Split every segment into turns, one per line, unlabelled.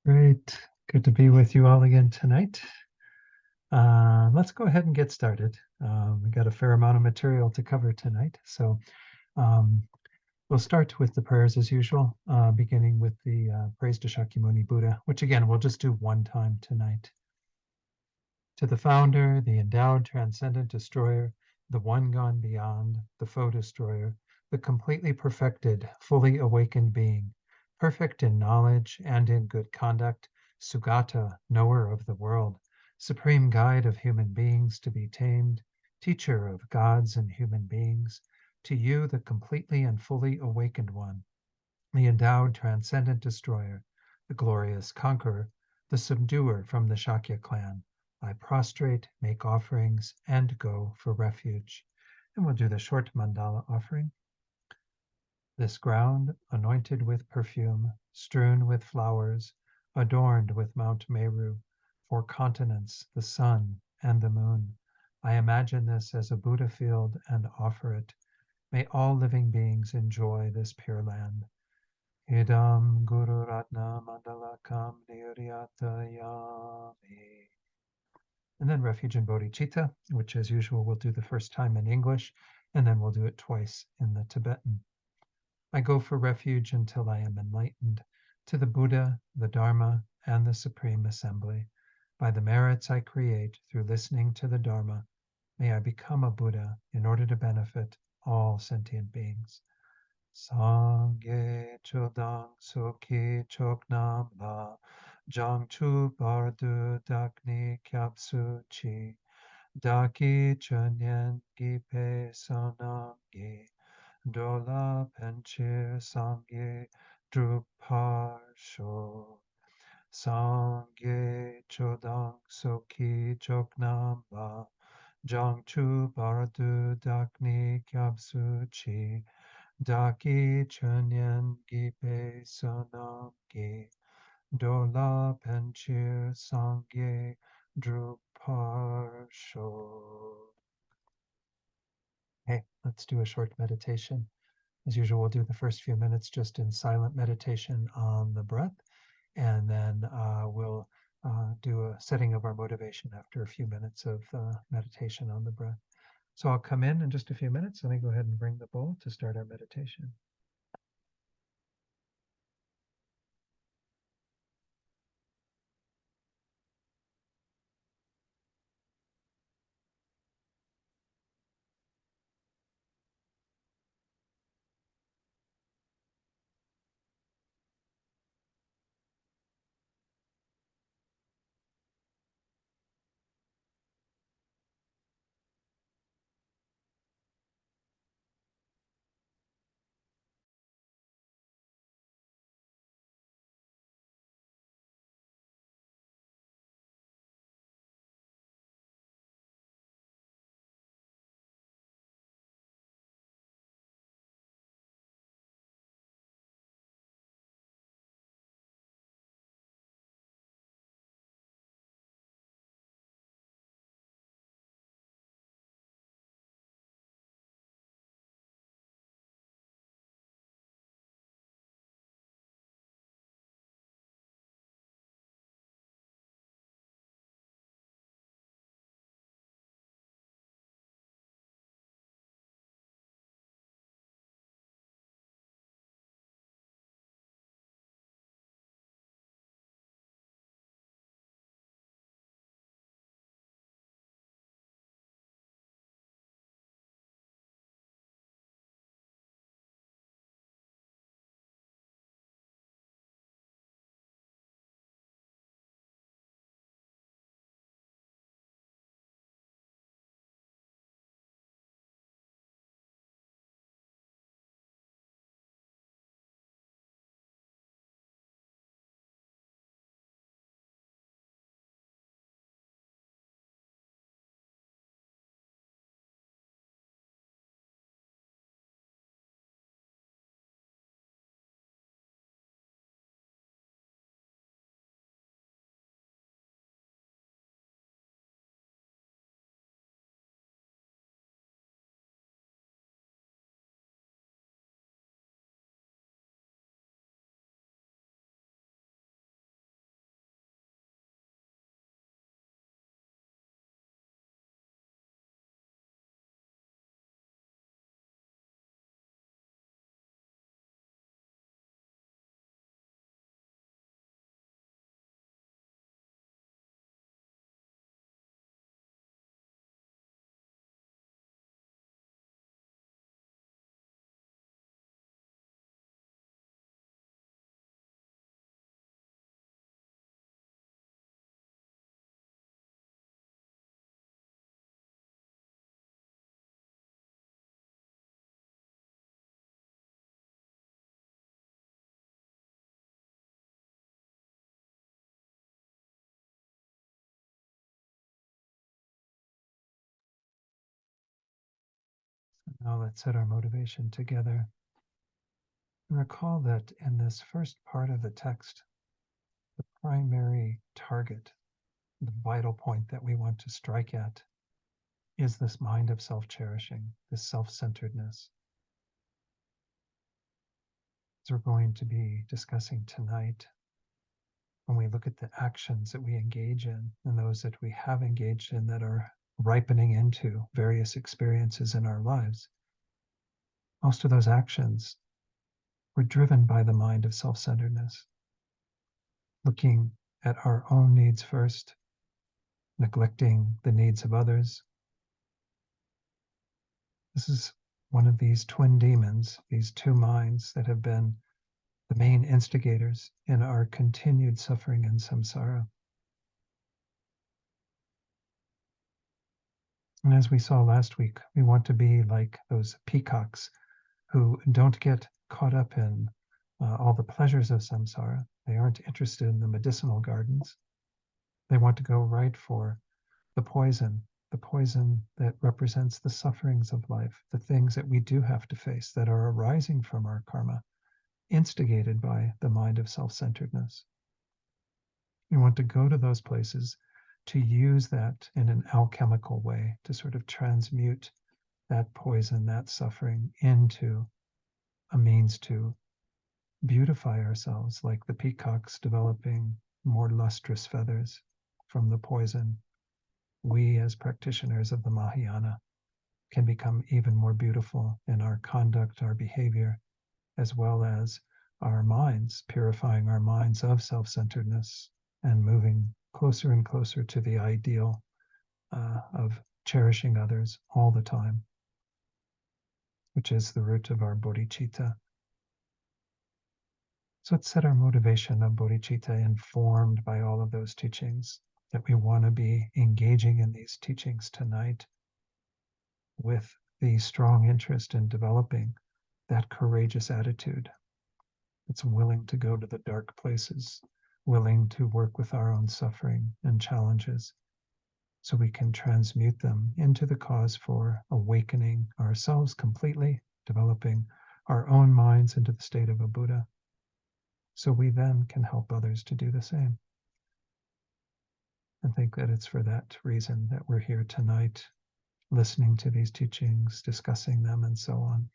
Great. Good to be with you all again tonight. Let's go ahead and get started. We got a fair amount of material to cover tonight. So um, we'll start with the prayers as usual, beginning with the praise to Shakyamuni Buddha, which again, we'll just do one time tonight. To the founder, the endowed transcendent destroyer, the one gone beyond, the foe destroyer, the completely perfected, fully awakened being, perfect in knowledge and in good conduct, Sugata, knower of the world, supreme guide of human beings to be tamed, teacher of gods and human beings, to you, the completely and fully awakened one, the endowed transcendent destroyer, the glorious conqueror, the subduer from the Shakya clan, I prostrate, make offerings, and go for refuge. And we'll do the short mandala offering. This ground, anointed with perfume, strewn with flowers, adorned with Mount Meru, 4 continents, the sun, and the moon. I imagine this as a Buddha field and offer it. May all living beings enjoy this pure land. Idam Guru Ratna Mandalakam Niryatayami. And then Refuge in Bodhicitta, which as usual we'll do the first time in English, and then we'll do it twice in the Tibetan. I go for refuge until I am enlightened to the Buddha, the Dharma, and the Supreme Assembly. By the merits I create through listening to the Dharma, may I become a Buddha in order to benefit all sentient beings. Sangye chodang soki choknam la jang chu bardu dakni kyapsu chi daki chanyen gipe sanam gi dola penchir sangye druparsho Sangye chodang soki choknam la jang chu bardu dakni kyapsu chi Daki Chunyan Gipe Sonam Gi Dola Penchir Sangye Druparsho. Okay, let's do a short meditation. As usual, we'll do the first few minutes just in silent meditation on the breath, and then we'll do a setting of our motivation after a few minutes of meditation on the breath. So I'll come in just a few minutes. Let me go ahead and bring the bowl to start our meditation. Now let's set our motivation together. And recall that in this first part of the text, the primary target, the vital point that we want to strike at, is this mind of self-cherishing, this self-centeredness. As we're going to be discussing tonight, when we look at the actions that we engage in and those that we have engaged in that are ripening into various experiences in our lives, most of those actions were driven by the mind of self-centeredness, looking at our own needs first, neglecting the needs of others. This is one of these twin demons, these two minds that have been the main instigators in our continued suffering and samsara. And as we saw last week, we want to be like those peacocks who don't get caught up in all the pleasures of samsara. They aren't interested in the medicinal gardens. They want to go right for the poison that represents the sufferings of life, the things that we do have to face that are arising from our karma, instigated by the mind of self-centeredness. We want to go to those places to use that in an alchemical way to sort of transmute that poison, that suffering into a means to beautify ourselves, like the peacocks developing more lustrous feathers from the poison. We, as practitioners of the Mahayana, can become even more beautiful in our conduct, our behavior, as well as our minds, purifying our minds of self-centeredness and moving closer and closer to the ideal of cherishing others all the time, which is the root of our bodhicitta. So let's set our motivation of bodhicitta informed by all of those teachings, that we want to be engaging in these teachings tonight with the strong interest in developing that courageous attitude that's willing to go to the dark places, willing to work with our own suffering and challenges so we can transmute them into the cause for awakening ourselves completely, developing our own minds into the state of a Buddha, so we then can help others to do the same. I think that it's for that reason that we're here tonight, listening to these teachings, discussing them, and so on.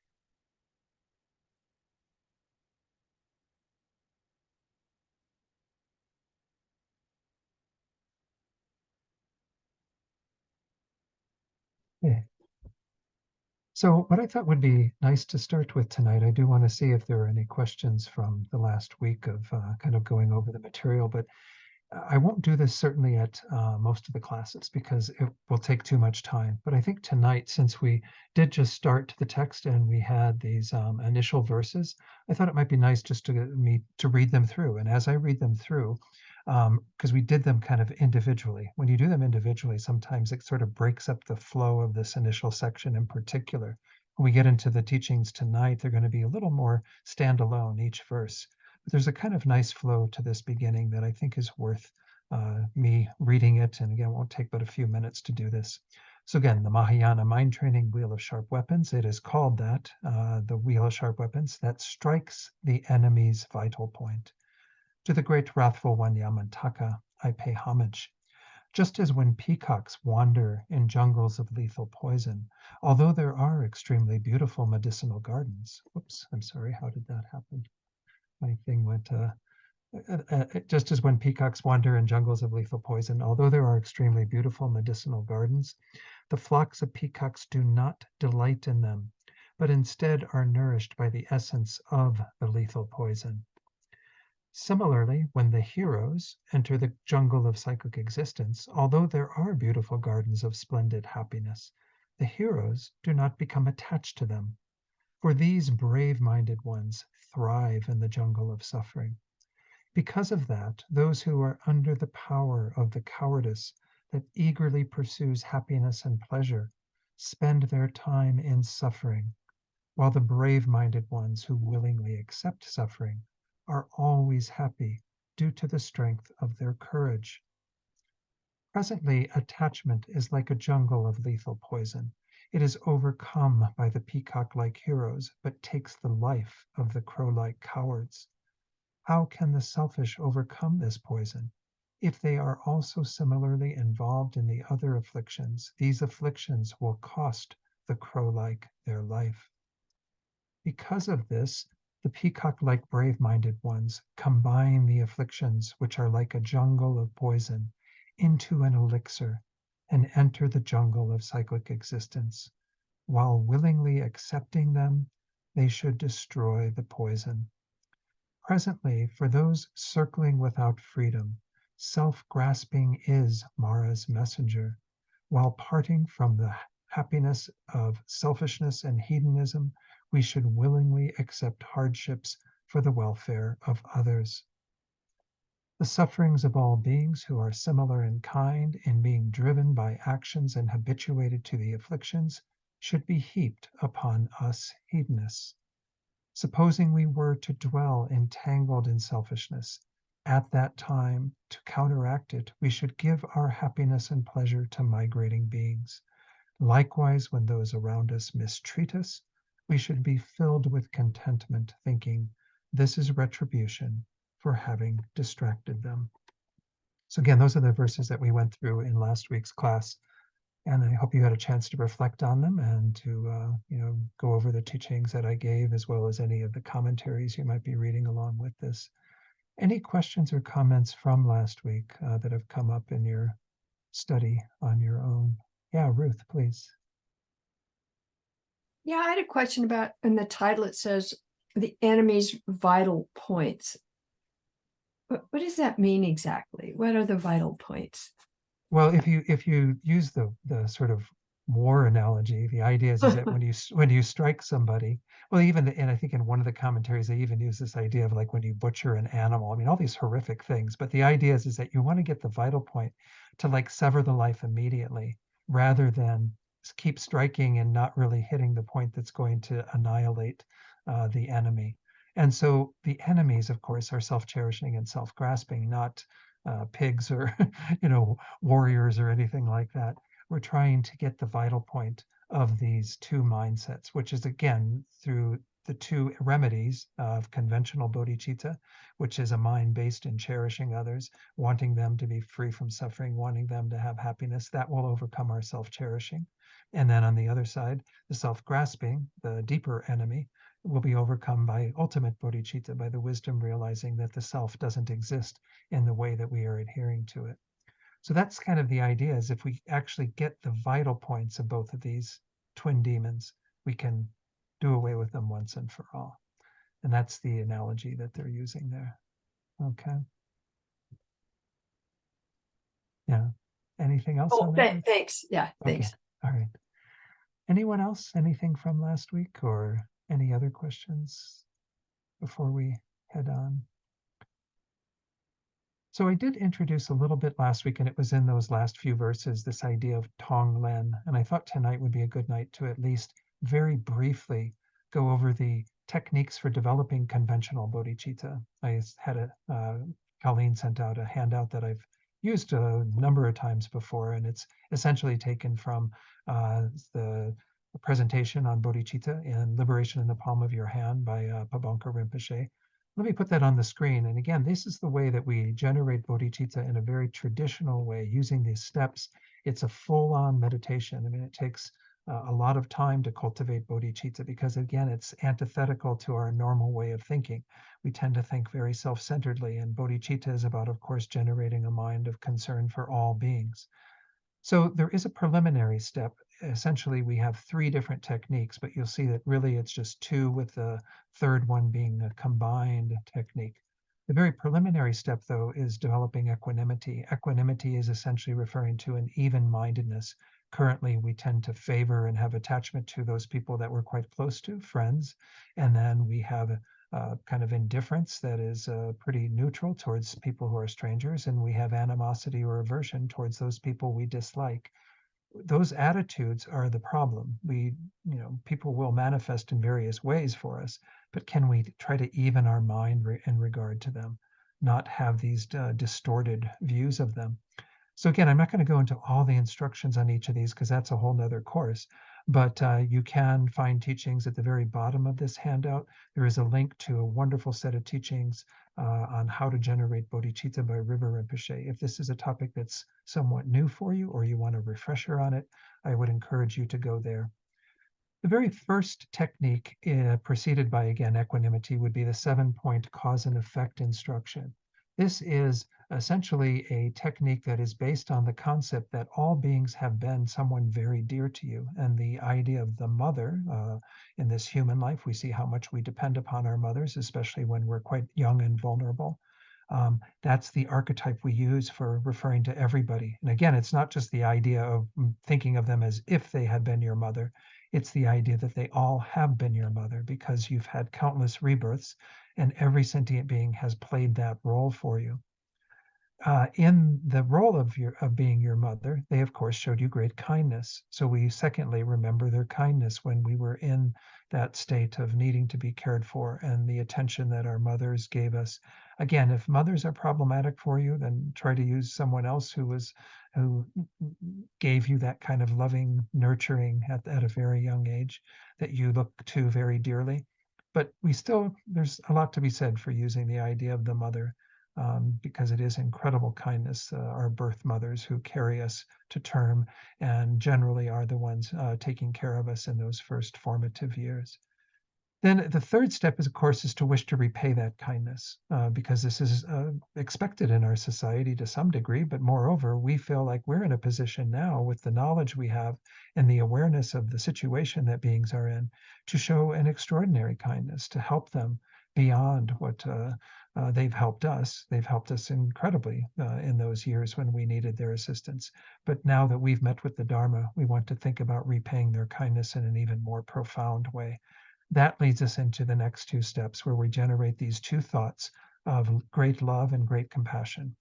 Yeah. So what I thought would be nice to start with tonight, I do want to see if there are any questions from the last week of kind of going over the material, but I won't do this certainly at most of the classes because it will take too much time. But I think tonight, since we did just start the text and we had these initial verses, I thought it might be nice just to me to read them through. And as I read them through, because we did them kind of individually. When you do them individually, sometimes it sort of breaks up the flow of this initial section in particular. When we get into the teachings tonight, they're going to be a little more standalone, each verse. But there's a kind of nice flow to this beginning that I think is worth me reading it. And again, it won't take but a few minutes to do this. So again, the Mahayana Mind Training Wheel of Sharp Weapons, it is called that, the Wheel of Sharp Weapons, that strikes the enemy's vital point. To the great wrathful one Yamantaka, I pay homage. Just as when peacocks wander in jungles of lethal poison, although there are extremely beautiful medicinal gardens. Oops, I'm sorry, how did that happen? My thing went, just as when peacocks wander in jungles of lethal poison, although there are extremely beautiful medicinal gardens, the flocks of peacocks do not delight in them, but instead are nourished by the essence of the lethal poison. Similarly, when the heroes enter the jungle of psychic existence, although there are beautiful gardens of splendid happiness, the heroes do not become attached to them, for these brave-minded ones thrive in the jungle of suffering. Because of that, those who are under the power of the cowardice that eagerly pursues happiness and pleasure spend their time in suffering, while the brave-minded ones who willingly accept suffering are always happy due to the strength of their courage. Presently, attachment is like a jungle of lethal poison. It is overcome by the peacock-like heroes, but takes the life of the crow-like cowards. How can the selfish overcome this poison? If they are also similarly involved in the other afflictions, these afflictions will cost the crow-like their life. Because of this, the peacock-like brave-minded ones combine the afflictions, which are like a jungle of poison, into an elixir and enter the jungle of cyclic existence. While willingly accepting them, they should destroy the poison. Presently, for those circling without freedom, self-grasping is Mara's messenger. While parting from the happiness of selfishness and hedonism, we should willingly accept hardships for the welfare of others. The sufferings of all beings who are similar in kind in being driven by actions and habituated to the afflictions should be heaped upon us hedonists. Supposing we were to dwell entangled in selfishness, at that time, to counteract it, we should give our happiness and pleasure to migrating beings. Likewise, when those around us mistreat us, we should be filled with contentment, thinking, this is retribution for having distracted them. So again, those are the verses that we went through in last week's class. And I hope you had a chance to reflect on them and to go over the teachings that I gave, as well as any of the commentaries you might be reading along with this. Any questions or comments from last week that have come up in your study on your own? Yeah, Ruth, please.
Yeah, I had a question about, in the title it says the enemy's vital points. What does that mean exactly? What are the vital points?
Well, if you use the sort of war analogy, the idea is that when you strike somebody, well, even and I think in one of the commentaries they even use this idea of like when you butcher an animal. I mean, all these horrific things, but the idea is that you want to get the vital point to like sever the life immediately, rather than keep striking and not really hitting the point that's going to annihilate the enemy. And so the enemies, of course, are self-cherishing and self-grasping, not pigs or warriors or anything like that. We're trying to get the vital point of these two mindsets, which is again through the two remedies of conventional bodhicitta, which is a mind based in cherishing others, wanting them to be free from suffering, wanting them to have happiness. That will overcome our self-cherishing. And then on the other side, the self-grasping, the deeper enemy, will be overcome by ultimate bodhicitta, by the wisdom realizing that the self doesn't exist in the way that we are adhering to it. So that's kind of the idea, is if we actually get the vital points of both of these twin demons, we can do away with them once and for all. And that's the analogy that they're using there. Okay. Yeah. Anything else on that?
Thanks. Yeah, thanks.
Okay. All right. Anyone else? Anything from last week or any other questions before we head on? So I did introduce a little bit last week, and it was in those last few verses, this idea of Tonglen. And I thought tonight would be a good night to at least very briefly go over the techniques for developing conventional bodhicitta. I had Colleen sent out a handout that I've used a number of times before, and it's essentially taken from the presentation on bodhicitta and Liberation in the Palm of Your Hand by Pabonka Rinpoche. Let me put that on the screen. And again, this is the way that we generate bodhicitta in a very traditional way, using these steps. It's a full-on meditation. I mean, it takes a lot of time to cultivate bodhicitta because, again, it's antithetical to our normal way of thinking. We tend to think very self-centeredly, and bodhicitta is about, of course, generating a mind of concern for all beings. So there is a preliminary step. Essentially, we have three different techniques, but you'll see that really it's just two, with the third one being a combined technique. The very preliminary step, though, is developing equanimity. Equanimity is essentially referring to an even-mindedness. Currently, we tend to favor and have attachment to those people that we're quite close to, friends, and then we have kind of indifference that is pretty neutral towards people who are strangers, and we have animosity or aversion towards those people we dislike. Those attitudes are the problem. People will manifest in various ways for us, but can we try to even our mind in regard to them, not have these distorted views of them? So again, I'm not going to go into all the instructions on each of these because that's a whole nother course, but you can find teachings at the very bottom of this handout. There is a link to a wonderful set of teachings on how to generate bodhicitta by River Rinpoche. If this is a topic that's somewhat new for you or you want a refresher on it, I would encourage you to go there. The very first technique, preceded by, again, equanimity, would be the 7-point cause and effect instruction. This is essentially a technique that is based on the concept that all beings have been someone very dear to you. And the idea of the mother in this human life, we see how much we depend upon our mothers, especially when we're quite young and vulnerable. That's the archetype we use for referring to everybody. And again, it's not just the idea of thinking of them as if they had been your mother. It's the idea that they all have been your mother because you've had countless rebirths and every sentient being has played that role for you. In the role of being your mother, they of course showed you great kindness. So we secondly remember their kindness when we were in that state of needing to be cared for and the attention that our mothers gave us. Again, if mothers are problematic for you, then try to use someone else who gave you that kind of loving nurturing at a very young age that you look to very dearly. But there's a lot to be said for using the idea of the mother, because it is incredible kindness, our birth mothers who carry us to term and generally are the ones taking care of us in those first formative years. Then the third step is, of course, is to wish to repay that kindness, because this is expected in our society to some degree. But moreover, we feel like we're in a position now with the knowledge we have and the awareness of the situation that beings are in to show an extraordinary kindness, to help them beyond what they've helped us. They've helped us incredibly in those years when we needed their assistance. But now that we've met with the Dharma, we want to think about repaying their kindness in an even more profound way. That leads us into the next two steps where we generate these two thoughts of great love and great compassion.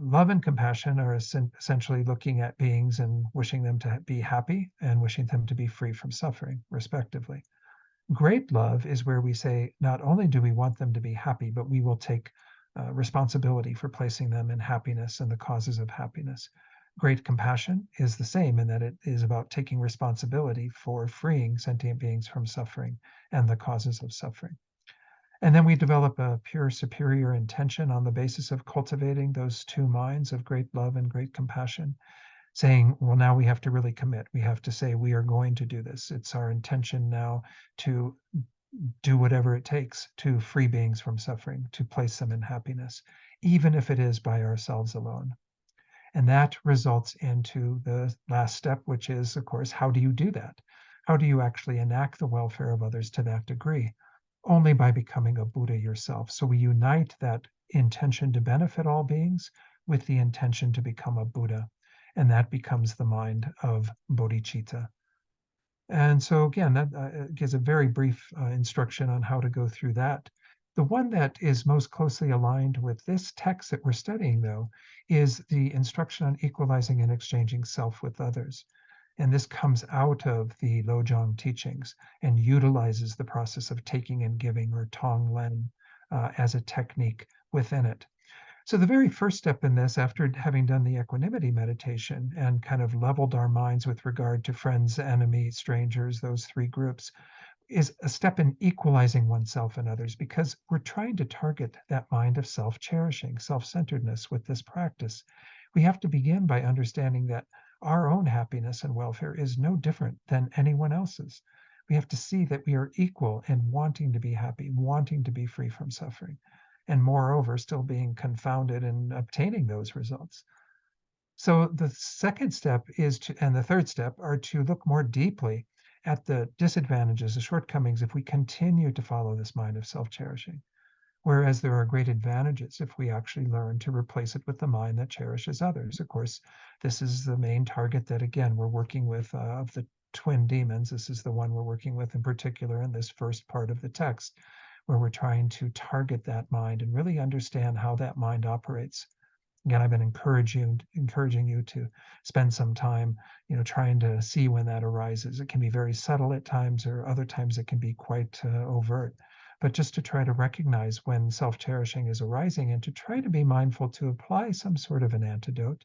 Love and compassion are essentially looking at beings and wishing them to be happy and wishing them to be free from suffering, respectively. Great love is where we say, not only do we want them to be happy, but we will take responsibility for placing them in happiness and the causes of happiness. Great compassion is the same in that it is about taking responsibility for freeing sentient beings from suffering and the causes of suffering. And then we develop a pure superior intention on the basis of cultivating those two minds of great love and great compassion, saying, well, now we have to really commit. We have to say, we are going to do this. It's our intention now to do whatever it takes to free beings from suffering, to place them in happiness, even if it is by ourselves alone. And that results into the last step, which is, of course, how do you do that? How do you actually enact the welfare of others to that degree? Only by becoming a Buddha yourself. So we unite that intention to benefit all beings with the intention to become a Buddha. And that becomes the mind of bodhicitta. And so again, that gives a very brief instruction on how to go through that. The one that is most closely aligned with this text that we're studying, though, is the instruction on equalizing and exchanging self with others. And this comes out of the Lojong teachings and utilizes the process of taking and giving, or Tonglen, as a technique within it. So the very first step in this, after having done the equanimity meditation and kind of leveled our minds with regard to friends, enemies, strangers, those three groups, is a step in equalizing oneself and others, because we're trying to target that mind of self-cherishing, self-centeredness with this practice. We have to begin by understanding that our own happiness and welfare is no different than anyone else's. We have to see that we are equal in wanting to be happy, wanting to be free from suffering, and moreover, still being confounded in obtaining those results. So the second step and the third step are to look more deeply at the disadvantages, the shortcomings, if we continue to follow this mind of self-cherishing. Whereas there are great advantages if we actually learn to replace it with the mind that cherishes others. Of course, this is the main target that, again, we're working with of the twin demons. This is the one we're working with in particular in this first part of the text, where we're trying to target that mind and really understand how that mind operates. Again, I've been encouraging you to spend some time, trying to see when that arises. It can be very subtle at times, or other times it can be quite overt. But just to try to recognize when self-cherishing is arising and to try to be mindful to apply some sort of an antidote,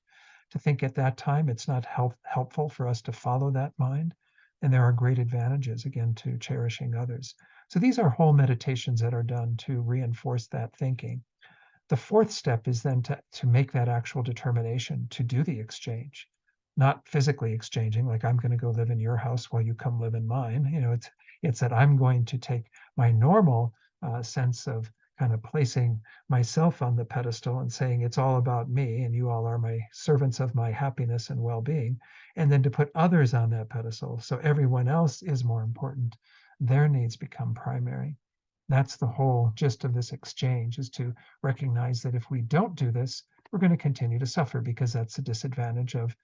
to think at that time it's not helpful for us to follow that mind, And there are great advantages, again, to cherishing others. So these are whole meditations that are done to reinforce that thinking. The fourth step is then to make that actual determination to do the exchange, not physically exchanging, like I'm going to go live in your house while you come live in mine. It's that I'm going to take my normal sense of kind of placing myself on the pedestal and saying it's all about me and you all are my servants of my happiness and well-being, and then to put others on that pedestal so everyone else is more important. Their needs become primary. That's the whole gist of this exchange, is to recognize that if we don't do this, we're going to continue to suffer, because that's the disadvantage of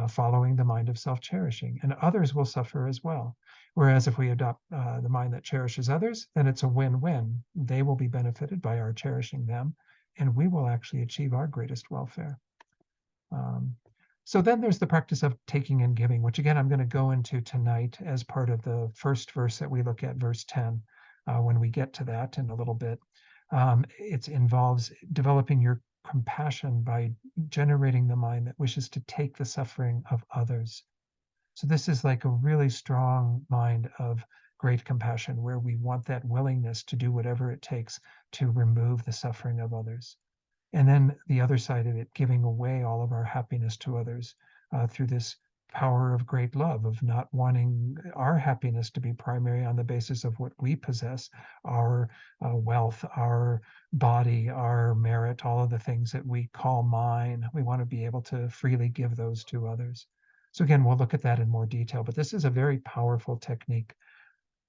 following the mind of self-cherishing, and others will suffer as well. Whereas if we adopt the mind that cherishes others, then it's a win-win. They will be benefited by our cherishing them, and we will actually achieve our greatest welfare. Um, so then there's the practice of taking and giving, which again, I'm going to go into tonight as part of the first verse that we look at, verse 10, when we get to that in a little bit. It involves developing your compassion by generating the mind that wishes to take the suffering of others. So this is like a really strong mind of great compassion, where we want that willingness to do whatever it takes to remove the suffering of others. And then the other side of it, giving away all of our happiness to others through this power of great love, of not wanting our happiness to be primary on the basis of what we possess, our wealth, our body, our merit, all of the things that we call mine. We want to be able to freely give those to others. So again, we'll look at that in more detail, but this is a very powerful technique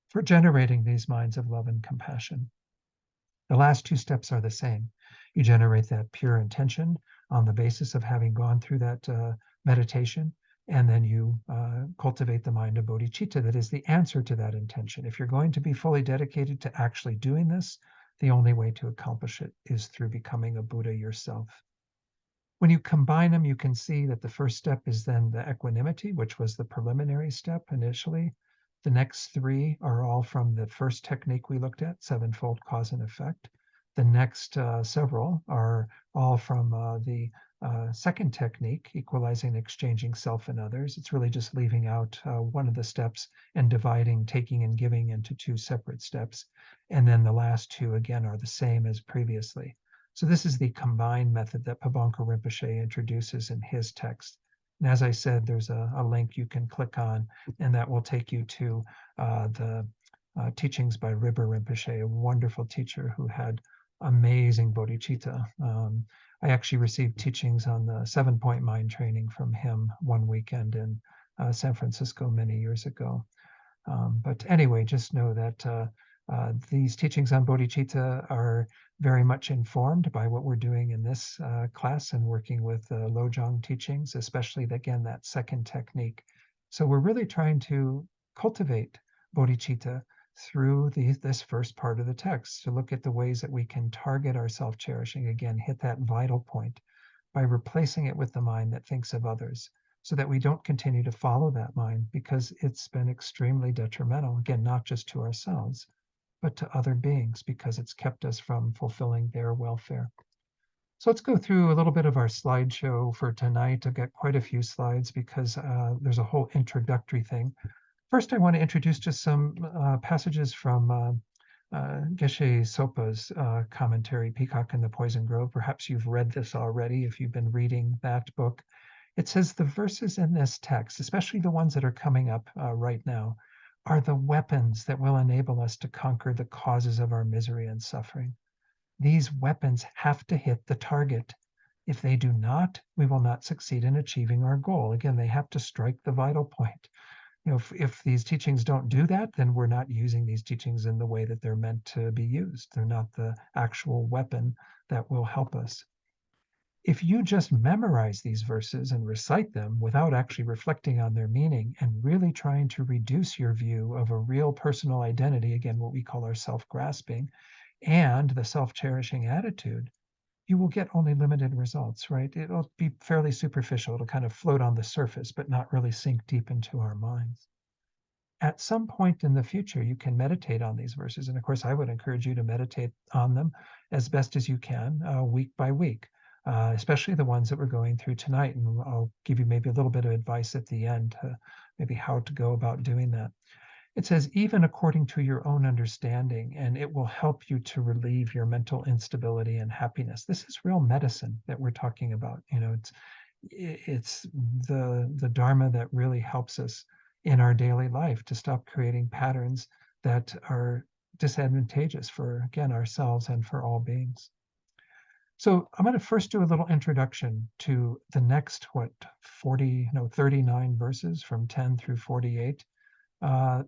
for generating these minds of love and compassion. The last two steps are the same. You generate that pure intention on the basis of having gone through that meditation, and then you cultivate the mind of bodhicitta that is the answer to that intention. If you're going to be fully dedicated to actually doing this, the only way to accomplish it is through becoming a Buddha yourself. When you combine them, you can see that the first step is then the equanimity, which was the preliminary step initially. The next three are all from the first technique we looked at, sevenfold cause and effect. The next several are all from the second technique, equalizing, exchanging self and others. It's really just leaving out one of the steps and dividing taking and giving into two separate steps. And then the last two, again, are the same as previously. So this is the combined method that Pabonka Rinpoche introduces in his text. And as I said, there's a link you can click on, and that will take you to the teachings by Ribber Rinpoche, a wonderful teacher who had amazing bodhicitta. I actually received teachings on the 7-point mind training from him one weekend in San Francisco many years ago. But anyway, just know that these teachings on bodhicitta are very much informed by what we're doing in this class and working with Lojong teachings, especially, again, that second technique. So we're really trying to cultivate bodhicitta through this first part of the text, to look at the ways that we can target our self-cherishing, again, hit that vital point by replacing it with the mind that thinks of others, so that we don't continue to follow that mind, because it's been extremely detrimental, again, not just to ourselves, but to other beings, because it's kept us from fulfilling their welfare. So let's go through a little bit of our slideshow for tonight. I've got quite a few slides because there's a whole introductory thing. First, I want to introduce just some passages from Geshe Sopa's commentary, Peacock and the Poison Grove. Perhaps you've read this already if you've been reading that book. It says the verses in this text, especially the ones that are coming up right now, are the weapons that will enable us to conquer the causes of our misery and suffering. These weapons have to hit the target. If they do not, we will not succeed in achieving our goal. Again, they have to strike the vital point. If these teachings don't do that, then we're not using these teachings in the way that they're meant to be used. They're not the actual weapon that will help us. If you just memorize these verses and recite them without actually reflecting on their meaning and really trying to reduce your view of a real personal identity, again, what we call our self-grasping, and the self-cherishing attitude, you will get only limited results, right? It'll be fairly superficial. It'll kind of float on the surface, but not really sink deep into our minds. At some point in the future, you can meditate on these verses. And of course, I would encourage you to meditate on them as best as you can, week by week. especially the ones that we're going through tonight. And I'll give you maybe a little bit of advice at the end, maybe how to go about doing that. It says, even according to your own understanding, and it will help you to relieve your mental instability and happiness. This is real medicine that we're talking about. It's the Dharma that really helps us in our daily life to stop creating patterns that are disadvantageous for, again, ourselves and for all beings. So I'm going to first do a little introduction to the next, 39 verses from 10 through 48.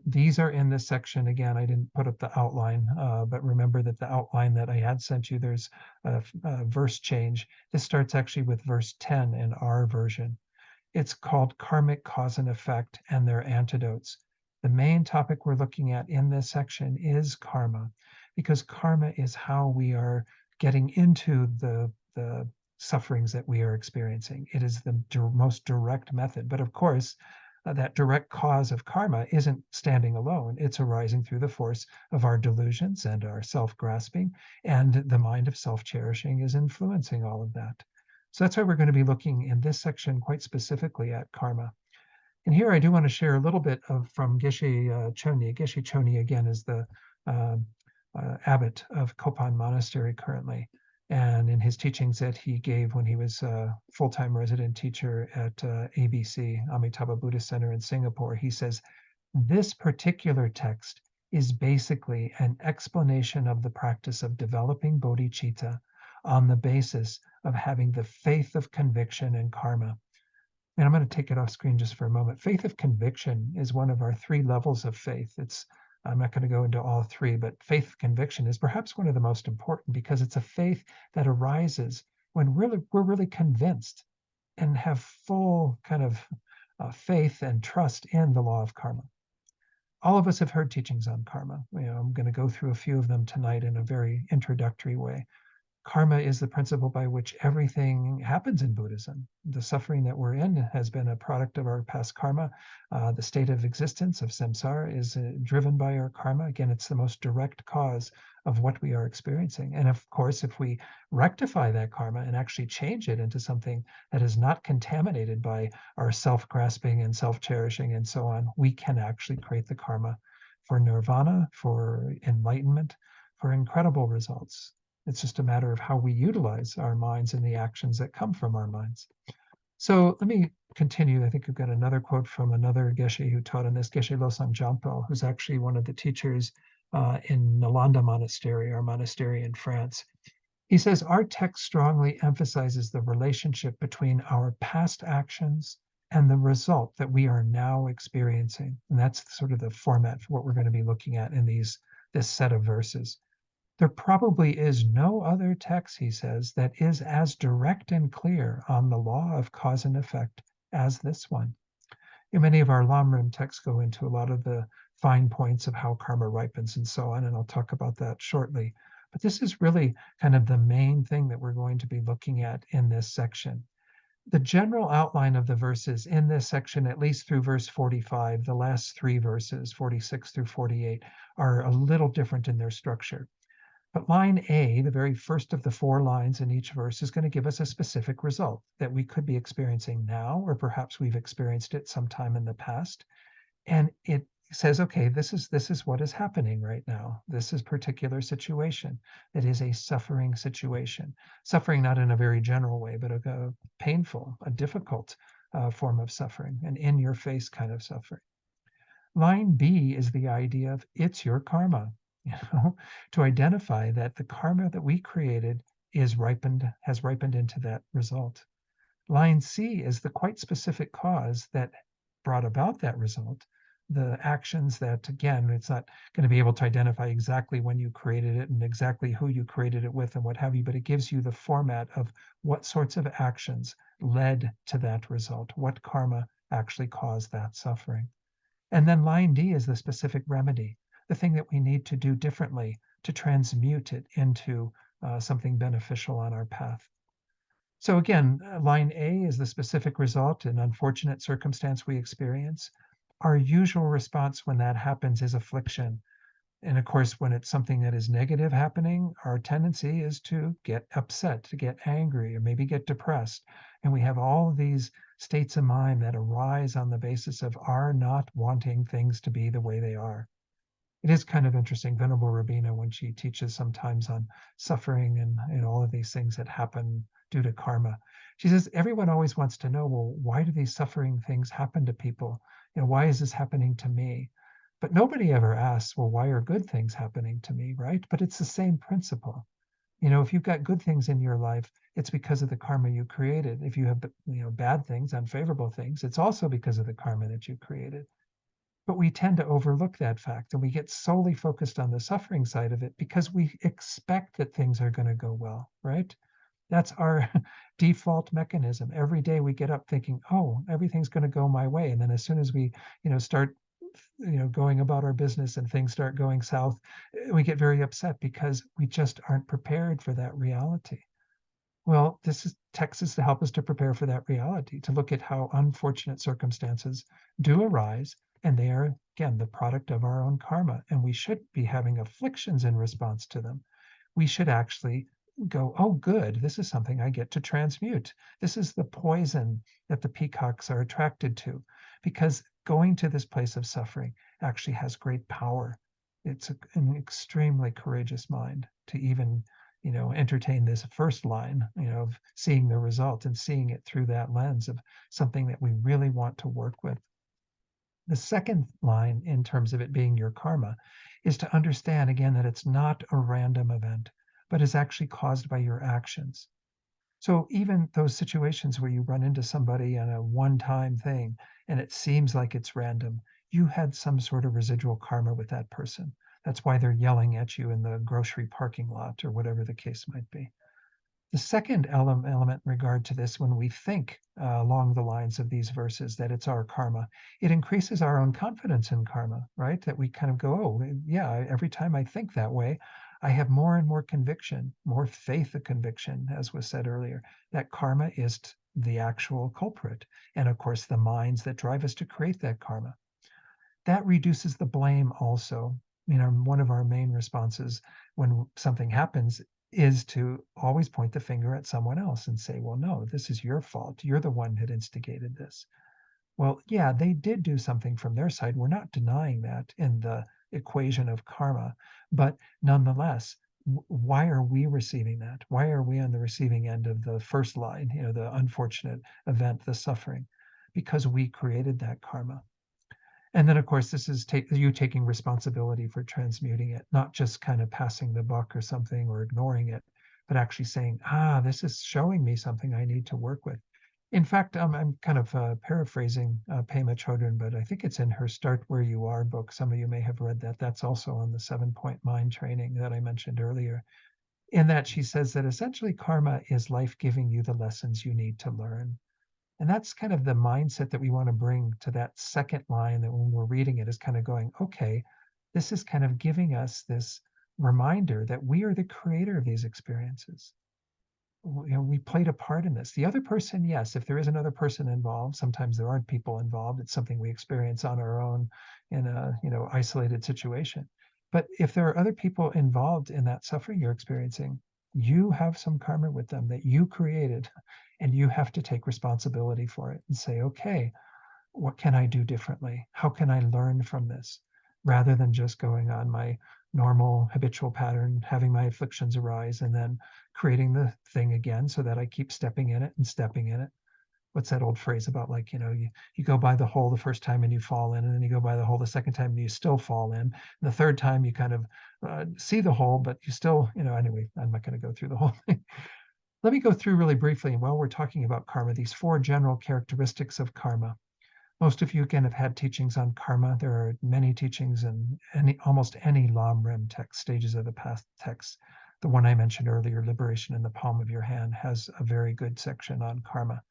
These are in this section. Again, I didn't put up the outline, but remember that the outline that I had sent you, there's a verse change. This starts actually with verse 10 in our version. It's called Karmic Cause and Effect and Their Antidotes. The main topic we're looking at in this section is karma, because karma is how we are getting into the sufferings that we are experiencing. It is the most direct method. But of course, that direct cause of karma isn't standing alone. It's arising through the force of our delusions and our self-grasping, and the mind of self-cherishing is influencing all of that. So that's why we're going to be looking in this section quite specifically at karma. And here I do want to share a little bit from Geshe Choni. Geshe Choni, again, is the uh, abbot of Kopan Monastery currently. And in his teachings that he gave when he was a full-time resident teacher at ABC, Amitabha Buddhist Center in Singapore, he says, this particular text is basically an explanation of the practice of developing bodhicitta on the basis of having the faith of conviction and karma. And I'm going to take it off screen just for a moment. Faith of conviction is one of our three levels of faith. I'm not going to go into all three, but faith of conviction is perhaps one of the most important because it's a faith that arises when we're really convinced and have full kind of faith and trust in the law of karma. All of us have heard teachings on karma. I'm going to go through a few of them tonight in a very introductory way. Karma is the principle by which everything happens in Buddhism. The suffering that we're in has been a product of our past karma. The state of existence of samsara is driven by our karma. Again, it's the most direct cause of what we are experiencing. And of course, if we rectify that karma and actually change it into something that is not contaminated by our self-grasping and self-cherishing and so on, we can actually create the karma for nirvana, for enlightenment, for incredible results. It's just a matter of how we utilize our minds and the actions that come from our minds. So let me continue. I think we've got another quote from another Geshe who taught on this, Geshe Losang Jampo, who's actually one of the teachers in Nalanda Monastery, our monastery in France. He says, our text strongly emphasizes the relationship between our past actions and the result that we are now experiencing. And that's sort of the format for what we're going to be looking at in this set of verses. There probably is no other text, he says, that is as direct and clear on the law of cause and effect as this one. Many of our Lamrim texts go into a lot of the fine points of how karma ripens and so on, and I'll talk about that shortly. But this is really kind of the main thing that we're going to be looking at in this section. The general outline of the verses in this section, at least through verse 45, the last three verses, 46 through 48, are a little different in their structure. But line A, the very first of the four lines in each verse, is going to give us a specific result that we could be experiencing now, or perhaps we've experienced it sometime in the past. And it says, okay, this is what is happening right now. This is particular situation. It is a suffering situation. Suffering not in a very general way, but a painful, a difficult form of suffering, an in-your-face kind of suffering. Line B is the idea of it's your karma. To identify that the karma that we created has ripened into that result. Line C is the quite specific cause that brought about that result. The actions that, again, it's not going to be able to identify exactly when you created it and exactly who you created it with and what have you, but it gives you the format of what sorts of actions led to that result, what karma actually caused that suffering. And then line D is the specific remedy, the thing that we need to do differently to transmute it into something beneficial on our path. So again, line A is the specific result, an unfortunate circumstance we experience. Our usual response when that happens is affliction. And of course, when it's something that is negative happening, our tendency is to get upset, to get angry, or maybe get depressed. And we have all of these states of mind that arise on the basis of our not wanting things to be the way they are. It is kind of interesting. Venerable Rabina, when she teaches sometimes on suffering and all of these things that happen due to karma, she says everyone always wants to know, well, why do these suffering things happen to people? Why is this happening to me? But nobody ever asks, well, why are good things happening to me, right? But it's the same principle. If you've got good things in your life, it's because of the karma you created. If you have, bad things, unfavorable things, it's also because of the karma that you created. But we tend to overlook that fact and we get solely focused on the suffering side of it because we expect that things are going to go well, right? That's our default mechanism. Every day we get up thinking, oh, everything's going to go my way. And then as soon as we, start, going about our business and things start going south, we get very upset because we just aren't prepared for that reality. Well, this is text is to help us to prepare for that reality, to look at how unfortunate circumstances do arise, and they are, again, the product of our own karma, and we should be having afflictions in response to them. We should actually go, oh, good, this is something I get to transmute. This is the poison that the peacocks are attracted to, because going to this place of suffering actually has great power. It's an extremely courageous mind to even entertain this first line, of seeing the result and seeing it through that lens of something that we really want to work with. The second line, in terms of it being your karma, is to understand again that it's not a random event, but is actually caused by your actions. So even those situations where you run into somebody on a one-time thing and it seems like it's random, you had some sort of residual karma with that person. That's why they're yelling at you in the grocery parking lot or whatever the case might be. The second element in regard to this, when we think along the lines of these verses that it's our karma, it increases our own confidence in karma, right? That we kind of go, oh, yeah, every time I think that way, I have more and more conviction, more faith of conviction, as was said earlier, that karma is the actual culprit. And of course, the minds that drive us to create that karma. That reduces the blame also. One of our main responses when something happens is to always point the finger at someone else and say, well, no, this is your fault. You're the one that instigated this. Well, yeah, they did do something from their side. We're not denying that in the equation of karma. But nonetheless, why are we receiving that? Why are we on the receiving end of the first line, the unfortunate event, the suffering? Because we created that karma. And then, of course, this is you taking responsibility for transmuting it, not just kind of passing the buck or something or ignoring it, but actually saying, this is showing me something I need to work with. In fact, I'm kind of paraphrasing Pema Chodron, but I think it's in her Start Where You Are book. Some of you may have read that. That's also on the 7-point mind training that I mentioned earlier. In that she says that essentially karma is life giving you the lessons you need to learn. And that's kind of the mindset that we want to bring to that second line, that when we're reading it is kind of going, okay, this is kind of giving us this reminder that we are the creator of these experiences. We played a part in this. The other person, yes, if there is another person involved, sometimes there aren't people involved. It's something we experience on our own in a, isolated situation. But if there are other people involved in that suffering you're experiencing, you have some karma with them that you created, and you have to take responsibility for it and say, okay, what can I do differently? How can I learn from this? Rather than just going on my normal habitual pattern, having my afflictions arise and then creating the thing again so that I keep stepping in it and stepping in it. What's that old phrase about, like, you go by the hole the first time and you fall in, and then you go by the hole the second time and you still fall in. And the third time you kind of see the hole, but you still, anyway, I'm not going to go through the whole thing. Let me go through really briefly, and while we're talking about karma, these 4 general characteristics of karma. Most of you, again, have had teachings on karma. There are many teachings in almost any Lam Rim text, Stages of the Path text. The one I mentioned earlier, Liberation in the Palm of Your Hand, has a very good section on karma.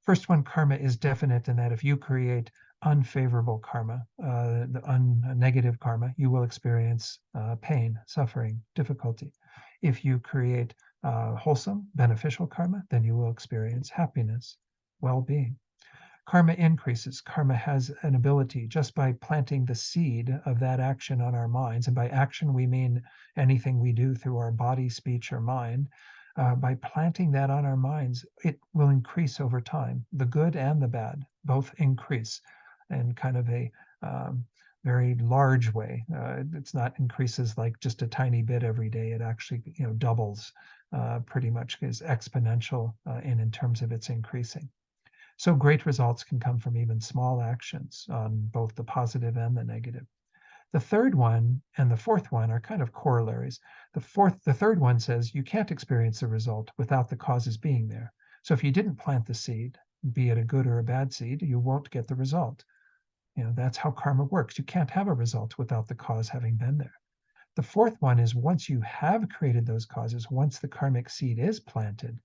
First one, karma is definite in that if you create unfavorable karma, negative karma, you will experience pain, suffering, difficulty. If you create wholesome, beneficial karma, then you will experience happiness, well-being. Karma increases. Karma has an ability just by planting the seed of that action on our minds. And by action, we mean anything we do through our body, speech, or mind. By planting that on our minds, it will increase over time. The good and the bad both increase in kind of a very large way. It's not increases like just a tiny bit every day. It actually, doubles pretty much, is exponential in terms of its increasing. So great results can come from even small actions on both the positive and the negative. The third one and the fourth one are kind of corollaries. The third one says you can't experience the result without the causes being there. So if you didn't plant the seed, be it a good or a bad seed, you won't get the result. That's how karma works. You can't have a result without the cause having been there. The fourth one is once you have created those causes, once the karmic seed is planted,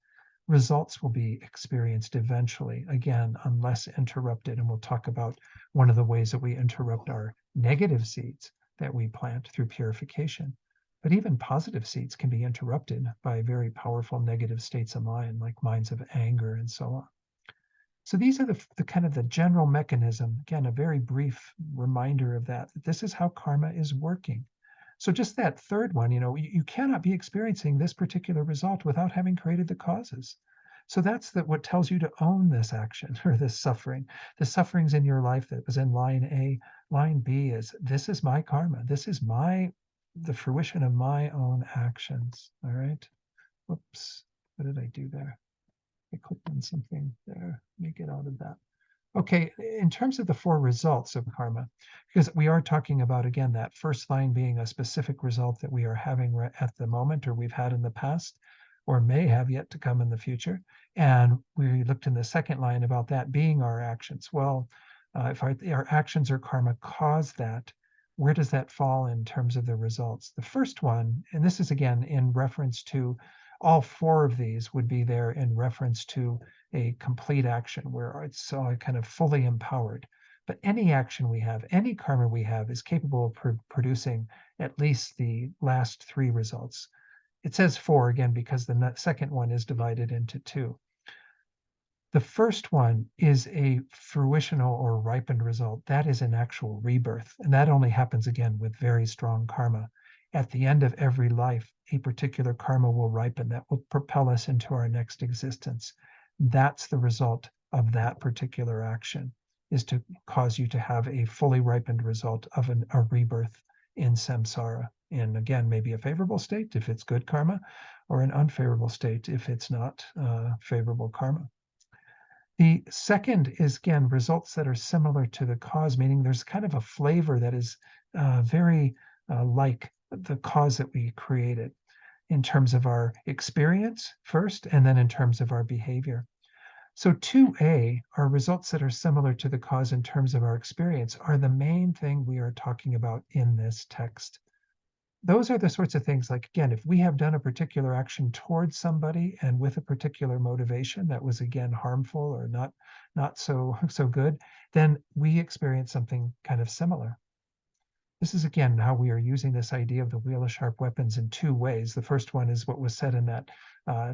results will be experienced eventually, again, unless interrupted. And we'll talk about one of the ways that we interrupt our negative seeds that we plant through purification. But even positive seeds can be interrupted by very powerful negative states of mind, like minds of anger and so on. So these are the kind of the general mechanism. Again, a very brief reminder of that this is how karma is working. So just that third one, you cannot be experiencing this particular result without having created the causes. So that's what tells you to own this action or this suffering. The sufferings in your life that was in line A. Line B is, this is my karma. This is the fruition of my own actions. All right. Whoops. What did I do there? I clicked on something there. Let me get out of that. Okay, in terms of the four results of karma, because we are talking about, again, that first line being a specific result that we are having at the moment, or we've had in the past, or may have yet to come in the future. And we looked in the second line about that being our actions. Well, if our actions or karma cause that, where does that fall in terms of the results? The first one, and this is again in reference to all four of these would be there in reference to a complete action where it's kind of fully empowered. But any action we have, any karma we have, is capable of producing at least the last three results. It says four again because the second one is divided into two. The first one is a fruitional or ripened result. That is an actual rebirth. And that only happens again with very strong karma. At the end of every life, a particular karma will ripen that will propel us into our next existence. That's the result of that particular action, is to cause you to have a fully ripened result of a rebirth in samsara. And again, maybe a favorable state if it's good karma, or an unfavorable state if it's not favorable karma. The second is, again, results that are similar to the cause, meaning there's kind of a flavor that is very like the cause that we created in terms of our experience first, and then in terms of our behavior. So 2A, are results that are similar to the cause in terms of our experience, are the main thing we are talking about in this text. Those are the sorts of things like, again, if we have done a particular action towards somebody and with a particular motivation that was, again, harmful or not so good, then we experience something kind of similar. This is, again, how we are using this idea of the wheel of sharp weapons in two ways. The first one is what was said in that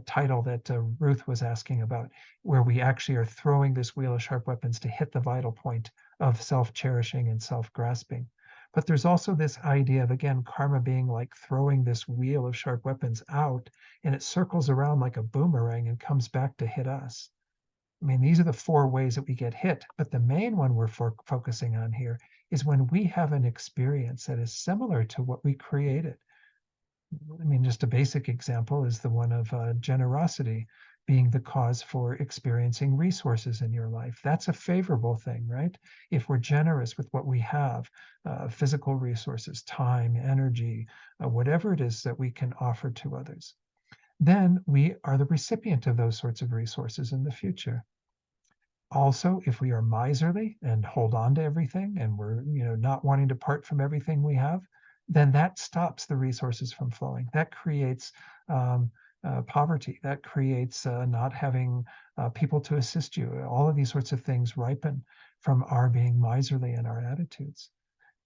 title that Ruth was asking about, where we actually are throwing this wheel of sharp weapons to hit the vital point of self-cherishing and self-grasping. But there's also this idea of, again, karma being like throwing this wheel of sharp weapons out, and it circles around like a boomerang and comes back to hit us. I mean, these are the four ways that we get hit, but the main one we're focusing on here is when we have an experience that is similar to what we created. I mean, just a basic example is the one of generosity being the cause for experiencing resources in your life. That's a favorable thing, right? If we're generous with what we have, physical resources, time, energy, whatever it is that we can offer to others, then we are the recipient of those sorts of resources in the future. Also, if we are miserly and hold on to everything and we're not wanting to part from everything we have, then that stops the resources from flowing. That creates poverty. That creates not having people to assist you. All of these sorts of things ripen from our being miserly in our attitudes.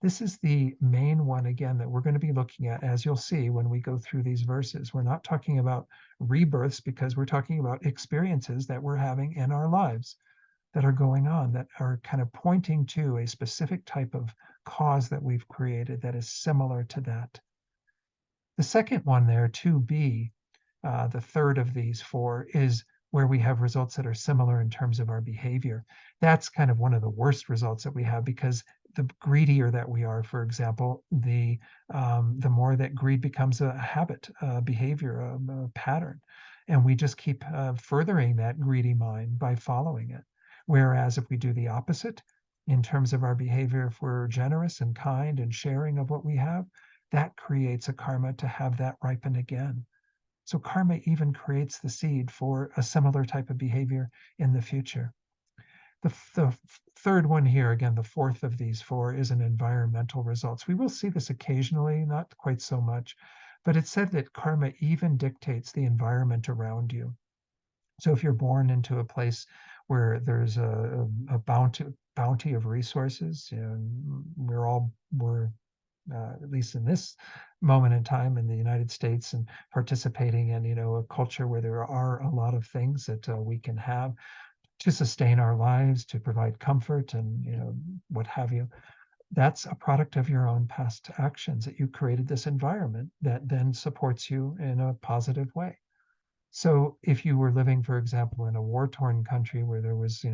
This is the main one, again, that we're going to be looking at, as you'll see when we go through these verses. We're not talking about rebirths because we're talking about experiences that we're having in our lives. that are going on that are kind of pointing to a specific type of cause that we've created that is similar to that. The second one there, 2b, the third of these four, is where we have results that are similar in terms of our behavior. That's kind of one of the worst results that we have, because the greedier that we are, for example, the more that greed becomes a habit, a behavior, a pattern, and we just keep furthering that greedy mind by following it. Whereas if we do the opposite in terms of our behavior, if we're generous and kind and sharing of what we have, that creates a karma to have that ripen again. So karma even creates the seed for a similar type of behavior in the future. The third one here, again, the fourth of these four, is an environmental results. We will see this occasionally, not quite so much, but it's said that karma even dictates the environment around you. So if you're born into a place where there's a bounty of resources, and we're at least in this moment in time in the United States, and participating in a culture where there are a lot of things that we can have to sustain our lives, to provide comfort, and what have you. That's a product of your own past actions, that you created this environment that then supports you in a positive way. So if you were living, for example, in a war-torn country where there was,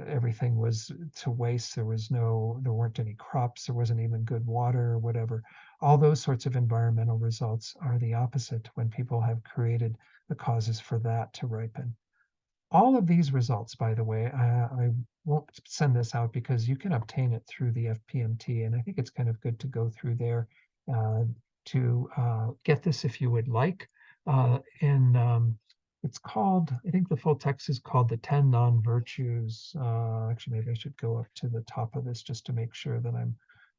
everything was to waste, there weren't any crops, there wasn't even good water or whatever. All those sorts of environmental results are the opposite when people have created the causes for that to ripen. All of these results, by the way, I won't send this out because you can obtain it through the FPMT, and I think it's kind of good to go through there uh, to get this if you would like. And it's called, I think the full text is called The 10 Non-Virtues. Actually, maybe I should go up to the top of this just to make sure that I'm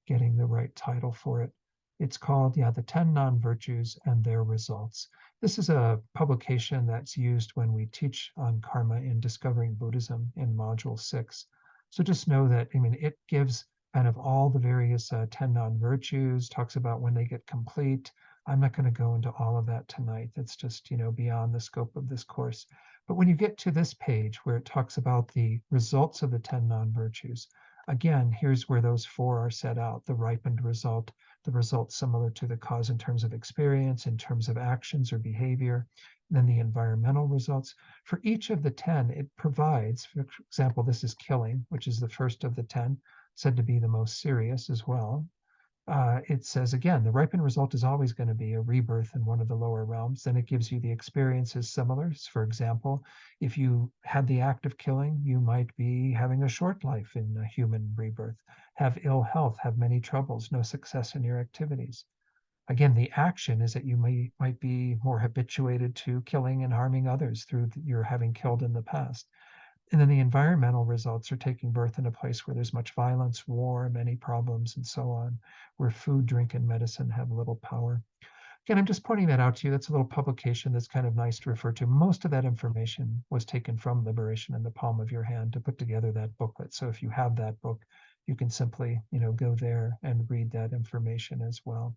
getting the right title for it. It's called, yeah, The 10 Non-Virtues and Their Results. This is a publication that's used when we teach on karma in Discovering Buddhism in Module 6. So just know that, I mean, it gives kind of all the various 10 non-virtues, talks about when they get complete. I'm not going to go into all of that tonight. That's just, beyond the scope of this course. But when you get to this page where it talks about the results of the 10 non-virtues, again, here's where those four are set out: the ripened result, the results similar to the cause in terms of experience, in terms of actions or behavior, then the environmental results. For each of the 10, it provides, for example, this is killing, which is the first of the 10, said to be the most serious as well. It says, again, the ripened result is always going to be a rebirth in one of the lower realms. Then it gives you the experiences similar. For example, if you had the act of killing, you might be having a short life in a human rebirth, have ill health, have many troubles, no success in your activities. Again, the action is that you might be more habituated to killing and harming others through your having killed in the past. And then the environmental results are taking birth in a place where there's much violence, war, many problems, and so on, where food, drink, and medicine have little power. Again, I'm just pointing that out to you. That's a little publication that's kind of nice to refer to. Most of that information was taken from Liberation in the Palm of Your Hand to put together that booklet. So if you have that book, you can simply, go there and read that information as well.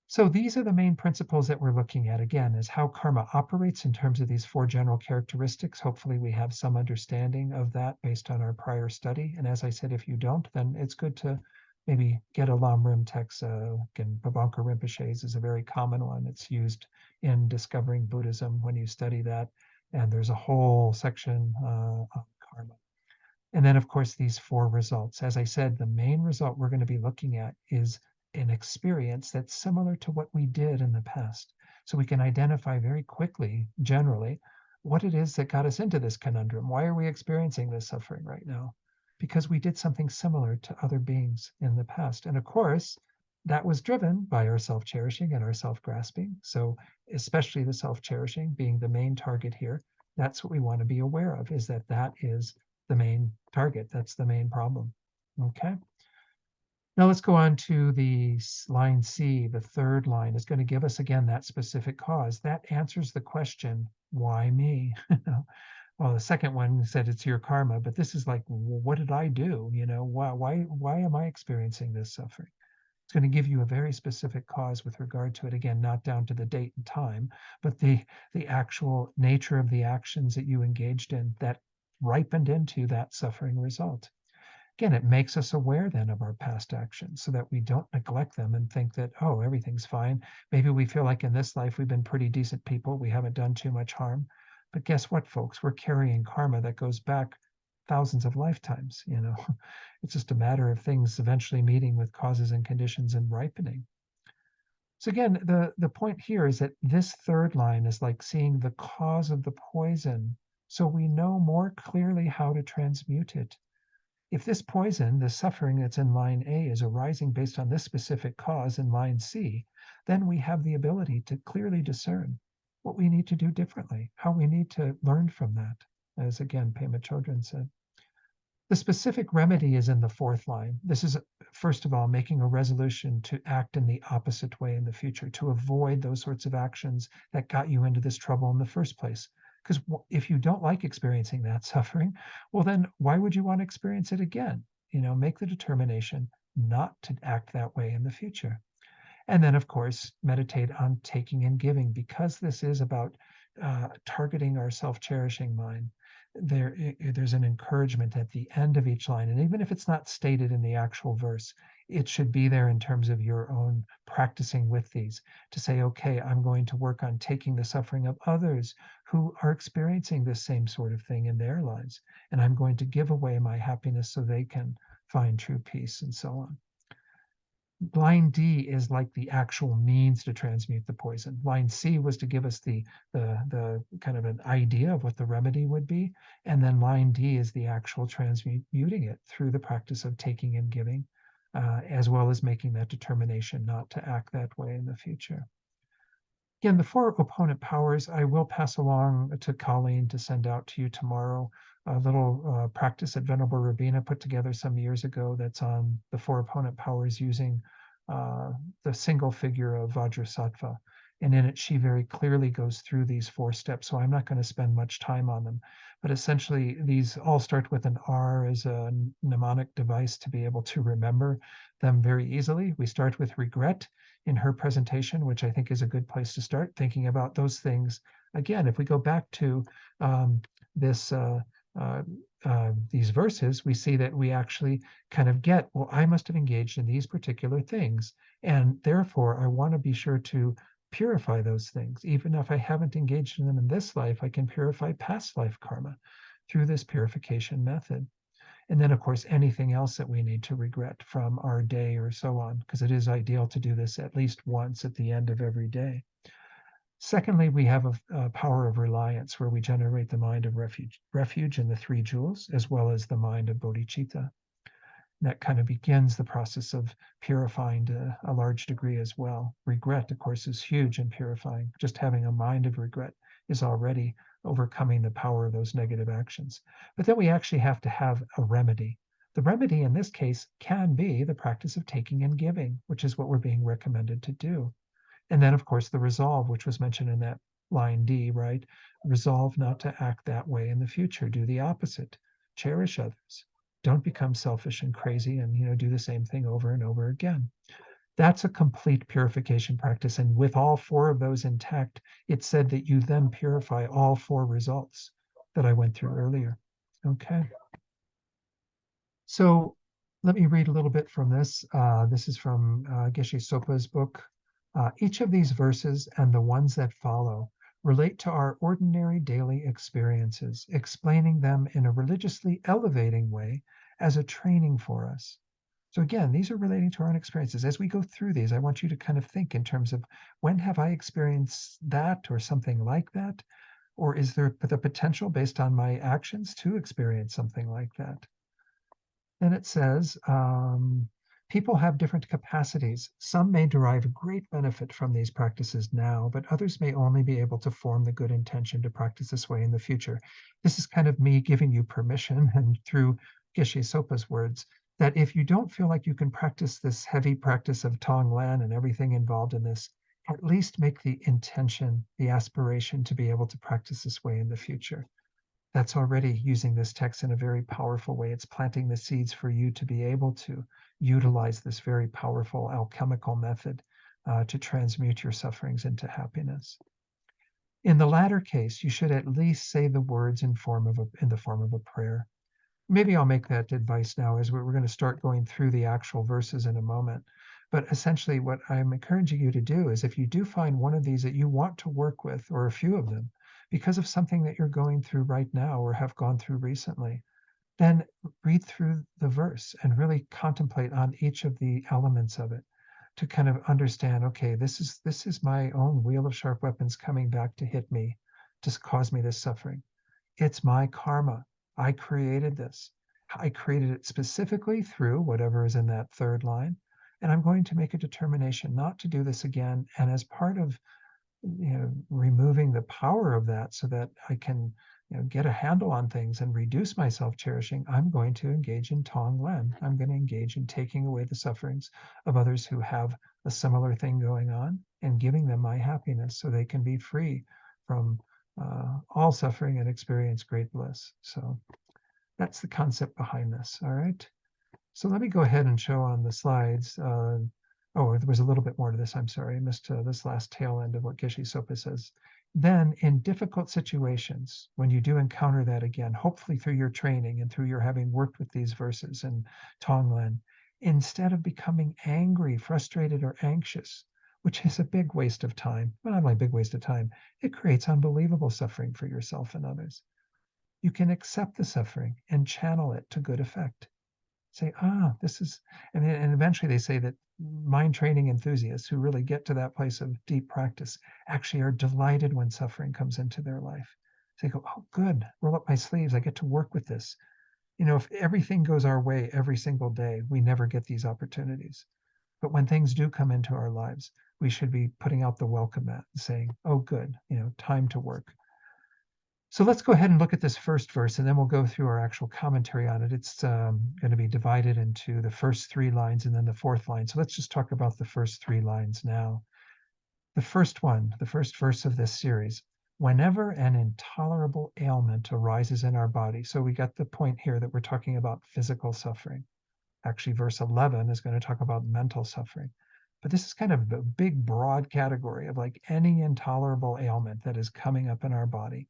So these are the main principles that we're looking at, again, is how karma operates in terms of these four general characteristics. Hopefully we have some understanding of that based on our prior study. And as I said, if you don't, then it's good to maybe get a Lam Rim text. Again, Bhavanka Rinpoche's is a very common one. It's used in Discovering Buddhism when you study that. And there's a whole section on karma. And then, of course, these four results. As I said, the main result we're going to be looking at is an experience that's similar to what we did in the past. So we can identify very quickly, generally, what it is that got us into this conundrum. Why are we experiencing this suffering right now? Because we did something similar to other beings in the past. And of course, that was driven by our self-cherishing and our self-grasping. So especially the self-cherishing being the main target here, that's what we want to be aware of, is that that is the main target. That's the main problem. Okay. Now let's go on to the line C. The third line is going to give us again that specific cause. That answers the question, why me? Well, the second one said it's your karma, but this is like, well, what did I do? Why am I experiencing this suffering? It's going to give you a very specific cause with regard to it. Again, not down to the date and time, but the actual nature of the actions that you engaged in that ripened into that suffering result. Again, it makes us aware then of our past actions so that we don't neglect them and think that, oh, everything's fine. Maybe we feel like in this life we've been pretty decent people. We haven't done too much harm. But guess what, folks? We're carrying karma that goes back thousands of lifetimes. It's just a matter of things eventually meeting with causes and conditions and ripening. So again, the point here is that this third line is like seeing the cause of the poison, so we know more clearly how to transmute it. If this poison, the suffering that's in line A, is arising based on this specific cause in line C, then we have the ability to clearly discern what we need to do differently, how we need to learn from that, as again, Pema Chodron said. The specific remedy is in the fourth line. This is, first of all, making a resolution to act in the opposite way in the future, to avoid those sorts of actions that got you into this trouble in the first place. Because if you don't like experiencing that suffering, well, then why would you want to experience it again? Make the determination not to act that way in the future. And then, of course, meditate on taking and giving, because this is about targeting our self-cherishing mind. There's an encouragement at the end of each line. And even if it's not stated in the actual verse, it should be there in terms of your own practicing with these to say, okay, I'm going to work on taking the suffering of others who are experiencing this same sort of thing in their lives. And I'm going to give away my happiness so they can find true peace and so on. Line D is like the actual means to transmute the poison. Line C was to give us the kind of an idea of what the remedy would be. And then line D is the actual transmuting it through the practice of taking and giving, as well as making that determination not to act that way in the future. Again, the 4 opponent powers, I will pass along to Colleen to send out to you tomorrow. A little practice that Venerable Rabina put together some years ago that's on the 4 opponent powers using the single figure of Vajrasattva. And in it, she very clearly goes through these 4 steps. So I'm not going to spend much time on them. But essentially, these all start with an R as a mnemonic device to be able to remember them very easily. We start with regret in her presentation, which I think is a good place to start thinking about those things. Again, if we go back to this these verses, we see that we actually kind of get, well, I must have engaged in these particular things, and therefore I want to be sure to purify those things. Even if I haven't engaged in them in this life, I can purify past life karma through this purification method. And then, of course, anything else that we need to regret from our day or so on, because it is ideal to do this at least once at the end of every day. Secondly, we have a power of reliance, where we generate the mind of refuge in the 3 jewels, as well as the mind of bodhicitta. That kind of begins the process of purifying to a large degree as well. Regret, of course, is huge in purifying. Just having a mind of regret is already overcoming the power of those negative actions. But then we actually have to have a remedy. The remedy in this case can be the practice of taking and giving, which is what we're being recommended to do. And then, of course, the resolve, which was mentioned in that line D, right? Resolve not to act that way in the future. Do the opposite. Cherish others. Don't become selfish and crazy and do the same thing over and over again. That's a complete purification practice. And with all 4 of those intact, it said that you then purify all 4 results that I went through earlier. Okay. So let me read a little bit from this. This is from Geshe Sopa's book. Each of these verses and the ones that follow relate to our ordinary daily experiences, explaining them in a religiously elevating way as a training for us. So again, these are relating to our own experiences. As we go through these, I want you to kind of think in terms of, when have I experienced that or something like that? Or is there the potential based on my actions to experience something like that? Then it says, people have different capacities. Some may derive great benefit from these practices now, but others may only be able to form the good intention to practice this way in the future. This is kind of me giving you permission, and through Geshe Sopa's words, that if you don't feel like you can practice this heavy practice of Tonglen and everything involved in this, at least make the intention, the aspiration to be able to practice this way in the future. That's already using this text in a very powerful way. It's planting the seeds for you to be able to utilize this very powerful alchemical method to transmute your sufferings into happiness. In the latter case, you should at least say the words in the form of a prayer. Maybe I'll make that advice now as we're going to start going through the actual verses in a moment. But essentially, what I'm encouraging you to do is if you do find one of these that you want to work with, or a few of them, because of something that you're going through right now or have gone through recently, then read through the verse and really contemplate on each of the elements of it to kind of understand, okay, this is my own wheel of sharp weapons coming back to hit me, to cause me this suffering. It's my karma. I created this. I created it specifically through whatever is in that third line. And I'm going to make a determination not to do this again. And as part of removing the power of that so that I can get a handle on things and reduce my self-cherishing, I'm going to engage in Tonglen. I'm going to engage in taking away the sufferings of others who have a similar thing going on and giving them my happiness so they can be free from all suffering and experience great bliss. So that's the concept behind this. All right. So let me go ahead and show on the slides. Oh, there was a little bit more to this. I'm sorry. I missed this last tail end of what Geshe Sopa says. Then in difficult situations, when you do encounter that again, hopefully through your training and through your having worked with these verses in Tonglen, instead of becoming angry, frustrated, or anxious, which is a big waste of time, well, not only a big waste of time, it creates unbelievable suffering for yourself and others. You can accept the suffering and channel it to good effect. Say, this is, and eventually they say that mind training enthusiasts who really get to that place of deep practice actually are delighted when suffering comes into their life. They go, oh, good, roll up my sleeves. I get to work with this. If everything goes our way every single day, we never get these opportunities. But when things do come into our lives, we should be putting out the welcome mat and saying, oh, good, time to work. So let's go ahead and look at this first verse, and then we'll go through our actual commentary on it. It's going to be divided into the first 3 lines and then the 4th line. So let's just talk about the first 3 lines now. The first one, the first verse of this series, whenever an intolerable ailment arises in our body. So we got the point here that we're talking about physical suffering. Actually, verse 11 is going to talk about mental suffering. But this is kind of a big, broad category of like any intolerable ailment that is coming up in our body.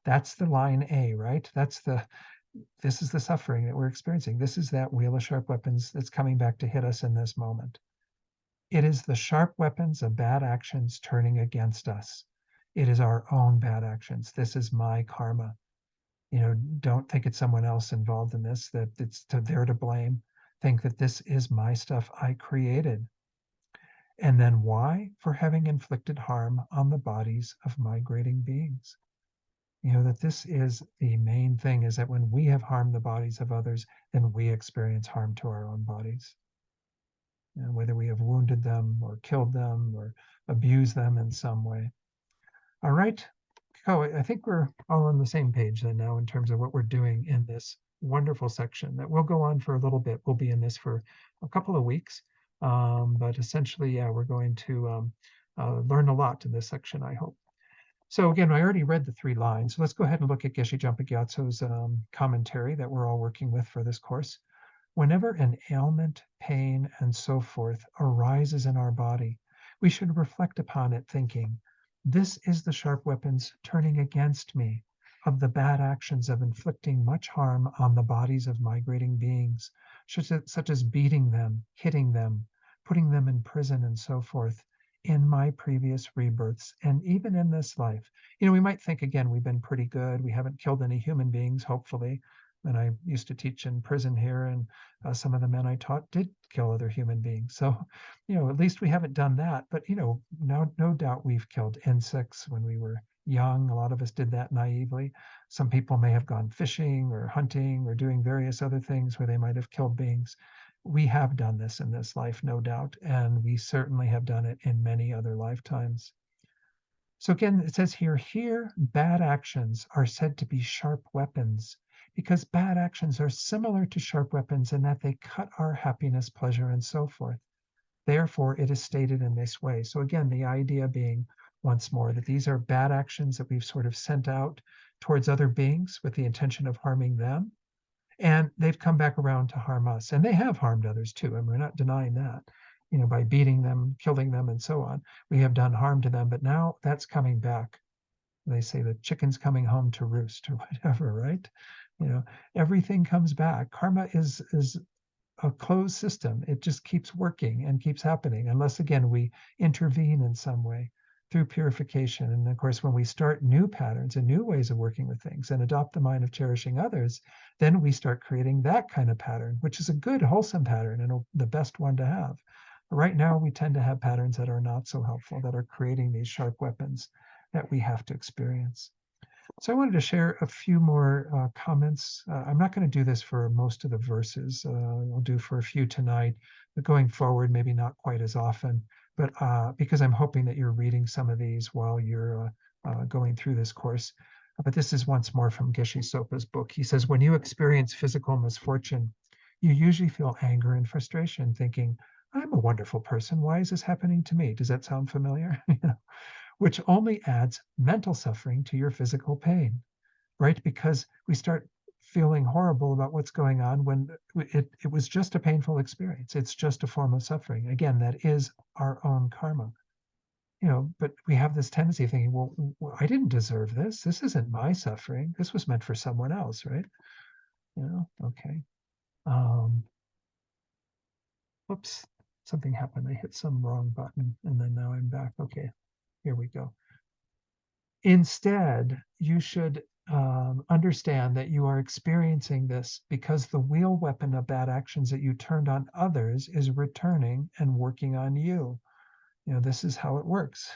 That's the line A, right? This is the suffering that we're experiencing. This is that wheel of sharp weapons that's coming back to hit us in this moment. It is the sharp weapons of bad actions turning against us. It is our own bad actions. This is my karma. Don't think it's someone else involved in this, that they're to blame. Think that this is my stuff I created. And then why? For having inflicted harm on the bodies of migrating beings. That this is the main thing, is that when we have harmed the bodies of others, then we experience harm to our own bodies. Whether we have wounded them or killed them or abused them in some way. All right. Oh, I think we're all on the same page then now in terms of what we're doing in this wonderful section that will go on for a little bit. We'll be in this for a couple of weeks. But essentially, yeah, we're going to learn a lot in this section, I hope. So again, I already read the 3 lines. So let's go ahead and look at Geshe Jampa Gyatso's commentary that we're all working with for this course. Whenever an ailment, pain, and so forth arises in our body, we should reflect upon it thinking, this is the sharp weapons turning against me of the bad actions of inflicting much harm on the bodies of migrating beings, such as beating them, hitting them, putting them in prison, and so forth, in my previous rebirths and even in this life. We might think, again, we've been pretty good. We haven't killed any human beings, hopefully. And I used to teach in prison here, and some of the men I taught did kill other human beings. So, at least we haven't done that. But, no doubt we've killed insects when we were young. A lot of us did that naively. Some people may have gone fishing or hunting or doing various other things where they might have killed beings. We have done this in this life, no doubt, and we certainly have done it in many other lifetimes. So again, it says here, bad actions are said to be sharp weapons, because bad actions are similar to sharp weapons in that they cut our happiness, pleasure, and so forth. Therefore, it is stated in this way. So again, the idea being, once more, that these are bad actions that we've sort of sent out towards other beings with the intention of harming them. And they've come back around to harm us. And they have harmed others too. And we're not denying that, by beating them, killing them, and so on. We have done harm to them, but now that's coming back. They say the chicken's coming home to roost or whatever, right? Everything comes back. Karma is a closed system. It just keeps working and keeps happening unless, again, we intervene in some way through purification. And of course, when we start new patterns and new ways of working with things and adopt the mind of cherishing others, then we start creating that kind of pattern, which is a good, wholesome pattern and the best one to have. But right now, we tend to have patterns that are not so helpful, that are creating these sharp weapons that we have to experience. So I wanted to share a few more comments. I'm not going to do this for most of the verses. I'll do for a few tonight, but going forward, maybe not quite as often. But because I'm hoping that you're reading some of these while you're going through this course. But this is once more from Geshe Sopa's book. He says, when you experience physical misfortune, you usually feel anger and frustration, thinking, I'm a wonderful person. Why is this happening to me? Does that sound familiar? Which only adds mental suffering to your physical pain, right? Because we start feeling horrible about what's going on when it was just a painful experience. It's just a form of suffering. Again, that is our own karma. But we have this tendency of thinking, well, I didn't deserve this. This isn't my suffering. This was meant for someone else, right? Okay. Whoops, something happened. I hit some wrong button and then now I'm back. Okay, here we go. Instead, you should understand that you are experiencing this because the wheel weapon of bad actions that you turned on others is returning and working on you. This is how it works.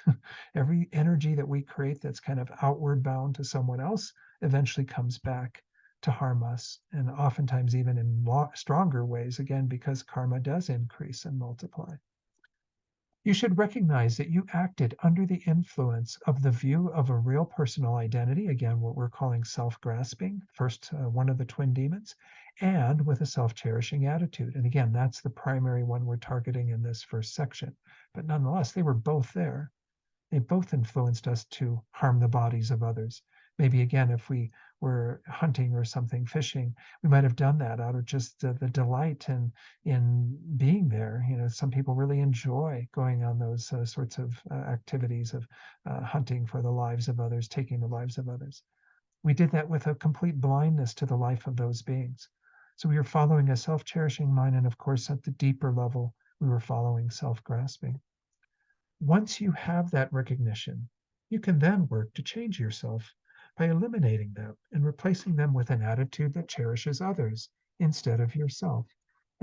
Every energy that we create that's kind of outward bound to someone else eventually comes back to harm us, and oftentimes even in stronger ways, again, because karma does increase and multiply. You should recognize that you acted under the influence of the view of a real personal identity, again, what we're calling self-grasping, first one of the twin demons, and with a self-cherishing attitude. And again, that's the primary one we're targeting in this first section. But nonetheless, they were both there. They both influenced us to harm the bodies of others. Maybe again, if we were hunting or something, fishing, we might have done that out of just the delight in being there. Some people really enjoy going on those sorts of activities of hunting for the lives of others, taking the lives of others. We did that with a complete blindness to the life of those beings. So we were following a self-cherishing mind, and of course, at the deeper level, we were following self-grasping. Once you have that recognition, you can then work to change yourself by eliminating them and replacing them with an attitude that cherishes others instead of yourself.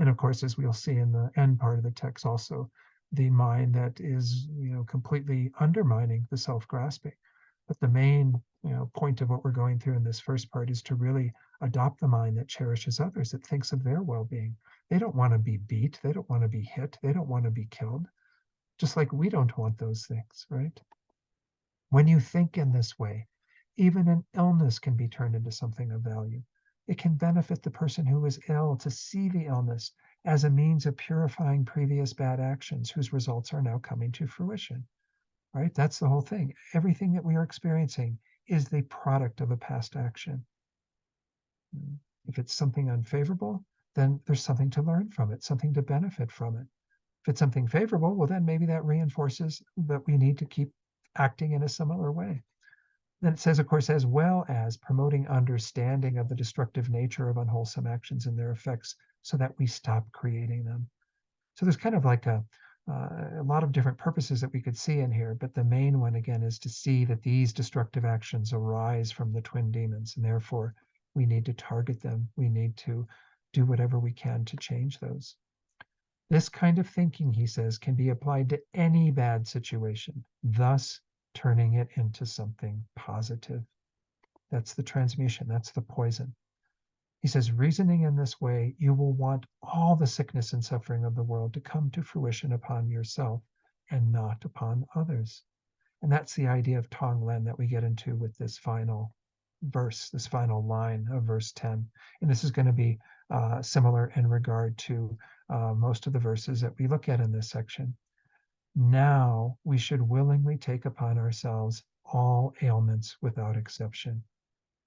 And of course, as we'll see in the end part of the text also, the mind that is, completely undermining the self-grasping. But the main, point of what we're going through in this first part is to really adopt the mind that cherishes others, that thinks of their well-being. They don't want to be beat. They don't want to be hit. They don't want to be killed. Just like we don't want those things, right? When you think in this way, even an illness can be turned into something of value. It can benefit the person who is ill to see the illness as a means of purifying previous bad actions whose results are now coming to fruition, right? That's the whole thing. Everything that we are experiencing is the product of a past action. If it's something unfavorable, then there's something to learn from it, something to benefit from it. If it's something favorable, well, then maybe that reinforces that we need to keep acting in a similar way. Then it says, of course, as well as promoting understanding of the destructive nature of unwholesome actions and their effects so that we stop creating them. So there's kind of like a lot of different purposes that we could see in here, but the main one, again, is to see that these destructive actions arise from the twin demons, and therefore we need to target them. We need to do whatever we can to change those. This kind of thinking, he says, can be applied to any bad situation, thus turning it into something positive. That's the transmutation, that's the poison. He says, reasoning in this way, you will want all the sickness and suffering of the world to come to fruition upon yourself and not upon others. And that's the idea of Tonglen that we get into with this final verse, this final line of verse 10. And this is going to be similar in regard to most of the verses that we look at in this section. Now we should willingly take upon ourselves all ailments without exception.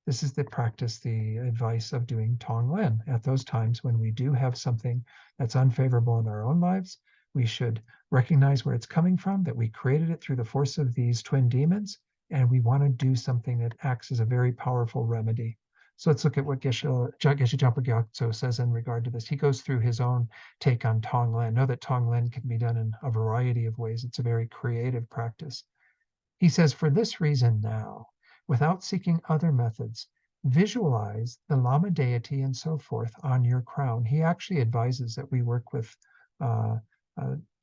This is the practice, the advice of doing Tonglen. At those times when we do have something that's unfavorable in our own lives, we should recognize where it's coming from, that we created it through the force of these twin demons, and we want to do something that acts as a very powerful remedy. So let's look at what Geshe Japa Gyatso says in regard to this. He goes through his own take on Tonglen. Know that Tonglen can be done in a variety of ways. It's a very creative practice. He says, for this reason now, without seeking other methods, visualize the Lama deity and so forth on your crown. He actually advises that we work with uh,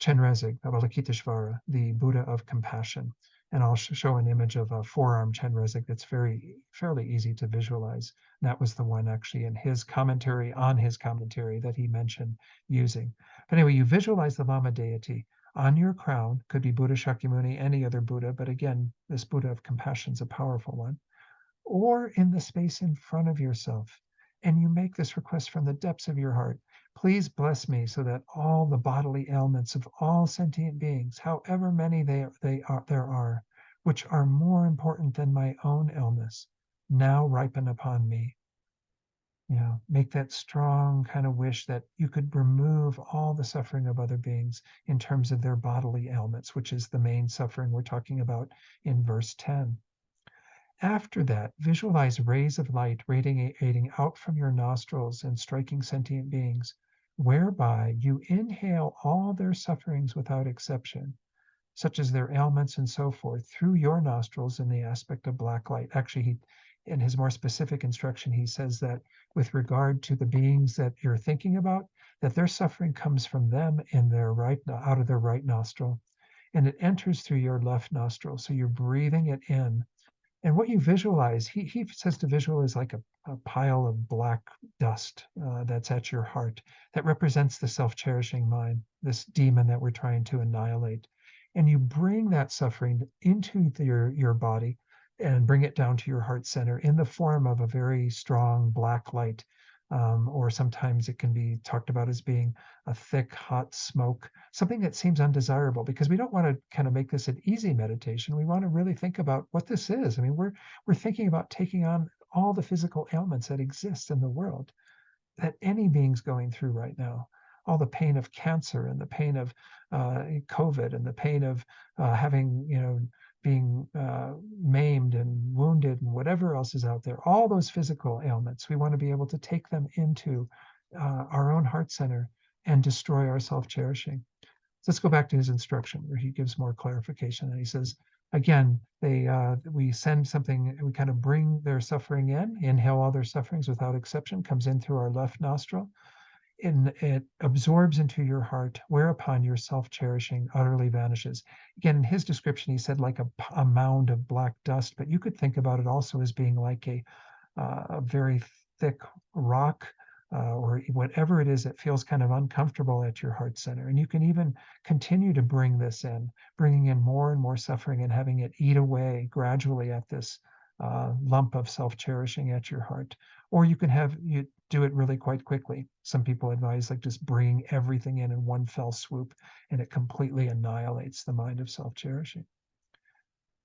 Chenrezig, Avalokiteshvara, the Buddha of compassion. And I'll show an image of a four-armed Chenrezig that's fairly easy to visualize. That was the one actually in his commentary on his commentary that he mentioned using. But anyway, you visualize the Lama deity on your crown, could be Buddha Shakyamuni, any other Buddha, but again, this Buddha of compassion is a powerful one, or in the space in front of yourself. And you make this request from the depths of your heart. Please bless me so that all the bodily ailments of all sentient beings, however many there are, which are more important than my own illness, now ripen upon me. Make that strong kind of wish that you could remove all the suffering of other beings in terms of their bodily ailments, which is the main suffering we're talking about in verse 10. After that, visualize rays of light radiating out from your nostrils and striking sentient beings, whereby you inhale all their sufferings without exception, such as their ailments and so forth, through your nostrils in the aspect of black light. Actually, in his more specific instruction, he says that with regard to the beings that you're thinking about, that their suffering comes from them in their out of their right nostril, and it enters through your left nostril. So you're breathing it in. And what you visualize, he says to visualize like a pile of black dust that's at your heart that represents the self-cherishing mind, this demon that we're trying to annihilate. And you bring that suffering into your body and bring it down to your heart center in the form of a very strong black light. Or sometimes it can be talked about as being a thick, hot smoke, something that seems undesirable, because we don't want to kind of make this an easy meditation. We want to really think about what this is. I mean, we're thinking about taking on all the physical ailments that exist in the world that any being's going through right now. All the pain of cancer and the pain of COVID and the pain of having, being maimed and wounded and whatever else is out there, all those physical ailments, we want to be able to take them into our own heart center and destroy our self-cherishing. So let's go back to his instruction where he gives more clarification. And he says, again, we send something, we kind of bring their suffering in, inhale all their sufferings without exception, comes in through our left nostril, and it absorbs into your heart, whereupon your self-cherishing utterly vanishes. Again, in his description, he said like a mound of black dust, but you could think about it also as being like a very thick rock, or whatever it is that feels kind of uncomfortable at your heart center. And you can even continue to bring this in, bringing in more and more suffering and having it eat away gradually at this lump of self-cherishing at your heart. Or you can you do it really quite quickly. Some people advise like just bringing everything in one fell swoop, and it completely annihilates the mind of self-cherishing.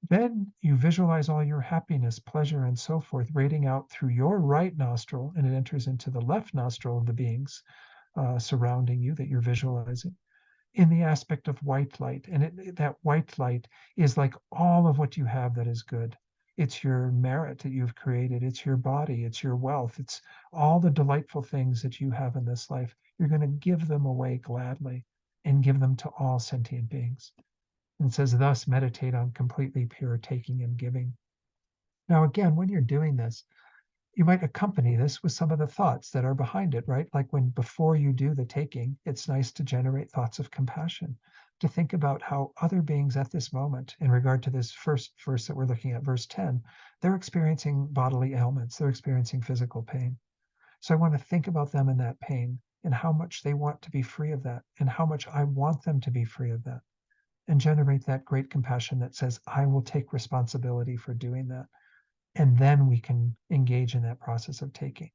Then you visualize all your happiness, pleasure, and so forth radiating out through your right nostril, and it enters into the left nostril of the beings surrounding you that you're visualizing in the aspect of white light. And that white light is like all of what you have that is good. It's your merit that you've created. It's your body. It's your wealth. It's all the delightful things that you have in this life. You're going to give them away gladly and give them to all sentient beings. And says, thus meditate on completely pure taking and giving. Now, again, when you're doing this, you might accompany this with some of the thoughts that are behind it, right? Like when before you do the taking, it's nice to generate thoughts of compassion, to think about how other beings at this moment, in regard to this first verse that we're looking at, verse 10, they're experiencing bodily ailments, they're experiencing physical pain. So I want to think about them in that pain and how much they want to be free of that and how much I want them to be free of that, and generate that great compassion that says, I will take responsibility for doing that. And then we can engage in that process of taking.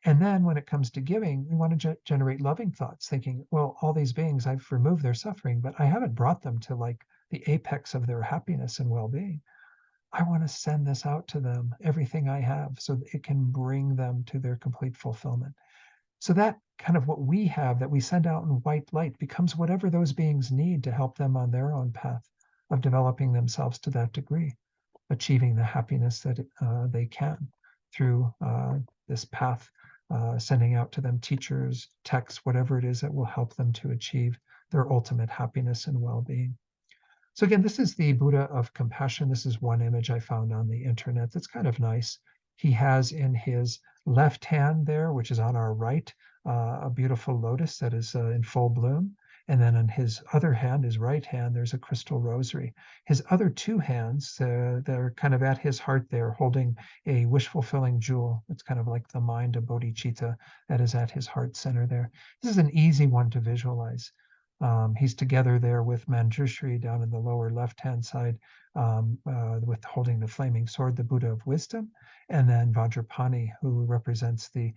And then when it comes to giving, we want to generate loving thoughts, thinking, well, all these beings, I've removed their suffering, but I haven't brought them to like the apex of their happiness and well-being. I want to send this out to them, everything I have, so that it can bring them to their complete fulfillment. So that kind of what we have that we send out in white light becomes whatever those beings need to help them on their own path of developing themselves to that degree. achieving the happiness that they can through this path, sending out to them teachers, texts, whatever it is that will help them to achieve their ultimate happiness and well-being. So again, this is the Buddha of compassion. This is one image I found on the internet that's kind of nice. He has in his left hand there, which is on our right, a beautiful lotus that is in full bloom. And then on his other hand, his right hand, there's a crystal rosary. His other two hands, they're kind of at his heart there, holding a wish-fulfilling jewel. It's kind of like the mind of bodhicitta that is at his heart center there. This is an easy one to visualize. He's together there with Manjushri down in the lower left-hand side, with holding the flaming sword, the Buddha of wisdom, and then Vajrapani, who represents the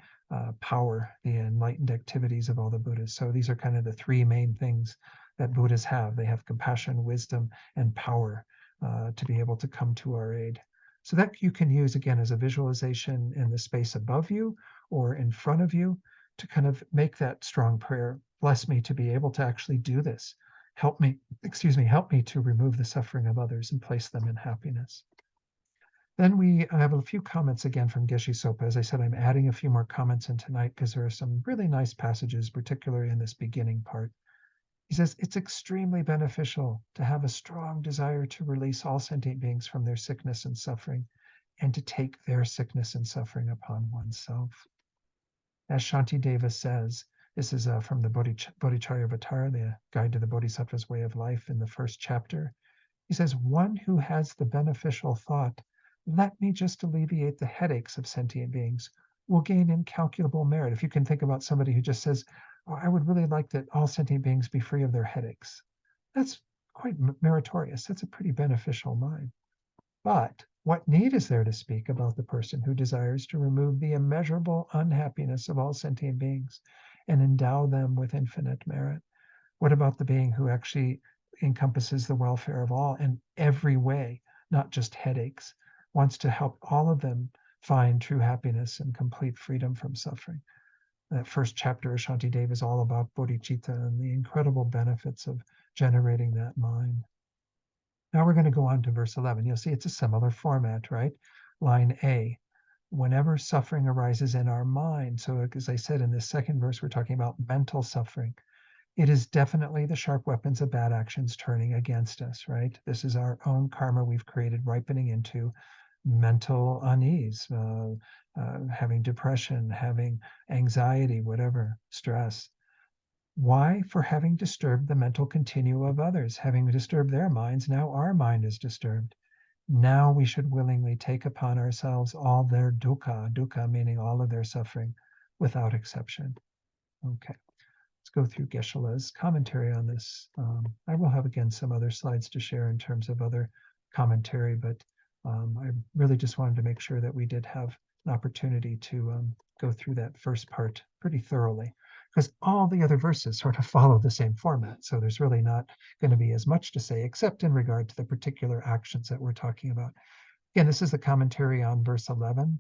power, the enlightened activities of all the Buddhas. So these are kind of the three main things that Buddhas have. They have compassion, wisdom, and power to be able to come to our aid. So that you can use again as a visualization in the space above you or in front of you to kind of make that strong prayer. Bless me to be able to actually do this. Help me, help me to remove the suffering of others and place them in happiness. Then we have a few comments again from Geshe Sopa. As I said, I'm adding a few more comments in tonight because there are some really nice passages, particularly in this beginning part. He says, it's extremely beneficial to have a strong desire to release all sentient beings from their sickness and suffering and to take their sickness and suffering upon oneself. As Shantideva says, this is from the Bodhicharyavatara, the Guide to the Bodhisattva's Way of Life in the first chapter. He says, one who has the beneficial thought, let me just alleviate the headaches of sentient beings, will gain incalculable merit. If you can think about somebody who just says, oh, I would really like that all sentient beings be free of their headaches. That's quite meritorious. That's a pretty beneficial mind. But what need is there to speak about the person who desires to remove the immeasurable unhappiness of all sentient beings and endow them with infinite merit? What about the being who actually encompasses the welfare of all in every way, not just headaches, wants to help all of them find true happiness and complete freedom from suffering? That first chapter of Shantideva is all about bodhicitta and the incredible benefits of generating that mind. Now we're going to go on to verse 11. You'll see it's a similar format, right? Line A, whenever suffering arises in our mind. So as I said in this second verse, we're talking about mental suffering. It is definitely the sharp weapons of bad actions turning against us, right? This is our own karma we've created ripening into mental unease, having depression, having anxiety, whatever, stress. Why? For having disturbed the mental continuum of others, having disturbed their minds, now our mind is disturbed. Now we should willingly take upon ourselves all their dukkha meaning all of their suffering, without exception. Okay, let's go through Geshe-la's commentary on this. I will have again some other slides to share in terms of other commentary, but I really just wanted to make sure that we did have an opportunity to go through that first part pretty thoroughly, because all the other verses sort of follow the same format. So there's really not going to be as much to say, except in regard to the particular actions that we're talking about. Again, this is the commentary on verse 11.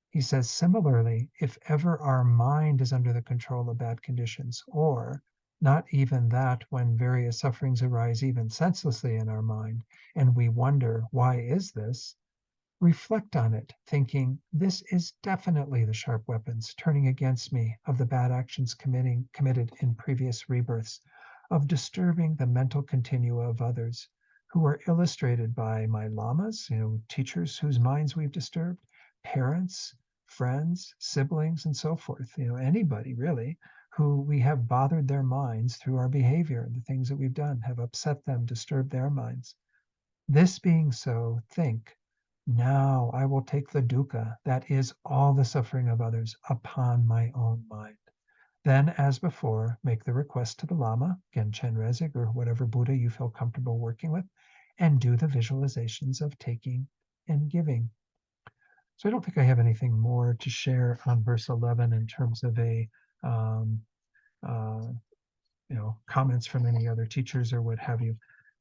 He says, similarly, if ever our mind is under the control of bad conditions, or not even that when various sufferings arise even senselessly in our mind, and we wonder, why is this? Reflect on it, thinking, this is definitely the sharp weapons turning against me of the bad actions committed in previous rebirths, of disturbing the mental continua of others, who are illustrated by my lamas, teachers whose minds we've disturbed, parents, friends, siblings, and so forth. Anybody really who we have bothered their minds through our behavior and the things that we've done, have upset them, disturbed their minds. This being so, think, now I will take the dukkha, that is all the suffering of others, upon my own mind. Then, as before, make the request to the Lama, again, Chenrezig, or whatever Buddha you feel comfortable working with, and do the visualizations of taking and giving. So I don't think I have anything more to share on verse 11 in terms of comments from any other teachers or what have you.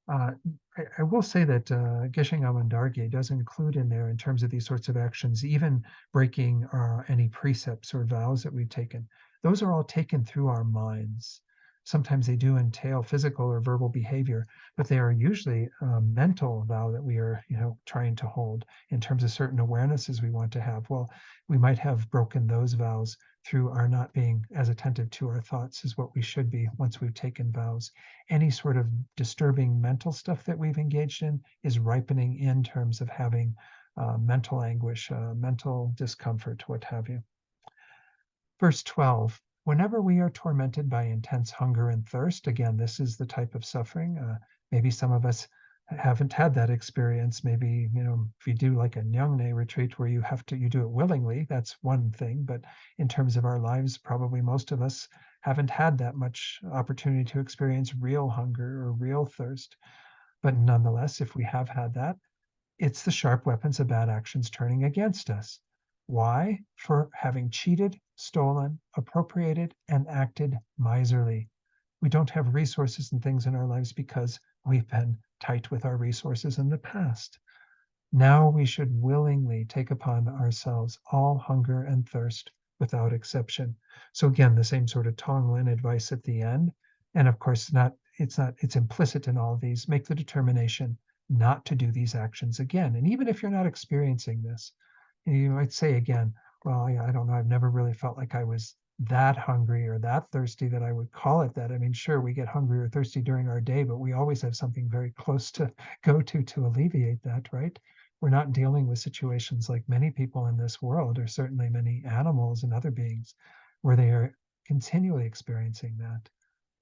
I will say that Geshe Awan Dargye does include in there, in terms of these sorts of actions, even breaking any precepts or vows that we've taken. Those are all taken through our minds. Sometimes they do entail physical or verbal behavior, but they are usually a mental vow that we are, trying to hold in terms of certain awarenesses we want to have. Well, we might have broken those vows through our not being as attentive to our thoughts as what we should be once we've taken vows. Any sort of disturbing mental stuff that we've engaged in is ripening in terms of having mental anguish, mental discomfort, what have you. Verse 12, whenever we are tormented by intense hunger and thirst, again, this is the type of suffering. Maybe some of us haven't had that experience. Maybe, if you do like a Nyungne retreat where you do it willingly, that's one thing. But in terms of our lives, probably most of us haven't had that much opportunity to experience real hunger or real thirst. But nonetheless, if we have had that, it's the sharp weapons of bad actions turning against us. Why? For having cheated, stolen, appropriated, and acted miserly. We don't have resources and things in our lives because we've been tight with our resources in the past. Now we should willingly take upon ourselves all hunger and thirst without exception. So again, the same sort of Tonglen advice at the end. And of course, it's implicit in all of these. Make the determination not to do these actions again. And even if you're not experiencing this, you might say again, well, I don't know, I've never really felt like I was that hungry or that thirsty that I would call it that. I mean, sure, we get hungry or thirsty during our day, but we always have something very close to go to alleviate that, right? We're not dealing with situations like many people in this world, or certainly many animals and other beings, where they are continually experiencing that.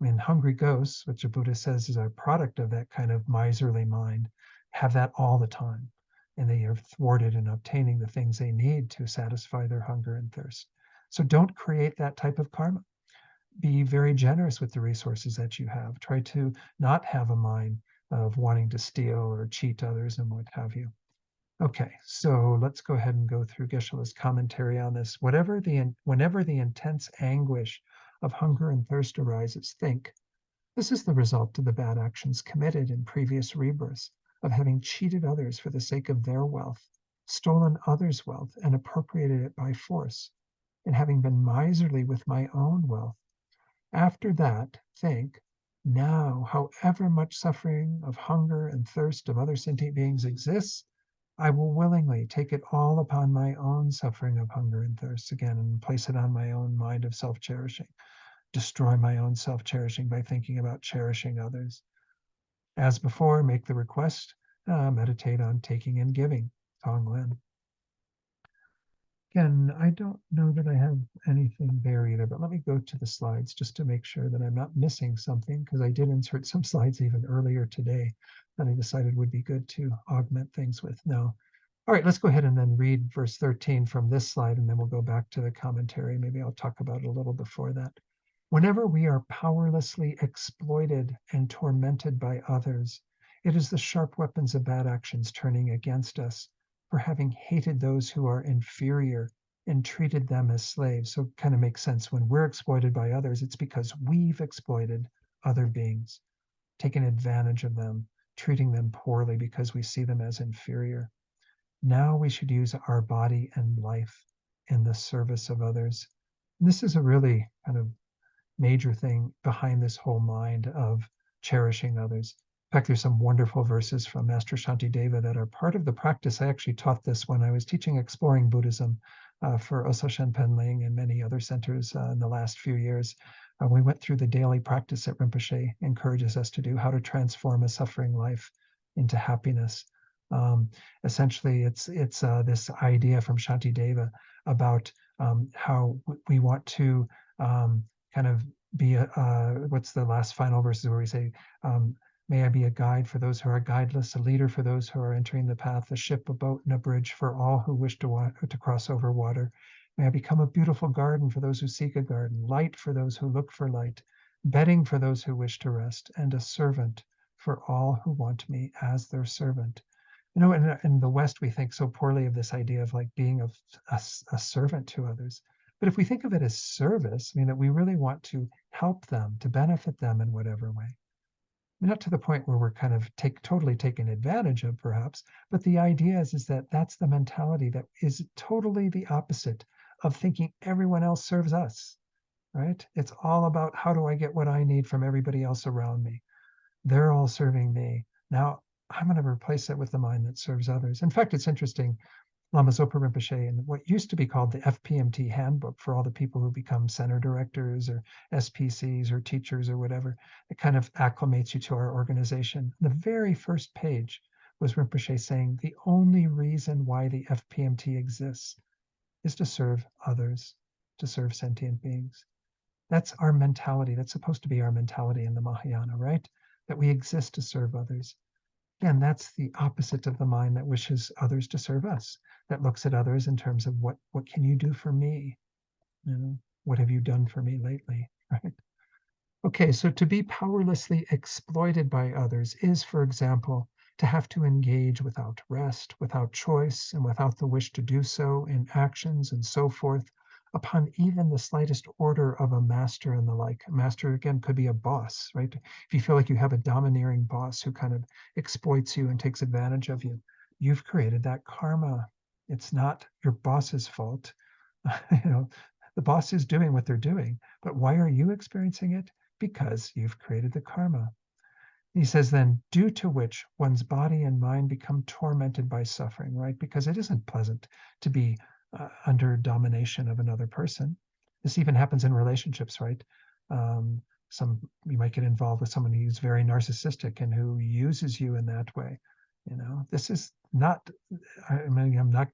I mean, hungry ghosts, which a Buddha says is a product of that kind of miserly mind, have that all the time. And they are thwarted in obtaining the things they need to satisfy their hunger and thirst. So don't create that type of karma. Be very generous with the resources that you have. Try to not have a mind of wanting to steal or cheat others and what have you. Okay, so let's go ahead and go through Geshe-la's commentary on this. Whenever the intense anguish of hunger and thirst arises, think, this is the result of the bad actions committed in previous rebirths, of having cheated others for the sake of their wealth, stolen others' wealth, and appropriated it by force, and having been miserly with my own wealth. After that, think, now, however much suffering of hunger and thirst of other sentient beings exists, I will willingly take it all upon my own suffering of hunger and thirst again and place it on my own mind of self-cherishing, destroy my own self-cherishing by thinking about cherishing others. As before, make the request, meditate on taking and giving. Tonglen. Again, I don't know that I have anything there either, but let me go to the slides just to make sure that I'm not missing something, because I did insert some slides even earlier today that I decided would be good to augment things with. No. All right, let's go ahead and then read verse 13 from this slide, and then we'll go back to the commentary. Maybe I'll talk about it a little before that. Whenever we are powerlessly exploited and tormented by others, it is the sharp weapons of bad actions turning against us for having hated those who are inferior and treated them as slaves. So it kind of makes sense. When we're exploited by others, it's because we've exploited other beings, taken advantage of them, treating them poorly because we see them as inferior. Now we should use our body and life in the service of others. And this is a really kind of major thing behind this whole mind of cherishing others. In fact, there's some wonderful verses from Master Shantideva that are part of the practice. I actually taught this when I was teaching Exploring Buddhism for Osa Shenpen Ling and many other centers in the last few years. We went through the daily practice that Rinpoche encourages us to do, how to transform a suffering life into happiness. Essentially, it's this idea from Shantideva about how we want to kind of be what's the last final verses where we say, may I be a guide for those who are guideless, a leader for those who are entering the path, a ship, a boat, and a bridge for all who wish to cross over water. May I become a beautiful garden for those who seek a garden, light for those who look for light, bedding for those who wish to rest, and a servant for all who want me as their servant. In the West, we think so poorly of this idea of like being a servant to others. But if we think of it as service, I mean, that we really want to help them, to benefit them in whatever way. Not to the point where we're kind of totally taken advantage of, perhaps, but the idea is that that's the mentality that is totally the opposite of thinking everyone else serves us. right? It's all about how do I get what I need from everybody else around me? They're all serving me. Now I'm going to replace it with the mind that serves others. In fact, it's interesting. Lama Zopa Rinpoche in what used to be called the FPMT handbook for all the people who become center directors or SPCs or teachers or whatever, it kind of acclimates you to our organization. The very first page was Rinpoche saying the only reason why the FPMT exists is to serve others, to serve sentient beings. That's our mentality. That's supposed to be our mentality in the Mahayana, right? That we exist to serve others. And that's the opposite of the mind that wishes others to serve us, that looks at others in terms of what can you do for me? You know, what have you done for me lately? Right? Okay, so to be powerlessly exploited by others is, for example, to have to engage without rest, without choice, and without the wish to do so in actions and so forth, upon even the slightest order of a master and the like. A master, again, could be a boss, right? If you feel like you have a domineering boss who kind of exploits you and takes advantage of you, you've created that karma. It's not your boss's fault. You know, the boss is doing what they're doing, but why are you experiencing it? Because you've created the karma. He says, then, due to which one's body and mind become tormented by suffering, right? Because it isn't pleasant to be under domination of another person. This even happens in relationships, right? Um, you might get involved with someone who's very narcissistic and who uses you in that way. You know, this is not. I mean, I'm not,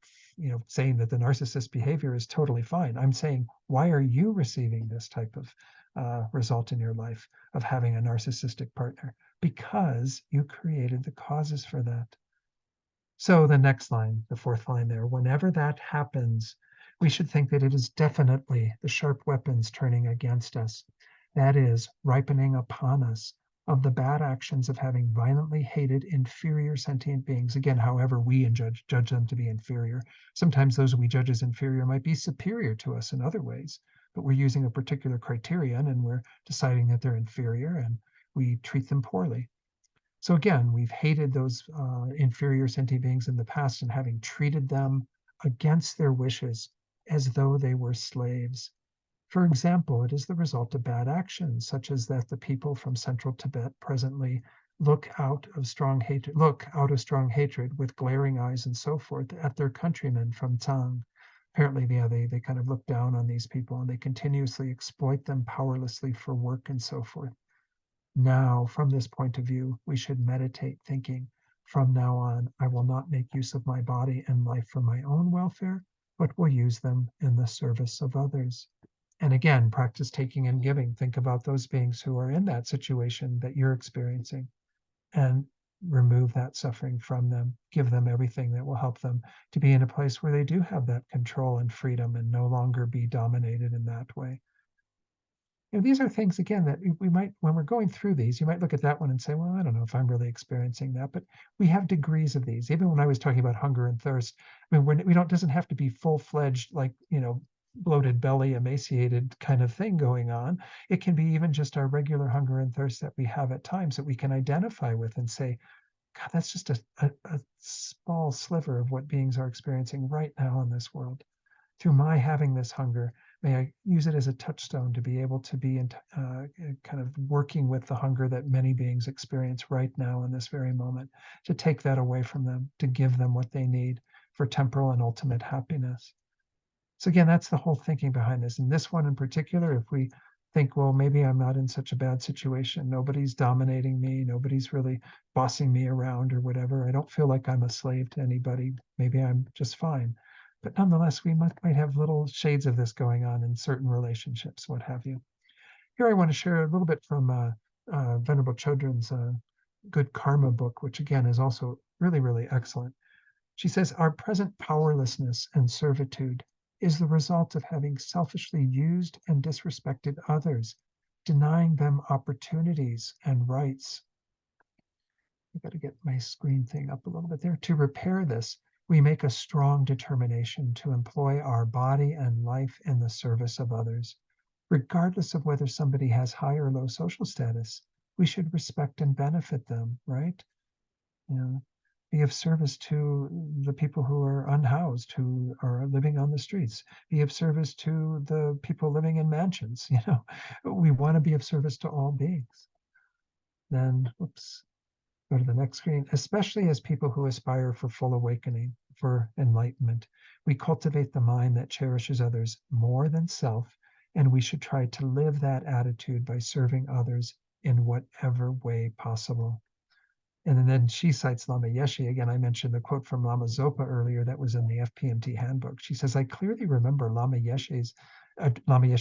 saying that the narcissist behavior is totally fine. I'm saying, why are you receiving this type of result in your life of having a narcissistic partner? Because you created the causes for that. So the next line, the fourth line there, whenever that happens, we should think that it is definitely the sharp weapons turning against us. That is, ripening upon us of the bad actions of having violently hated inferior sentient beings. Again, however we judge them to be inferior. Sometimes those we judge as inferior might be superior to us in other ways, but we're using a particular criterion and we're deciding that they're inferior and we treat them poorly. So again, we've hated those inferior sentient beings in the past and having treated them against their wishes as though they were slaves. For example, it is the result of bad actions, such as that the people from central Tibet presently look out of strong hatred with glaring eyes and so forth at their countrymen from Tsang. Apparently, they kind of look down on these people and they continuously exploit them powerlessly for work and so forth. Now, from this point of view, we should meditate thinking, from now on, I will not make use of my body and life for my own welfare, but will use them in the service of others. And again, practice taking and giving. Think about those beings who are in that situation that you're experiencing and remove that suffering from them. Give them everything that will help them to be in a place where they do have that control and freedom and no longer be dominated in that way. These are things again that we might, when we're going through these, you might look at that one and say, well, I don't know if I'm really experiencing that, but we have degrees of these. Even when I was talking about hunger and thirst, I mean, we don't, doesn't have to be full-fledged, like, bloated belly, emaciated kind of thing going on. It can be even just our regular hunger and thirst that we have at times that we can identify with and say, God, that's just a small sliver of what beings are experiencing right now in this world. Through my having this hunger, may I use it as a touchstone to be able to be in kind of working with the hunger that many beings experience right now in this very moment, to take that away from them, to give them what they need for temporal and ultimate happiness. So again, that's the whole thinking behind this. And this one in particular, if we think, well, maybe I'm not in such a bad situation, nobody's dominating me, nobody's really bossing me around or whatever, I don't feel like I'm a slave to anybody, maybe I'm just fine. But nonetheless, we might have little shades of this going on in certain relationships, what have you. Here I want to share a little bit from Venerable Chodron's Good Karma book, which again is also really, really excellent. She says, our present powerlessness and servitude is the result of having selfishly used and disrespected others, denying them opportunities and rights. I've got to get my screen thing up a little bit there. To repair this, we make a strong determination to employ our body and life in the service of others. Regardless of whether somebody has high or low social status, we should respect and benefit them, right? You know, Be of service to the people who are unhoused, who are living on the streets. Be of service to the people living in mansions. We want to be of service to all beings. Then, whoops, go to the next screen. Especially as people who aspire for full awakening, for enlightenment, we cultivate the mind that cherishes others more than self, and we should try to live that attitude by serving others in whatever way possible. And then she cites Lama Yeshe. Again, I mentioned the quote from Lama Zopa earlier that was in the FPMT handbook. She says, I clearly remember Lama Yeshe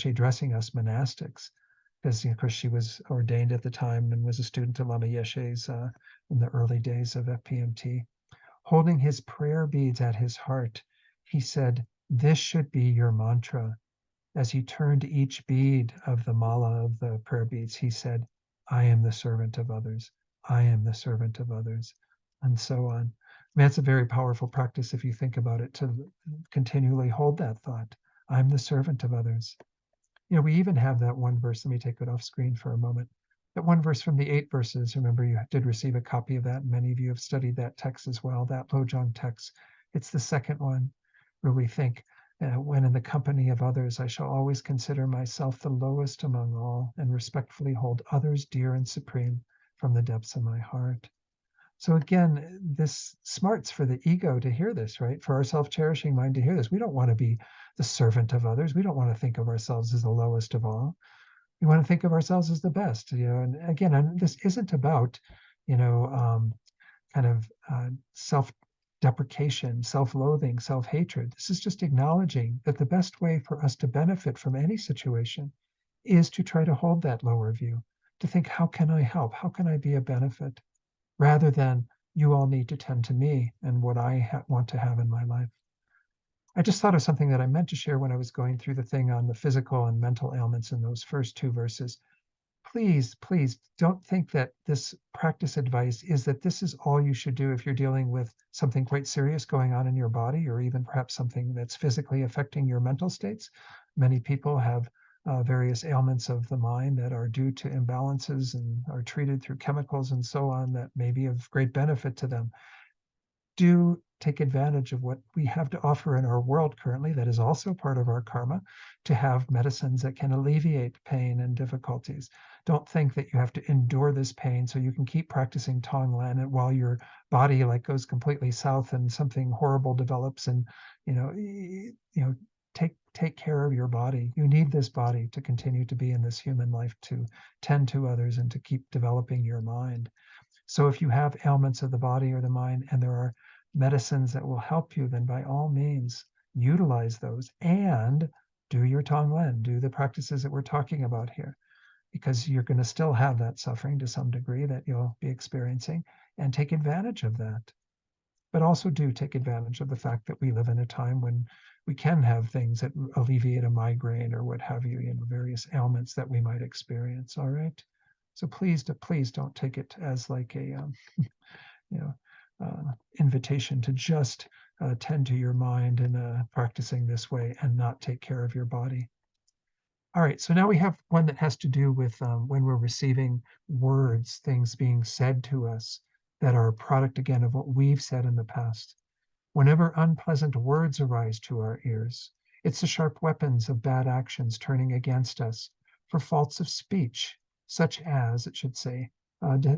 addressing us monastics, because of course she was ordained at the time and was a student of Lama Yeshe's in the early days of FPMT. Holding his prayer beads at his heart, he said, this should be your mantra. As he turned each bead of the mala of the prayer beads, he said, I am the servant of others. I am the servant of others, and so on. I mean, that's a very powerful practice if you think about it, to continually hold that thought. I'm the servant of others. We even have that one verse. Let me take it off screen for a moment. That one verse from the 8 verses. Remember, you did receive a copy of that. Many of you have studied that text as well, that Lojong text. It's the second one where we think, when in the company of others, I shall always consider myself the lowest among all and respectfully hold others dear and supreme from the depths of my heart. So again, this smarts for the ego to hear this, right? For our self-cherishing mind to hear this. We don't want to be the servant of others. We don't want to think of ourselves as the lowest of all. We want to think of ourselves as the best, and again, this isn't about, kind of self-deprecation, self-loathing, self-hatred. This is just acknowledging that the best way for us to benefit from any situation is to try to hold that lower view, to think, how can I help? How can I be a benefit? Rather than, you all need to tend to me and what I want to have in my life. I just thought of something that I meant to share when I was going through the thing on the physical and mental ailments in those first 2 verses. Please, please don't think that this practice advice is that this is all you should do if you're dealing with something quite serious going on in your body, or even perhaps something that's physically affecting your mental states. Many people have various ailments of the mind that are due to imbalances and are treated through chemicals and so on that may be of great benefit to them. Do take advantage of what we have to offer in our world currently, that is also part of our karma, to have medicines that can alleviate pain and difficulties. Don't think that you have to endure this pain so you can keep practicing Tonglen and while your body goes completely south and something horrible develops, and take care of your body. You need this body to continue to be in this human life, to tend to others and to keep developing your mind. So if you have ailments of the body or the mind and there are medicines that will help you, then by all means utilize those and do your Tonglen, do the practices that we're talking about here, because you're going to still have that suffering to some degree that you'll be experiencing, and take advantage of that. But also do take advantage of the fact that we live in a time when we can have things that alleviate a migraine or what have you, various ailments that we might experience. All right. So please don't take it as like a invitation to just tend to your mind and practicing this way and not take care of your body. All right, so now we have one that has to do with when we're receiving words, things being said to us that are a product again of what we've said in the past. Whenever unpleasant words arise to our ears, it's the sharp weapons of bad actions turning against us for faults of speech, such as, it should say,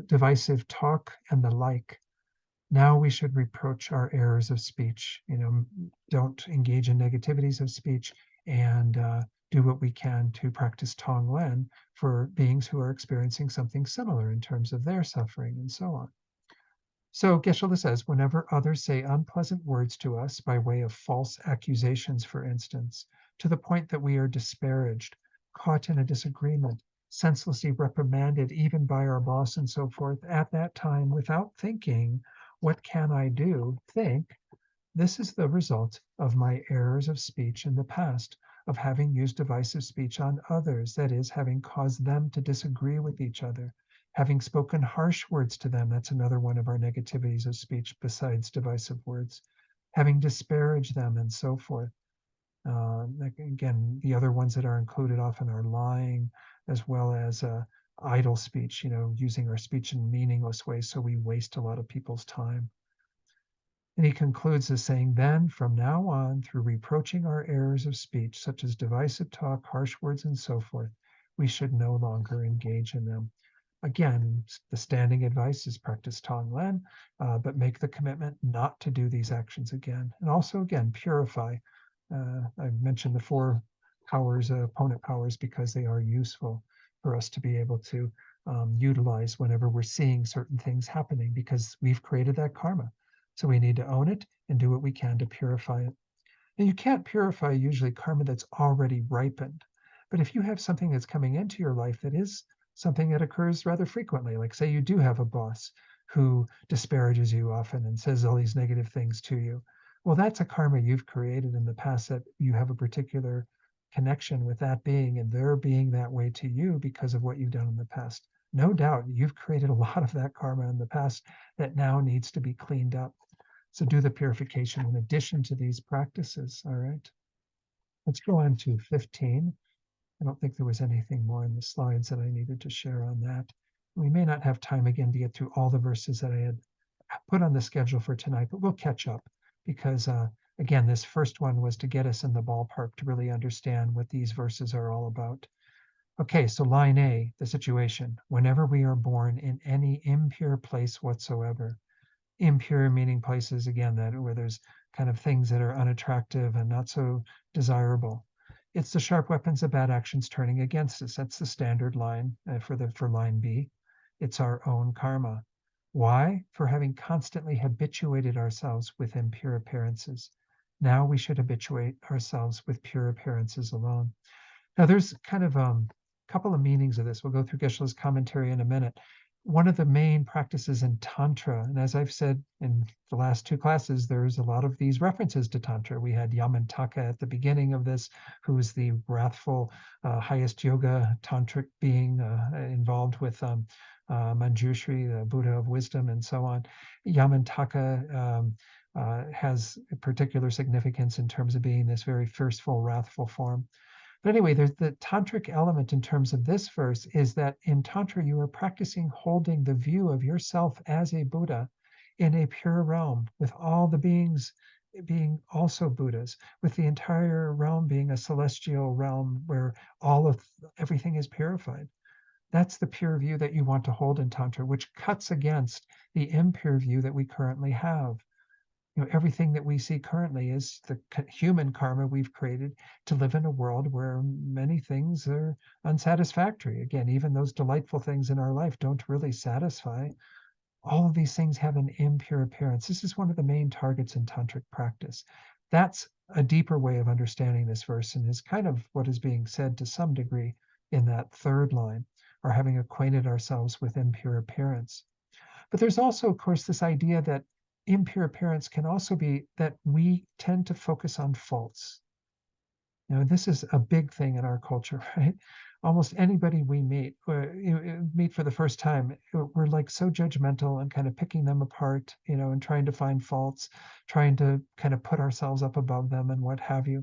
divisive talk and the like. Now we should reproach our errors of speech. Don't engage in negativities of speech, and do what we can to practice Tonglen for beings who are experiencing something similar in terms of their suffering and so on. So Geshe-la says, whenever others say unpleasant words to us by way of false accusations, for instance, to the point that we are disparaged, caught in a disagreement, senselessly reprimanded even by our boss and so forth, at that time, without thinking, what can I do? Think, this is the result of my errors of speech in the past, of having used divisive speech on others, that is, having caused them to disagree with each other, having spoken harsh words to them. That's another one of our negativities of speech besides divisive words, having disparaged them and so forth. Again, the other ones that are included often are lying, as well as idle speech, using our speech in meaningless ways, so we waste a lot of people's time. And he concludes as saying, then from now on, through reproaching our errors of speech, such as divisive talk, harsh words, and so forth, we should no longer engage in them. Again, the standing advice is practice Tonglen, but make the commitment not to do these actions again. And also, again, purify. I mentioned the four powers, opponent powers, because they are useful for us to be able to utilize whenever we're seeing certain things happening, because we've created that karma. So we need to own it and do what we can to purify it. And you can't purify usually karma that's already ripened. But if you have something that's coming into your life that is something that occurs rather frequently, like say you do have a boss who disparages you often and says all these negative things to you, well, that's a karma you've created in the past, that you have a particular connection with that being and they're being that way to you because of what you've done in the past. No doubt you've created a lot of that karma in the past that now needs to be cleaned up. So do the purification in addition to these practices. All right. Let's go on to 15. I don't think there was anything more in the slides that I needed to share on that. We may not have time again to get through all the verses that I had put on the schedule for tonight, but we'll catch up because, again, this first one was to get us in the ballpark to really understand what these verses are all about. Okay, so line A, the situation. Whenever we are born in any impure place whatsoever, impure meaning places again that where there's kind of things that are unattractive and not so desirable, it's the sharp weapons of bad actions turning against us. That's the standard line for line B. It's our own karma. Why? For having constantly habituated ourselves with impure appearances. Now we should habituate ourselves with pure appearances alone. Now, there's kind of a couple of meanings of this. We'll go through Geshe-la's commentary in a minute. One of the main practices in Tantra, and as I've said in the last two classes, there's a lot of these references to Tantra. We had Yamantaka at the beginning of this, who was the wrathful, highest yoga tantric being involved with Manjushri, the Buddha of wisdom, and so on. Yamantaka has particular significance in terms of being this very fierceful, wrathful form. But anyway, there's the tantric element in terms of this verse is that in Tantra, you are practicing holding the view of yourself as a Buddha in a pure realm, with all the beings being also Buddhas, with the entire realm being a celestial realm where all of everything is purified. That's the pure view that you want to hold in Tantra, which cuts against the impure view that we currently have. Everything that we see currently is the human karma we've created to live in a world where many things are unsatisfactory. Again, even those delightful things in our life don't really satisfy. All of these things have an impure appearance. This is one of the main targets in tantric practice. That's a deeper way of understanding this verse and is kind of what is being said to some degree in that third line, or having acquainted ourselves with impure appearance. But there's also, of course, this idea that impure appearance can also be that we tend to focus on faults. This is a big thing in our culture, right? Almost anybody we meet, meet for the first time, we're like so judgmental and kind of picking them apart, and trying to find faults, trying to kind of put ourselves up above them and what have you.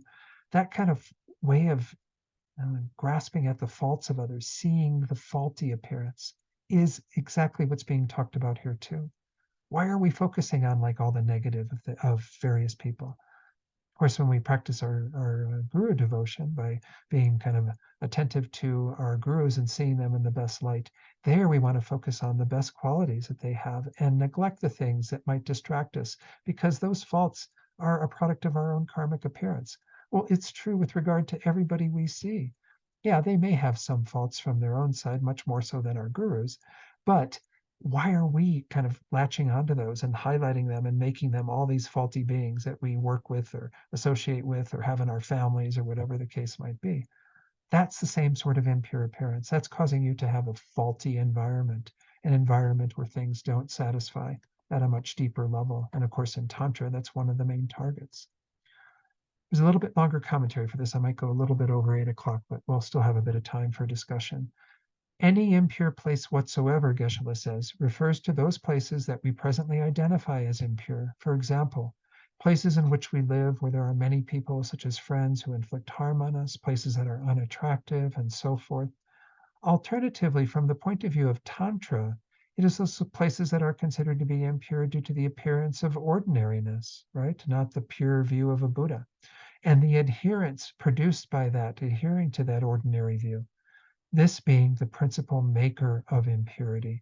That kind of way of grasping at the faults of others, seeing the faulty appearance, is exactly what's being talked about here too. Why are we focusing on like all the negative of various people? Of course, when we practice our guru devotion by being kind of attentive to our gurus and seeing them in the best light, there we want to focus on the best qualities that they have and neglect the things that might distract us, because those faults are a product of our own karmic appearance. Well, it's true with regard to everybody we see. Yeah, they may have some faults from their own side, much more so than our gurus, but why are we kind of latching onto those and highlighting them and making them all these faulty beings that we work with or associate with or have in our families or whatever the case might be? That's the same sort of impure appearance. That's causing you to have a faulty environment, an environment where things don't satisfy at a much deeper level. And of course, in Tantra, that's one of the main targets. There's a little bit longer commentary for this. I might go a little bit over 8 o'clock, but we'll still have a bit of time for discussion. Any impure place whatsoever, Geshe-la says, refers to those places that we presently identify as impure. For example, places in which we live where there are many people, such as friends who inflict harm on us, places that are unattractive, and so forth. Alternatively, from the point of view of Tantra, It is also places that are considered to be impure due to the appearance of ordinariness, right? Not the pure view of a Buddha. And the adherence produced by that, adhering to that ordinary view, this being the principal maker of impurity.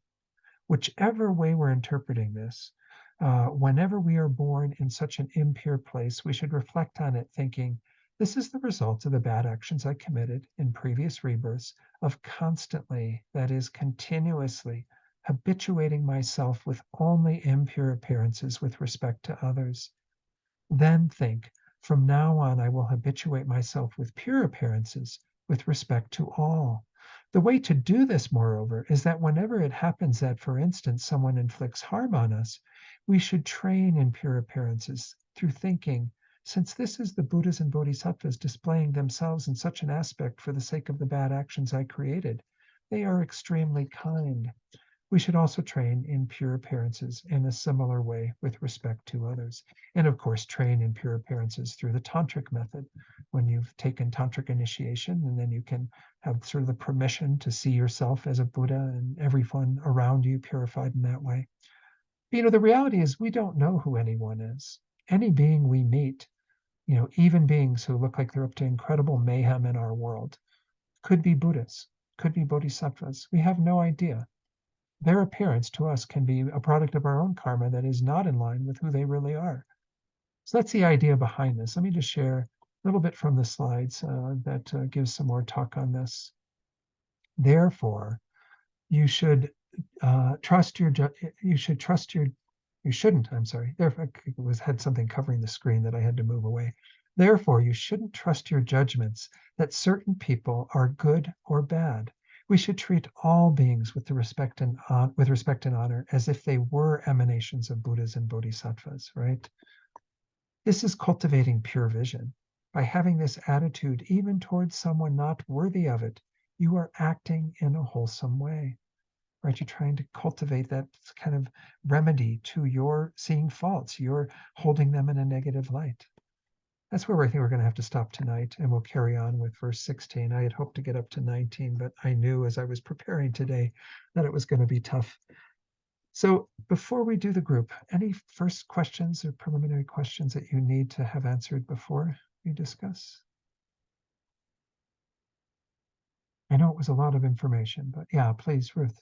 Whichever way we're interpreting this, whenever we are born in such an impure place, we should reflect on it thinking, this is the result of the bad actions I committed in previous rebirths of constantly, that is, continuously habituating myself with only impure appearances with respect to others. Then think, from now on, I will habituate myself with pure appearances with respect to all. The way to do this, moreover, is that whenever it happens that, for instance, someone inflicts harm on us, we should train in pure appearances through thinking, since this is the Buddhas and Bodhisattvas displaying themselves in such an aspect for the sake of the bad actions I created, they are extremely kind. We should also train in pure appearances in a similar way with respect to others. And of course, train in pure appearances through the tantric method. When you've taken tantric initiation, and then you can have sort of the permission to see yourself as a Buddha and everyone around you purified in that way. The reality is we don't know who anyone is. Any being we meet, even beings who look like they're up to incredible mayhem in our world, could be Buddhas, could be bodhisattvas. We have no idea. Their appearance to us can be a product of our own karma that is not in line with who they really are. So that's the idea behind this. Let me just share a little bit from the slides that gives some more talk on this. Therefore, you should trust your. You should trust your. You shouldn't. I'm sorry. Therefore, it had something covering the screen that I had to move away. Therefore, you shouldn't trust your judgments that certain people are good or bad. We should treat all beings with respect and honor as if they were emanations of Buddhas and Bodhisattvas, right? This is cultivating pure vision. By having this attitude, even towards someone not worthy of it, you are acting in a wholesome way, right? You're trying to cultivate that kind of remedy to your seeing faults. You're holding them in a negative light. That's where I think we're going to have to stop tonight, and we'll carry on with verse 16. I had hoped to get up to 19, but I knew as I was preparing today that it was going to be tough. So before we do the group, any first questions or preliminary questions that you need to have answered before we discuss? I know it was a lot of information, but yeah, please, Ruth.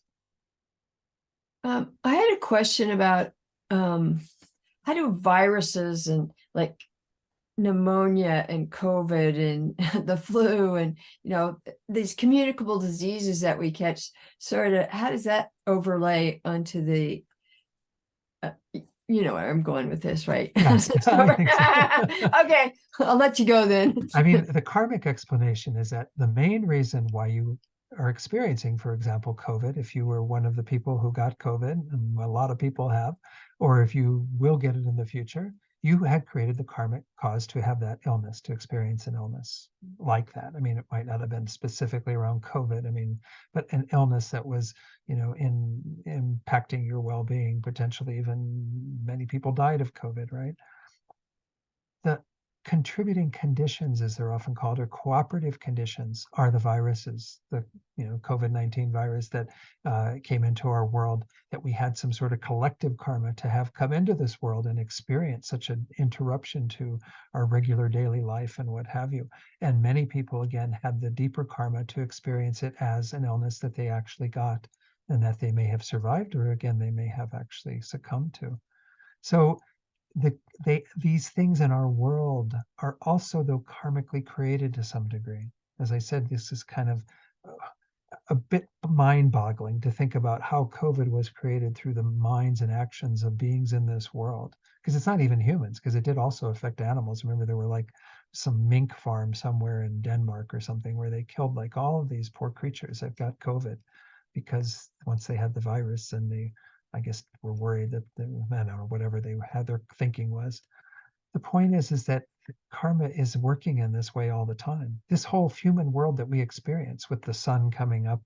I had a question about how do viruses and like pneumonia and COVID and the flu and these communicable diseases that we catch, sort of, how does that overlay onto the where I'm going with this, right?
Yes, I think so.
Okay, I'll let you go then.
I mean, the karmic explanation is that the main reason why you are experiencing, for example, COVID, if you were one of the people who got COVID, and a lot of people have, or if you will get it in the future, you had created the karmic cause to have that illness, to experience an illness like that. I mean, it might not have been specifically around COVID. I mean, but an illness that was, impacting your well-being, potentially even many people died of COVID, right? The contributing conditions, as they're often called, or cooperative conditions, are the viruses, the COVID-19 virus that came into our world, that we had some sort of collective karma to have come into this world and experience such an interruption to our regular daily life and what have you. And many people, again, had the deeper karma to experience it as an illness that they actually got and that they may have survived, or again, they may have actually succumbed to. So these things in our world are also, though, karmically created to some degree. As I said, this is kind of a bit mind-boggling to think about how COVID was created through the minds and actions of beings in this world. Because it's not even humans, because it did also affect animals. Remember, there were like some mink farm somewhere in Denmark or something where they killed like all of these poor creatures that got COVID, because once they had the virus, and they, I guess, were worried that I don't know, whatever they had their thinking was. The point is that karma is working in this way all the time. This whole human world that we experience, with the sun coming up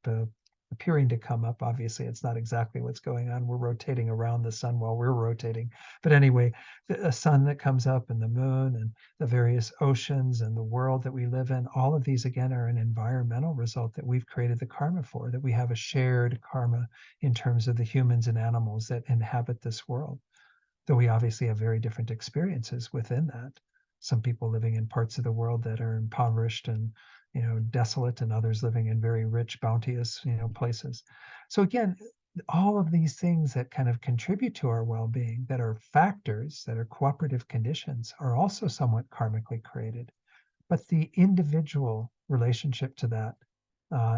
appearing to come up. Obviously, it's not exactly what's going on. We're rotating around the sun while we're rotating. But anyway, the sun that comes up and the moon and the various oceans and the world that we live in, all of these, again, are an environmental result that we've created the karma for, that we have a shared karma in terms of the humans and animals that inhabit this world. Though we obviously have very different experiences within that. Some people living in parts of the world that are impoverished and desolate, and others living in very rich, bounteous places. So again, all of these things that kind of contribute to our well-being, that are factors, that are cooperative conditions, are also somewhat karmically created. But the individual relationship to that,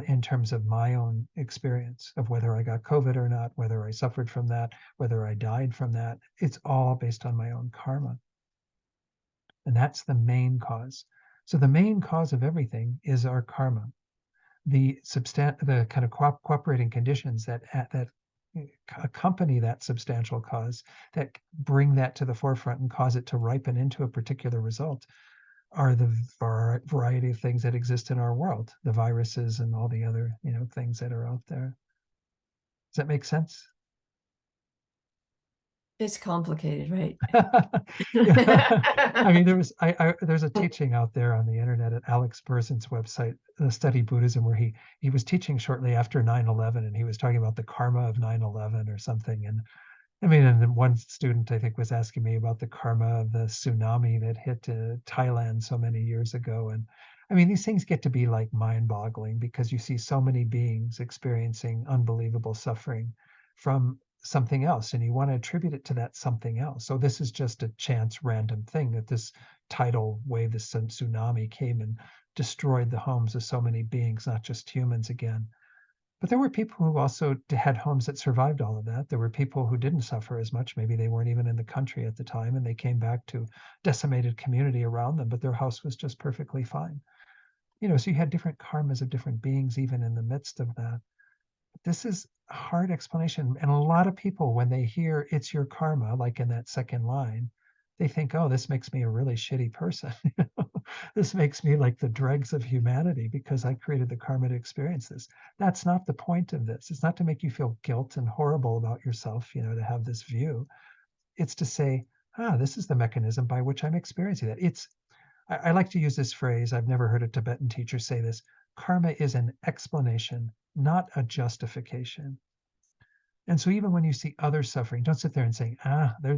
in terms of my own experience of whether I got COVID or not, whether I suffered from that, whether I died from that, it's all based on my own karma. And that's the main cause. So the main cause of everything is our karma. The kind of cooperating conditions that accompany that substantial cause, that bring that to the forefront and cause it to ripen into a particular result, are the variety of things that exist in our world, the viruses and all the other things that are out there. Does that make sense?
It's complicated, right?
Yeah. I mean, there's a teaching out there on the internet at Alex Berzin's website, Study Buddhism, where he was teaching shortly after 9/11, and he was talking about the karma of 9/11 or something. And I mean, and then one student, I think, was asking me about the karma of the tsunami that hit Thailand so many years ago. And I mean, these things get to be like mind-boggling, because you see so many beings experiencing unbelievable suffering from something else, and you want to attribute it to that something else. So this is just a chance, random thing that this tidal wave, this tsunami, came and destroyed the homes of so many beings, not just humans again. But there were people who also had homes that survived all of that. There were people who didn't suffer as much. Maybe they weren't even in the country at the time, and they came back to decimated community around them, but their house was just perfectly fine. So you had different karmas of different beings even in the midst of that. This is a hard explanation. And a lot of people, when they hear it's your karma, like in that second line, they think, oh, this makes me a really shitty person. This makes me like the dregs of humanity because I created the karma to experience this. That's not the point of this. It's not to make you feel guilt and horrible about yourself, to have this view. It's to say, this is the mechanism by which I'm experiencing that. I like to use this phrase. I've never heard a Tibetan teacher say this. Karma is an explanation, not a justification. And so even when you see others suffering, don't sit there and say,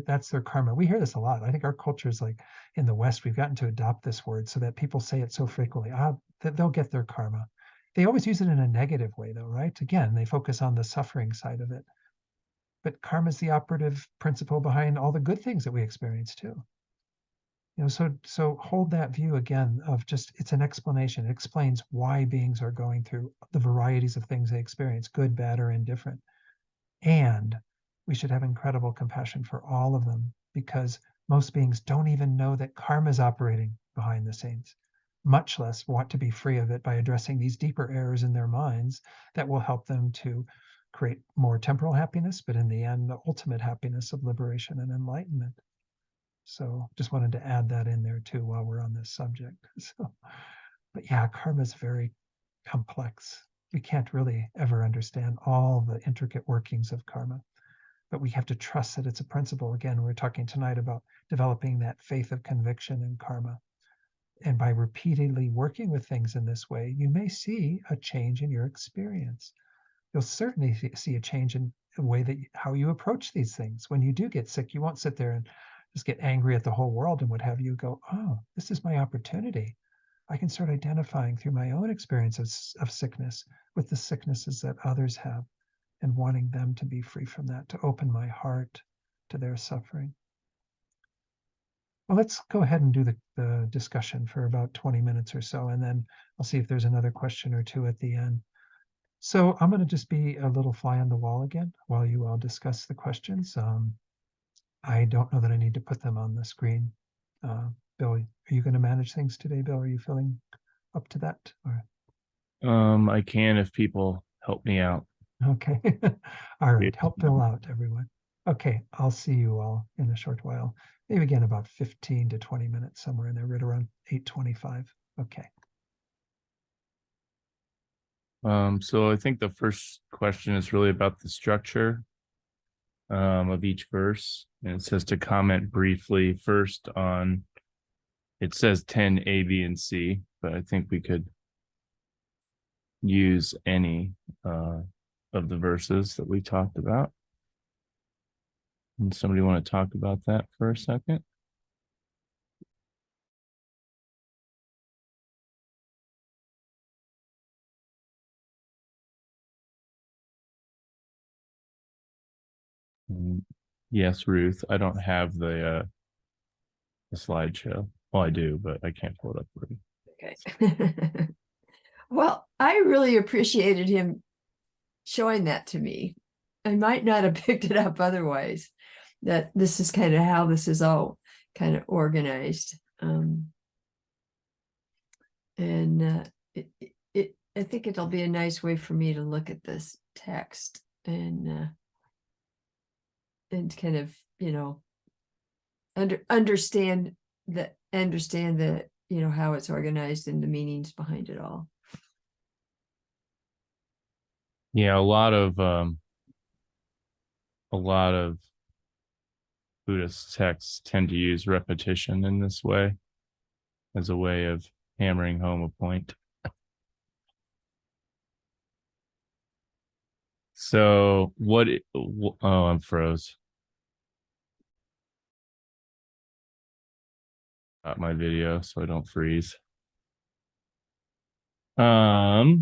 that's their karma. We hear this a lot. I think our culture is like, in the West, we've gotten to adopt this word so that people say it so frequently, that they'll get their karma. They always use it in a negative way, though, right? Again, they focus on the suffering side of it. But karma is the operative principle behind all the good things that we experience too. So hold that view again of just, it's an explanation. It explains why beings are going through the varieties of things they experience, good, bad, or indifferent. And we should have incredible compassion for all of them, because most beings don't even know that karma is operating behind the scenes, much less want to be free of it by addressing these deeper errors in their minds that will help them to create more temporal happiness, but in the end, the ultimate happiness of liberation and enlightenment. So just wanted to add that in there too while we're on this subject. But yeah, karma is very complex. We can't really ever understand all the intricate workings of karma, but we have to trust that it's a principle. Again, we're talking tonight about developing that faith of conviction in karma. And by repeatedly working with things in this way, you may see a change in your experience. You'll certainly see a change in the way that how you approach these things. When you do get sick, you won't sit there and just get angry at the whole world and what have you. Go, oh, this is my opportunity. I can start identifying through my own experiences of sickness with the sicknesses that others have, and wanting them to be free from that, to open my heart to their suffering. Well, let's go ahead and do the discussion for about 20 minutes or so, and then I'll see if there's another question or two at the end. So I'm going to just be a little fly on the wall again while you all discuss the questions. I don't know that I need to put them on the screen. Bill, are you going to manage things today, Bill? Are you feeling up to that? Or?
I can if people help me out.
Okay. All right. Help Bill out, everyone. Okay. I'll see you all in a short while. Maybe again about 15 to 20 minutes, somewhere in there, right around 8:25. Okay.
So I think the first question is really about the structure of each verse. And it says to comment briefly first on, it says 10 A, B, and C, but I think we could use any of the verses that we talked about. And somebody want to talk about that for a second? Yes, Ruth. I don't have the slideshow. Well, I do, but I can't pull it up for you.
Okay. Well, I really appreciated him showing that to me. I might not have picked it up otherwise, that this is kind of how this is all kind of organized. I think it'll be a nice way for me to look at this text and kind of, understand the, how it's organized and the meanings behind it all.
Yeah, a lot of Buddhist texts tend to use repetition in this way as a way of hammering home a point. So oh, I'm froze. Got my video so I don't freeze. So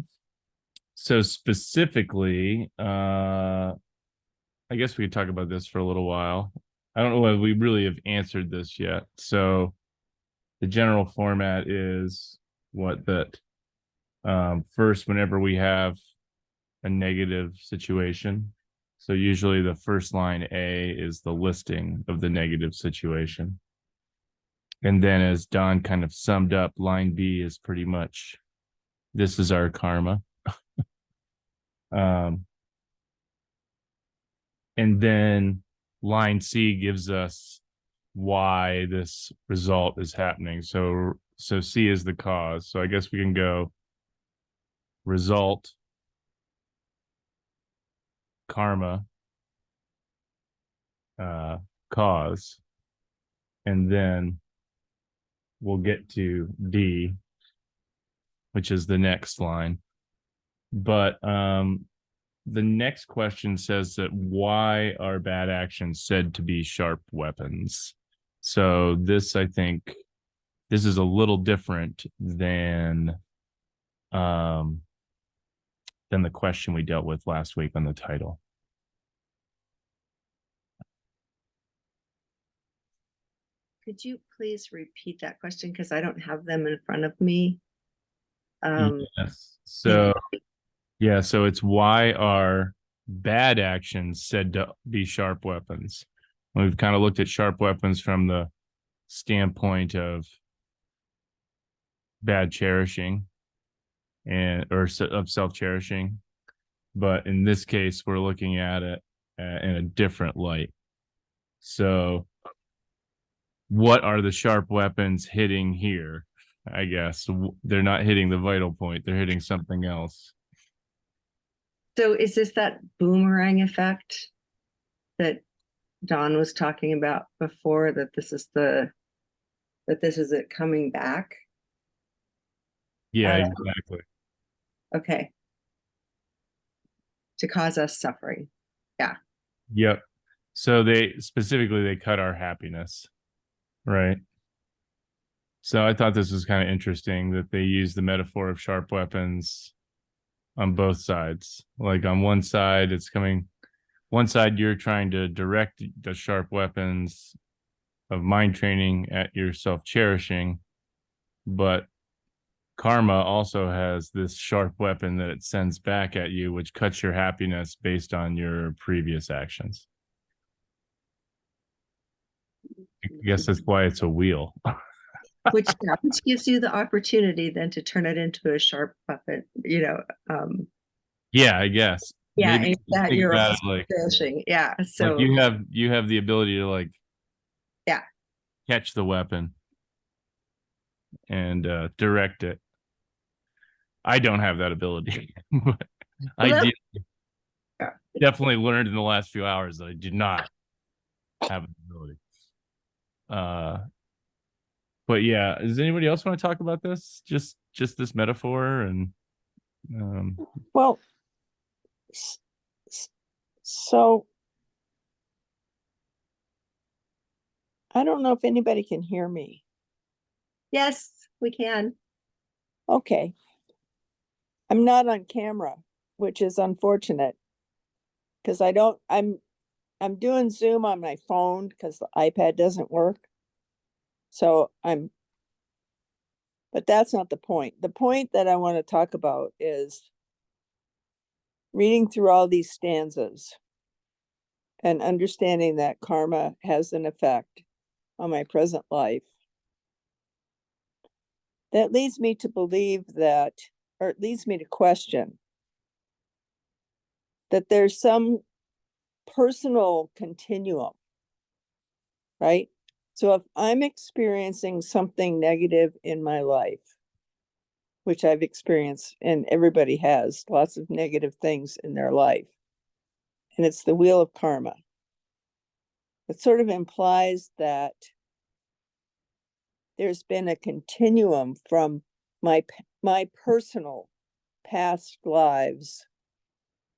specifically, I guess we could talk about this for a little while. I don't know whether we really have answered this yet. So the general format is first, whenever we have a negative situation. So usually the first line A is the listing of the negative situation. And then as Don kind of summed up, line B is pretty much, this is our karma. And then line C gives us why this result is happening. So C is the cause. So I guess we can go result, karma, cause, and then we'll get to D, which is the next line. But the next question says that why are bad actions said to be sharp weapons? So this, I think, this is a little different than the question we dealt with last week on the title.
Could you please repeat that question? Because I don't have them in front of me.
Yes. So, yeah, so it's why are bad actions said to be sharp weapons? We've kind of looked at sharp weapons from the standpoint of bad cherishing of self-cherishing. But in this case, we're looking at it in a different light. So what are the sharp weapons hitting here? I guess they're not hitting the vital point. They're hitting something else.
So is this that boomerang effect that Don was talking about before, that this is it coming back?
Yeah, exactly.
Okay. To cause us suffering. Yeah.
Yep. So they cut our happiness, right? So I thought this was kind of interesting that they use the metaphor of sharp weapons on both sides. Like on one side, you're trying to direct the sharp weapons of mind training at your self-cherishing, but karma also has this sharp weapon that it sends back at you, which cuts your happiness based on your previous actions. I guess that's why it's a wheel.
Which gives you the opportunity then to turn it into a sharp weapon,
Yeah, I guess.
Yeah,
Maybe
that you're
like
fishing. Yeah. So
like you have the ability to catch the weapon and direct it. I don't have that ability. But I
Well,
did
Yeah.
definitely learned in the last few hours that I did not have an ability. But yeah, does anybody else want to talk about this? Just this metaphor and
Well, s- s- so I don't know if anybody can hear me.
Yes, we can.
Okay. I'm not on camera, which is unfortunate because I'm doing Zoom on my phone because the iPad doesn't work. So but that's not the point. The point that I want to talk about is reading through all these stanzas and understanding that karma has an effect on my present life. That leads me to believe that, or it leads me to question that there's some personal continuum, right? So if I'm experiencing something negative in my life, which I've experienced, and everybody has lots of negative things in their life, and it's the wheel of karma, it sort of implies that there's been a continuum from my personal past lives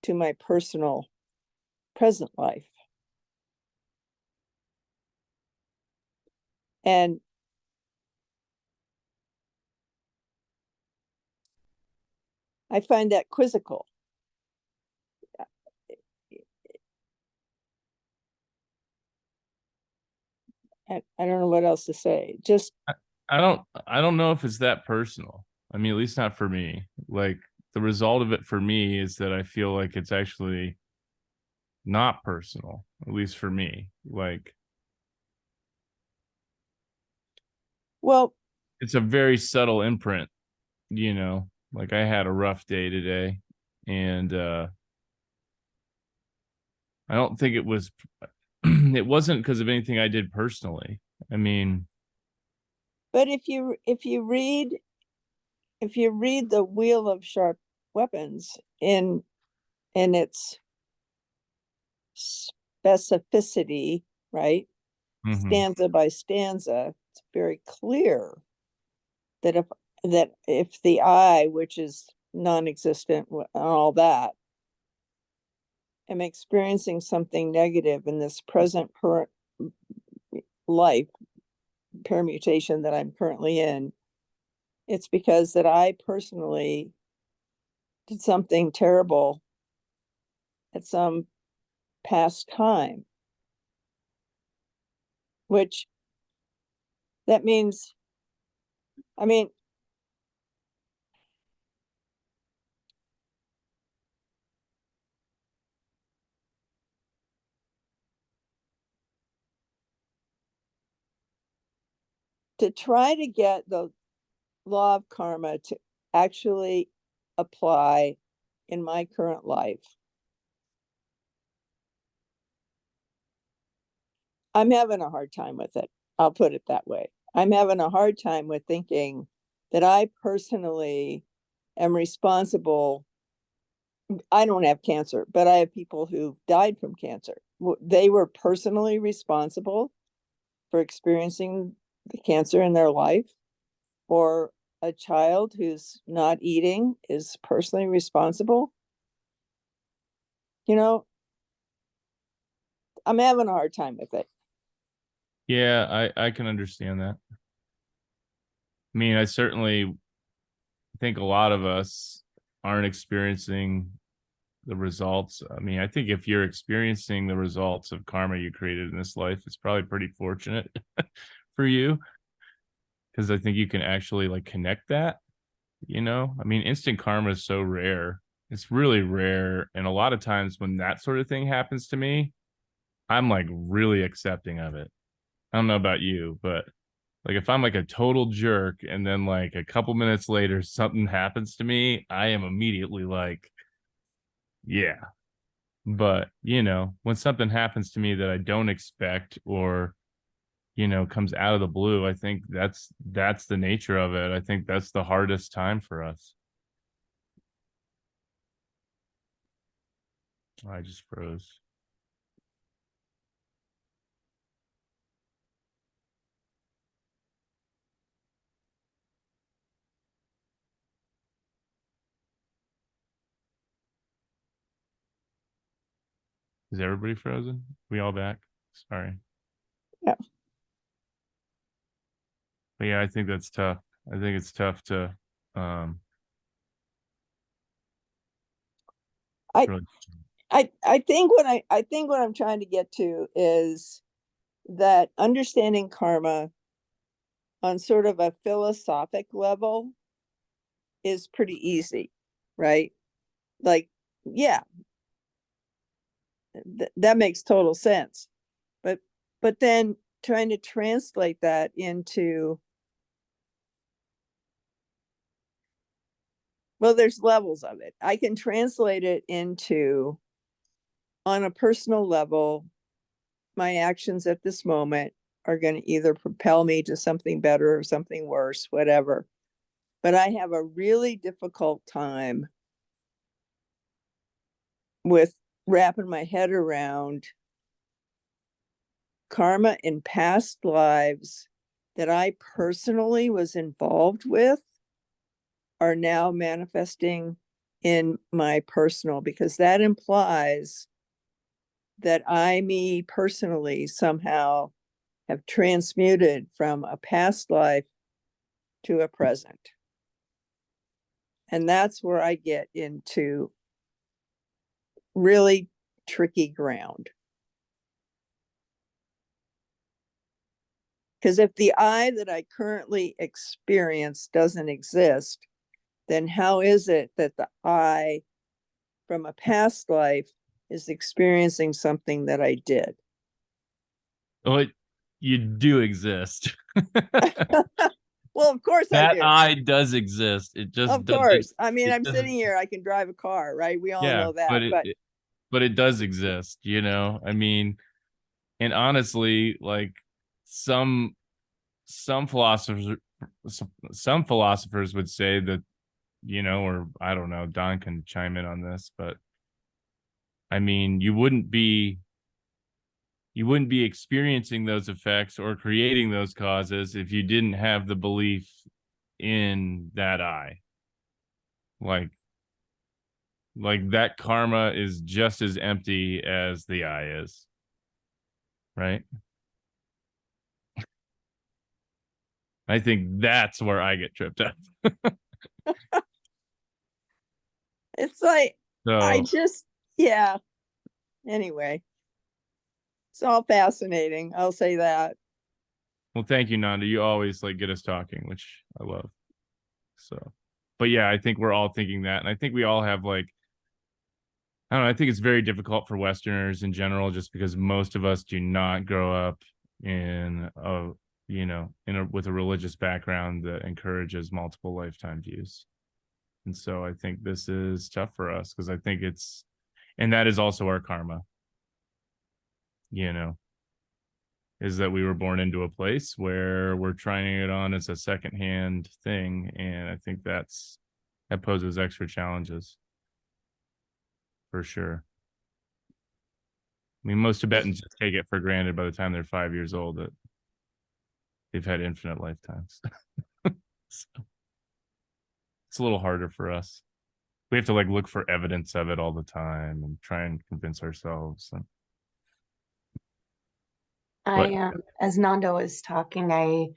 to my personal present life. And I find that quizzical. I don't know what else to say. Just
I don't know if it's that personal. I mean, at least not for me. Like the result of it for me is that I feel like it's actually not personal, at least for me. Like
well,
it's a very subtle imprint, like I had a rough day today and I don't think it was it wasn't because of anything I did personally. I mean,
but if you read the Wheel of Sharp Weapons in its specificity, right?
mhm.
Stanza by stanza, it's very clear that if the I, which is non-existent and all that, am experiencing something negative in this present life permutation that I'm currently in, it's because that I personally did something terrible at some past time, which that means, I mean, to try to get the law of karma to actually apply in my current life, I'm having a hard time with it. I'll put it that way. I'm having a hard time with thinking that I personally am responsible. I don't have cancer, but I have people who died from cancer. They were personally responsible for experiencing the cancer in their life, or a child who's not eating is personally responsible. I'm having a hard time with it.
Yeah, I can understand that. I mean, I certainly think a lot of us aren't experiencing the results. I mean, I think if you're experiencing the results of karma you created in this life, it's probably pretty fortunate for you because I think you can actually like connect that, I mean, instant karma is so rare. It's really rare. And a lot of times when that sort of thing happens to me, I'm like really accepting of it. I don't know about you, but like if I'm like a total jerk and then like a couple minutes later something happens to me, I am immediately like, yeah. But, when something happens to me that I don't expect or, comes out of the blue, I think that's the nature of it. I think that's the hardest time for us. I just froze. Is everybody frozen? We all back? Sorry.
Yeah.
But yeah, I think that's tough. I think it's tough to
I-
really
I think what I'm trying to get to is that understanding karma on sort of a philosophic level is pretty easy, right? Like, yeah, that makes total sense. But then trying to translate that into, well, there's levels of it. I can translate it into, on a personal level, my actions at this moment are going to either propel me to something better or something worse, whatever. But I have a really difficult time with wrapping my head around karma in past lives that I personally was involved with are now manifesting in my personal, because that implies that I, me personally, somehow have transmuted from a past life to a present. And that's where I get into really tricky ground. Because if the I that I currently experience doesn't exist, then how is it that the I from a past life is experiencing something that I did?
Oh, you do exist.
Well, of course I
That
do.
I does exist. It just
Of
doesn't.
course. I mean,
it
I'm
doesn't-
sitting here, I can drive a car, right? We all
Yeah,
know that.
but it does exist, you know. I mean, and honestly, like some some philosophers some philosophers would say that, you know, or I don't know, Don can chime in on this, but I mean, you wouldn't be experiencing those effects or creating those causes if you didn't have the belief in that I. Like that karma is just as empty as the I is. Right? I think that's where I get tripped up.
It's like, I
So
just, yeah. Anyway, it's all fascinating. I'll say that.
well, thank you, Nanda. You always like get us talking, which I love. So, but yeah, I think we're all thinking that. And I think we all have like, I don't know, I think it's very difficult for Westerners in general, just because most of us do not grow up in a, you know, with a religious background that encourages multiple lifetime views. And so I think this is tough for us because I think and that is also our karma, you know, is that we were born into a place where we're trying it on as a secondhand thing. And I think that poses extra challenges for sure. I mean, most Tibetans just take it for granted by the time they're 5 years old that they've had infinite lifetimes. So it's a little harder for us. We have to like look for evidence of it all the time and try and convince ourselves. But
As Nando was talking, I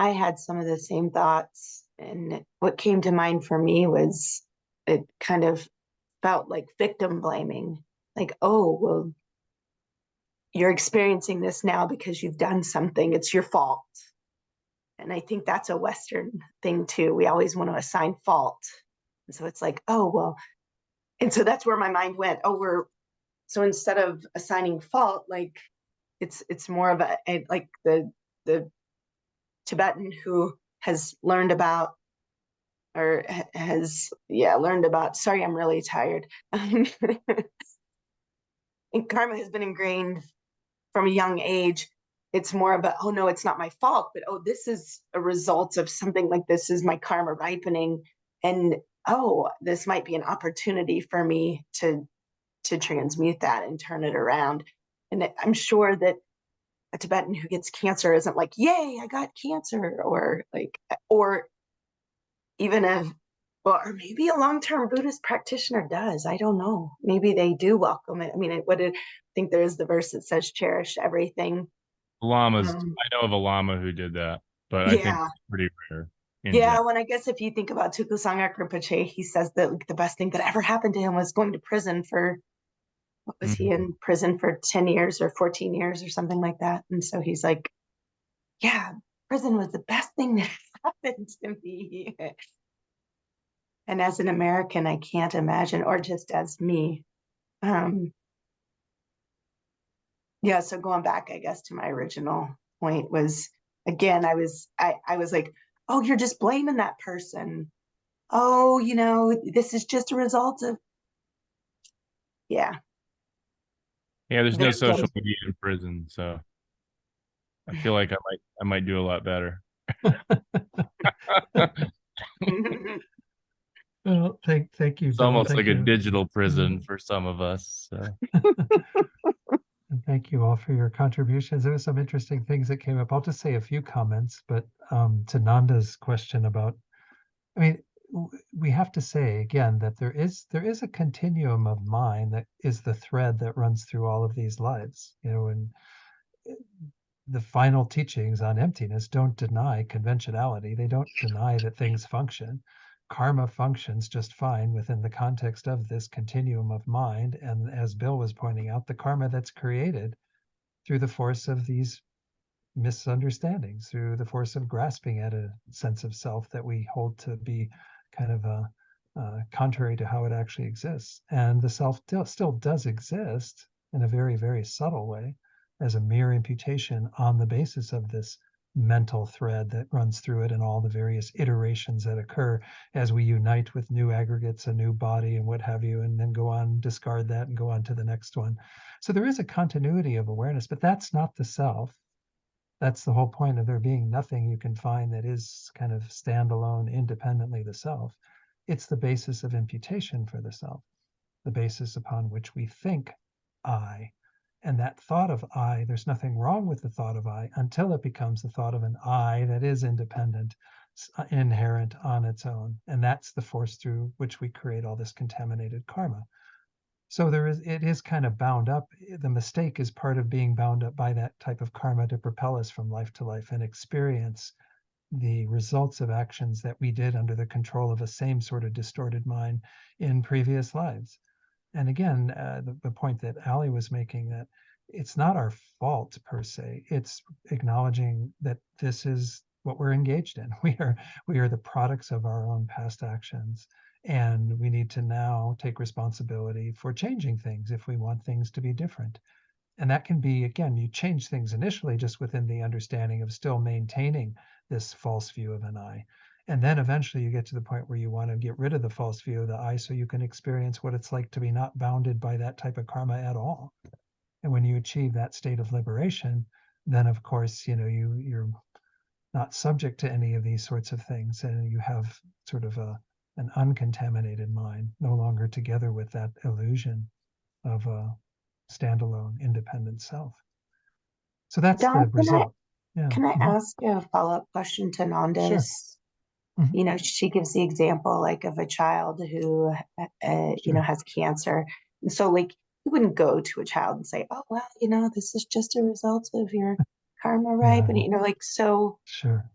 had some of the same thoughts, and what came to mind for me was it kind of felt like victim blaming, like, oh, well, you're experiencing this now because you've done something, it's your fault. And I think that's a Western thing too. We always want to assign fault. And so it's like, oh, well, and so that's where my mind went. So instead of assigning fault, like it's more of a like the Tibetan who has learned about or has learned about, sorry, I'm really tired. And karma has been ingrained from a young age. It's more about, oh no, it's not my fault, but oh, this is a result of something, like this is my karma ripening. And oh, this might be an opportunity for me to transmute that and turn it around. And I'm sure that a Tibetan who gets cancer isn't like, yay, I got cancer, or like, or even if, well, or maybe a long-term Buddhist practitioner does. I don't know. Maybe they do welcome it. I mean, I think there's the verse that says, cherish everything.
Llamas,
Um,
I know of a llama who did that, but I think
yeah.
it's pretty rare in
Yeah,
general.
when I guess if you think about Tuku Sangha Rinpoche, he says that like, the best thing that ever happened to him was going to prison for, what was he
Mhm.
in prison for 10 years or 14 years or something like that. And so he's like, yeah, prison was the best thing that happened to me. And as an American, I can't imagine, or just as me. Um, yeah, so going back, I guess, to my original point was, again, I was like, oh, you're just blaming that person. Oh, this is just a result of, yeah.
Yeah, there's no social
Victim.
media in prison, so I feel like I might do a lot better.
Well, thank you,
It's
Bill.
almost like
Thank
a
you.
digital prison for some of us. So.
And thank you all for your contributions. There were some interesting things that came up. I'll just say a few comments, but to Nanda's question about, I mean, we have to say again that there is a continuum of mind that is the thread that runs through all of these lives, and the final teachings on emptiness don't deny conventionality. They don't deny that things function. Karma functions just fine within the context of this continuum of mind. And as Bill was pointing out, the karma that's created through the force of these misunderstandings, through the force of grasping at a sense of self that we hold to be kind of contrary to how it actually exists. And the self still does exist in a very, very subtle way as a mere imputation on the basis of this mental thread that runs through it and all the various iterations that occur as we unite with new aggregates, a new body and what have you, and then go on, discard that and go on to the next one. So there is a continuity of awareness, but that's not the self. That's the whole point of there being nothing you can find that is kind of standalone, independently the self. It's the basis of imputation for the self, the basis upon which we think I. And that thought of I, there's nothing wrong with the thought of I until it becomes the thought of an I that is independent, inherent on its own. And that's the force through which we create all this contaminated karma. So it is kind of bound up. The mistake is part of being bound up by that type of karma to propel us from life to life and experience the results of actions that we did under the control of a same sort of distorted mind in previous lives. And again, the point that Ali was making, that it's not our fault per se. It's acknowledging that this is what we're engaged in. We are the products of our own past actions. And we need to now take responsibility for changing things if we want things to be different. And that can be, again, you change things initially just within the understanding of still maintaining this false view of an I. And then eventually you get to the point where you want to get rid of the false view of the I so you can experience what it's like to be not bounded by that type of karma at all. And when you achieve that state of liberation, then of course, you're not subject to any of these sorts of things. And you have sort of an uncontaminated mind, no longer together with that illusion of a standalone independent self. So that's
Don,
the result. Yeah.
can I
Mhm.
ask a follow-up question to
Sure.
Nanda's?
Mhm.
She gives the example like of a child who,
Sure.
has cancer. And so like, you wouldn't go to a child and say, oh, well, this is just a result of your karma, right?
Yeah,
But, like, so
sure.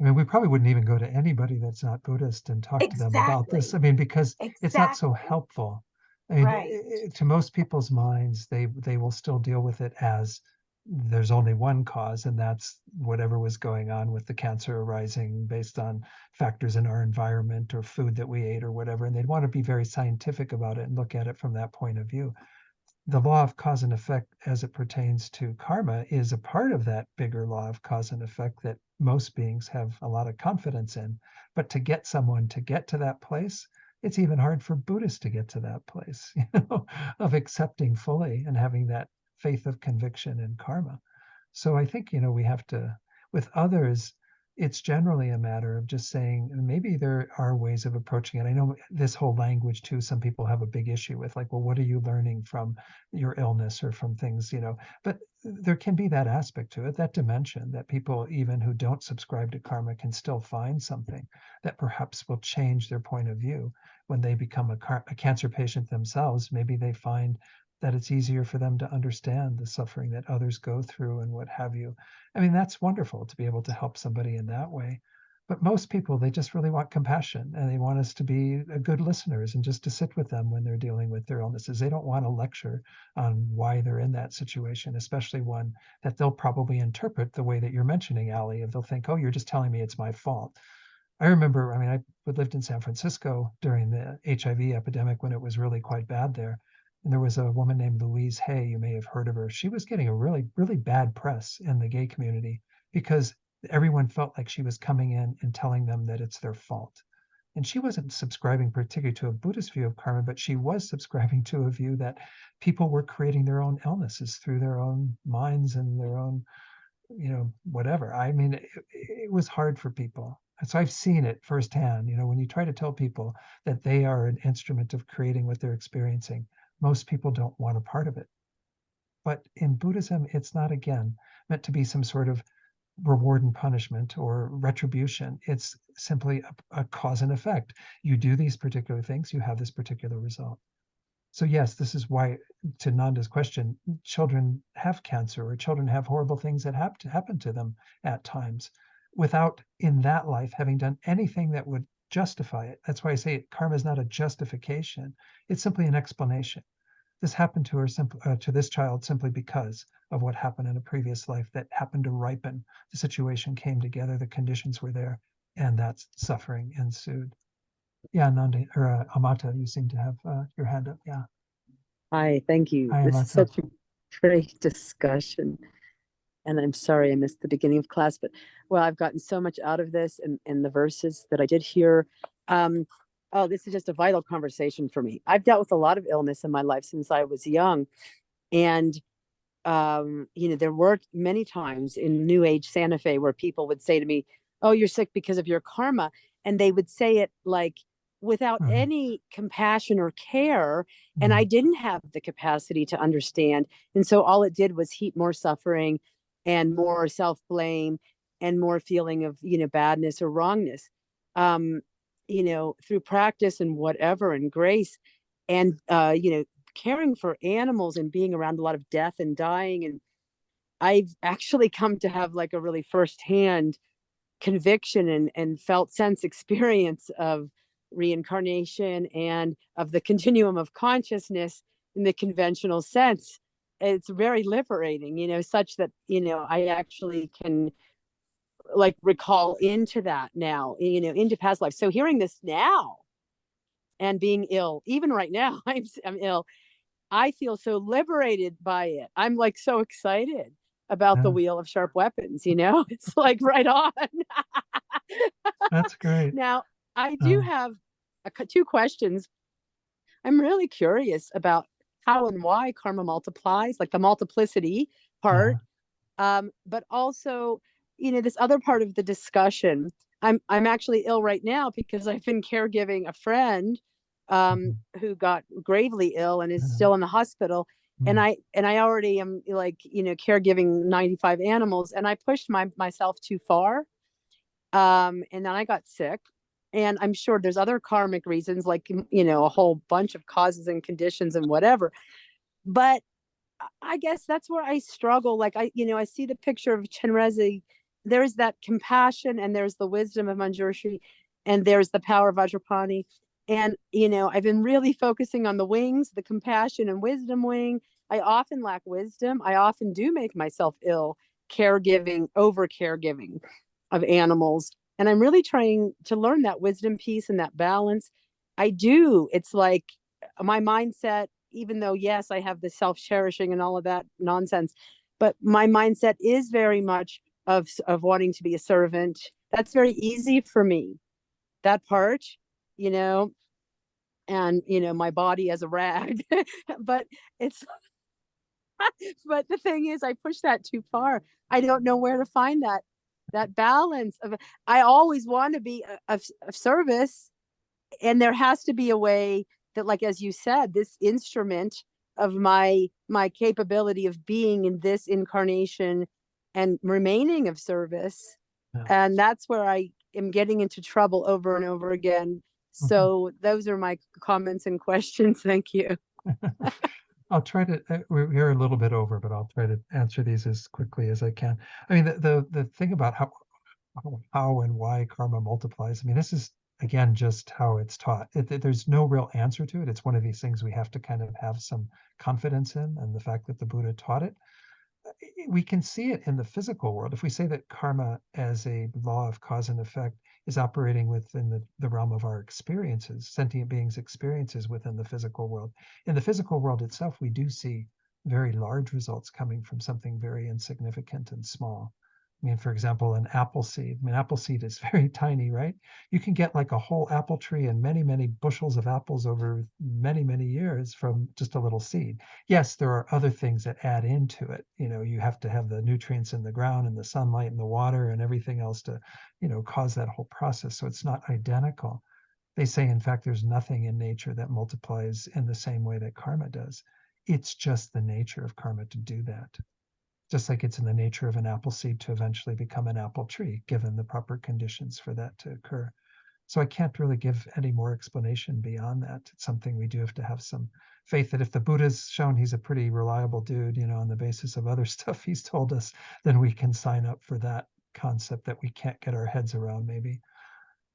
I mean, we probably wouldn't even go to anybody that's not Buddhist and talk to them about this. I
exactly,
mean, because it's not so
exactly,
helpful. I mean,
right.
to most people's minds, they will still deal with it as there's only one cause, and that's whatever was going on with the cancer arising based on factors in our environment or food that we ate or whatever. And they'd want to be very scientific about it and look at it from that point of view. The law of cause and effect as it pertains to karma is a part of that bigger law of cause and effect that most beings have a lot of confidence in. But to get someone to get to that place, it's even hard for Buddhists to get to that place, of accepting fully and having that faith of conviction in karma. So I think, we have to, with others, it's generally a matter of just saying, and maybe there are ways of approaching it. I know this whole language too, some people have a big issue with, like, well, what are you learning from your illness or from things, but there can be that aspect to it, that dimension, that people even who don't subscribe to karma can still find something that perhaps will change their point of view when they become a cancer patient themselves. Maybe they find that it's easier for them to understand the suffering that others go through and what have you. I mean, that's wonderful to be able to help somebody in that way. But most people, they just really want compassion, and they want us to be good listeners and just to sit with them when they're dealing with their illnesses. They don't want to lecture on why they're in that situation, especially one that they'll probably interpret the way that you're mentioning, Allie, if they'll think, oh, you're just telling me it's my fault. I remember, I mean, I lived in San Francisco during the HIV epidemic when it was really quite bad there. And there was a woman named Louise Hay, you may have heard of her. She was getting a really, really bad press in the gay community because everyone felt like she was coming in and telling them that it's their fault. And she wasn't subscribing particularly to a Buddhist view of karma, but she was subscribing to a view that people were creating their own illnesses through their own minds and their own, whatever. I mean, it was hard for people. And so I've seen it firsthand. When you try to tell people that they are an instrument of creating what they're experiencing, most people don't want a part of it. But in Buddhism, it's not, again, meant to be some sort of reward and punishment or retribution. It's simply a cause and effect. You do these particular things, you have this particular result. So yes, this is why, to Nanda's question, children have cancer or children have horrible things that happen to them at times without in that life having done anything that would justify it. That's why I say karma is not a justification. It's simply an explanation. This happened to her to this child simply because of what happened in a previous life that happened to ripen. The situation came together, the conditions were there, and that suffering ensued. Yeah, Nanda or Amata, you seem to have your hand up. Yeah.
Hi, thank you.
Hi,
This is
Amata.
such a great discussion. And I'm sorry I missed the beginning of class, but well, I've gotten so much out of this and the verses that I did hear. Oh, this is just a vital conversation for me. I've dealt with a lot of illness in my life since I was young. And there were many times in New Age Santa Fe where people would say to me, oh, you're sick because of your karma. And they would say it like without any compassion or care. And I didn't have the capacity to understand. And so all it did was heap more suffering and more self-blame and more feeling of, badness or wrongness, through practice and whatever and grace and, caring for animals and being around a lot of death and dying. And I've actually come to have like a really firsthand conviction and felt sense experience of reincarnation and of the continuum of consciousness in the conventional sense. It's very liberating, such that, I actually can like recall into that now, into past life. So hearing this now and being ill, even right now, I'm ill. I feel so liberated by it. I'm like so excited about the wheel of sharp weapons, it's like right on.
That's great.
Now, I do have two questions. I'm really curious about how and why karma multiplies, like the multiplicity part. But also, this other part of the discussion. I'm actually ill right now because I've been caregiving a friend who got gravely ill and is still in the hospital. And I already am like, caregiving 95 animals, and I pushed myself too far. And then I got sick, and I'm sure there's other karmic reasons, like, a whole bunch of causes and conditions and whatever. But I guess that's where I struggle. Like I see the picture of Chenrezig. There's that compassion, and there's the wisdom of Manjushri, and there's the power of Vajrapani. And, I've been really focusing on the wings, the compassion and wisdom wing. I often lack wisdom. I often do make myself ill, over caregiving of animals. And I'm really trying to learn that wisdom piece and that balance. I do. It's like my mindset, even though, yes, I have the self-cherishing and all of that nonsense, but my mindset is very much of wanting to be a servant. That's very easy for me, that part, and, my body as a rag, but but the thing is, I push that too far. I don't know where to find that that balance of, I always want to be of service, and there has to be a way that, like, as you said, this instrument of my capability of being in this incarnation and remaining of service.
Yeah.
And that's where I am getting into trouble over and over again. So those are my comments and questions. Thank you.
I'll try to, we're a little bit over, but I'll try to answer these as quickly as I can. I mean, the thing about how and why karma multiplies, I mean, this is, again, just how it's taught. There's no real answer to it. It's one of these things we have to kind of have some confidence in, and the fact that the Buddha taught it. We can see it in the physical world. If we say that karma as a law of cause and effect is operating within the realm of our experiences, sentient beings' experiences within the physical world. In the physical world itself, we do see very large results coming from something very insignificant and small. I mean, for example, an apple seed. I mean, apple seed is very tiny, right? You can get like a whole apple tree and many, many bushels of apples over many, many years from just a little seed. Yes, there are other things that add into it. You know, you have to have the nutrients in the ground and the sunlight and the water and everything else to, you know, cause that whole process. So it's not identical. They say, in fact, there's nothing in nature that multiplies in the same way that karma does. It's just the nature of karma to do that. Just like it's in the nature of an apple seed to eventually become an apple tree, given the proper conditions for that to occur. So I can't really give any more explanation beyond that. It's something we do have to have some faith that if the Buddha's shown he's a pretty reliable dude, you know, on the basis of other stuff he's told us, then we can sign up for that concept that we can't get our heads around, maybe.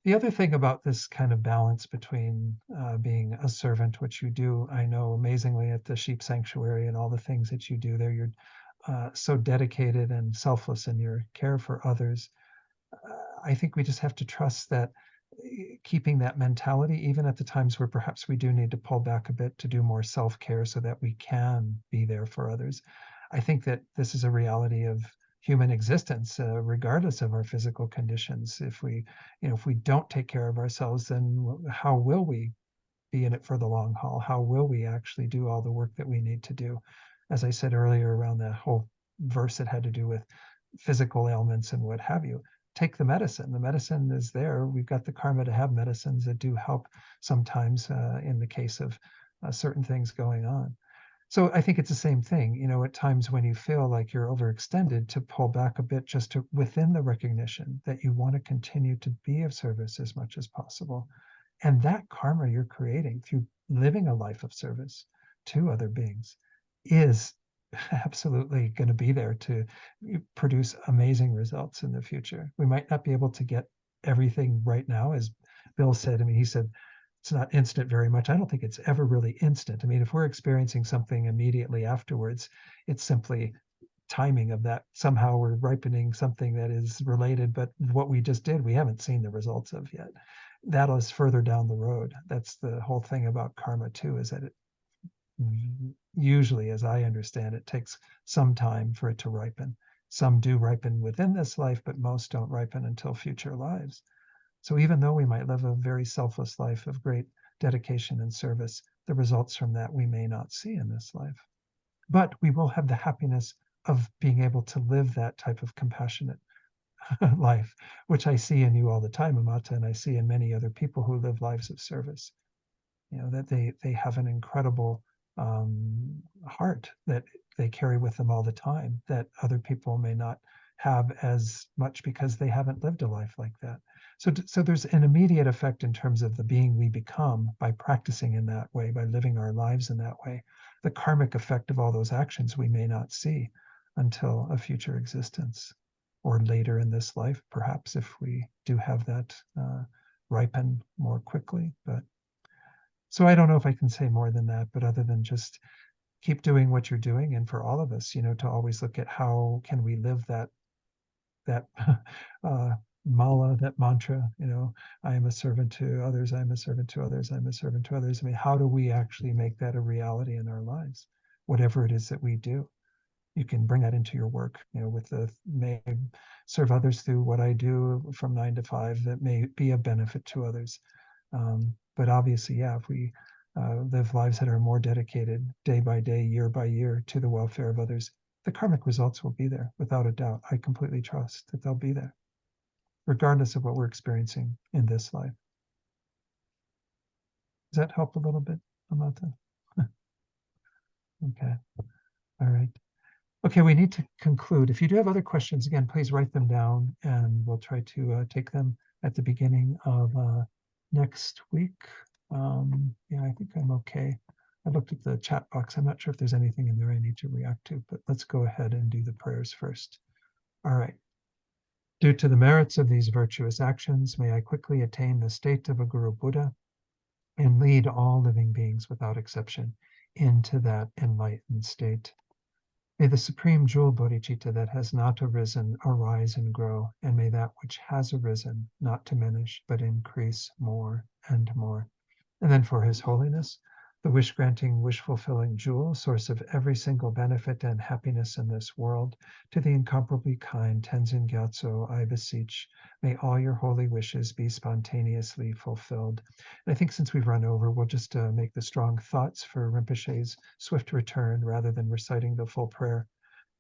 The other thing about this kind of balance between being a servant, which you do, I know amazingly at the sheep sanctuary and all the things that you do there, you're so dedicated and selfless in your care for others. I think we just have to trust that keeping that mentality, even at the times where perhaps we do need to pull back a bit to do more self-care so that we can be there for others. I think that this is a reality of human existence, regardless of our physical conditions. If we, you know, if we don't take care of ourselves, then how will we be in it for the long haul? How will we actually do all the work that we need to do? As I said earlier, around that whole verse that had to do with physical ailments and what have you, take the medicine. The medicine is there. We've got the karma to have medicines that do help sometimes in the case of certain things going on. So I think it's the same thing, you know, at times when you feel like you're overextended, to pull back a bit, just to within the recognition that you want to continue to be of service as much as possible. And that karma you're creating through living a life of service to other beings is absolutely going to be there to produce amazing results in the future. We might not be able to get everything right now, as Bill said. I mean, he said it's not instant very much. I don't think it's ever really instant. I mean, if we're experiencing something immediately afterwards, it's simply timing of that. Somehow we're ripening something that is related, but what we just did, we haven't seen the results of yet. That is further down the road. That's the whole thing about karma too, is that it usually, as I understand it, takes some time for it to ripen. Some do ripen within this life, but most don't ripen until future lives. So even though we might live a very selfless life of great dedication and service, the results from that we may not see in this life. But we will have the happiness of being able to live that type of compassionate life, which I see in you all the time, Amata, and I see in many other people who live lives of service. You know, that they have an incredible heart that they carry with them all the time, that other people may not have as much because they haven't lived a life like that. So there's an immediate effect in terms of the being we become by practicing in that way, by living our lives in that way. The karmic effect of all those actions we may not see until a future existence, or later in this life, perhaps, if we do have that ripen more quickly. But so I don't know if I can say more than that, but other than just keep doing what you're doing, and for all of us, you know, to always look at how can we live that mala, that mantra, you know, I am a servant to others, I'm a servant to others, I'm a servant to others. I mean, how do we actually make that a reality in our lives? Whatever it is that we do, you can bring that into your work, you know, with the may serve others through what I do from 9 to 5 that may be a benefit to others. But obviously, yeah, if we live lives that are more dedicated day by day, year by year to the welfare of others, the karmic results will be there without a doubt. I completely trust that they'll be there. regardless of what we're experiencing in this life. Does that help a little bit, Amata? Okay. All right. Okay, we need to conclude. If you do have other questions, again, please write them down and we'll try to take them at the beginning of next week. Yeah, I think I'm okay. I looked at the chat box. I'm not sure if there's anything in there I need to react to, but let's go ahead and do the prayers first. All right. Due to the merits of these virtuous actions, may I quickly attain the state of a Guru Buddha and lead all living beings without exception into that enlightened state. May the supreme jewel bodhicitta that has not arisen arise and grow, and may that which has arisen not diminish, but increase more and more. And then for His Holiness, the wish-granting, wish-fulfilling jewel, source of every single benefit and happiness in this world, to the incomparably kind Tenzin Gyatso, I beseech, may all your holy wishes be spontaneously fulfilled. And I think since we've run over, we'll just make the strong thoughts for Rinpoche's swift return rather than reciting the full prayer,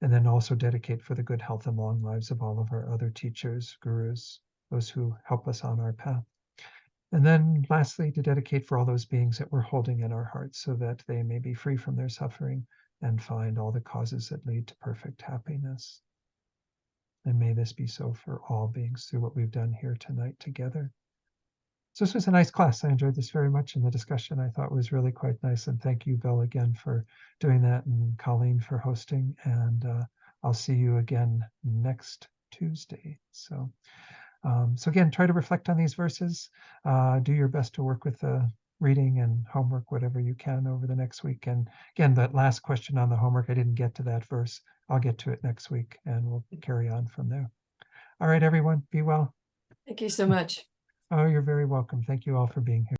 and then also dedicate for the good health and long lives of all of our other teachers, gurus, those who help us on our path. And then lastly, to dedicate for all those beings that we're holding in our hearts so that they may be free from their suffering and find all the causes that lead to perfect happiness. And may this be so for all beings through what we've done here tonight together. So this was a nice class. I enjoyed this very much, and the discussion I thought was really quite nice. And thank you, Bill, again for doing that, and Colleen for hosting. And I'll see you again next Tuesday. So again, try to reflect on these verses. Do your best to work with the reading and homework, whatever you can over the next week. And again, that last question on the homework, I didn't get to that verse. I'll get to it next week and we'll carry on from there. All right, everyone, be well.
Thank you so much.
Oh, you're very welcome. Thank you all for being here.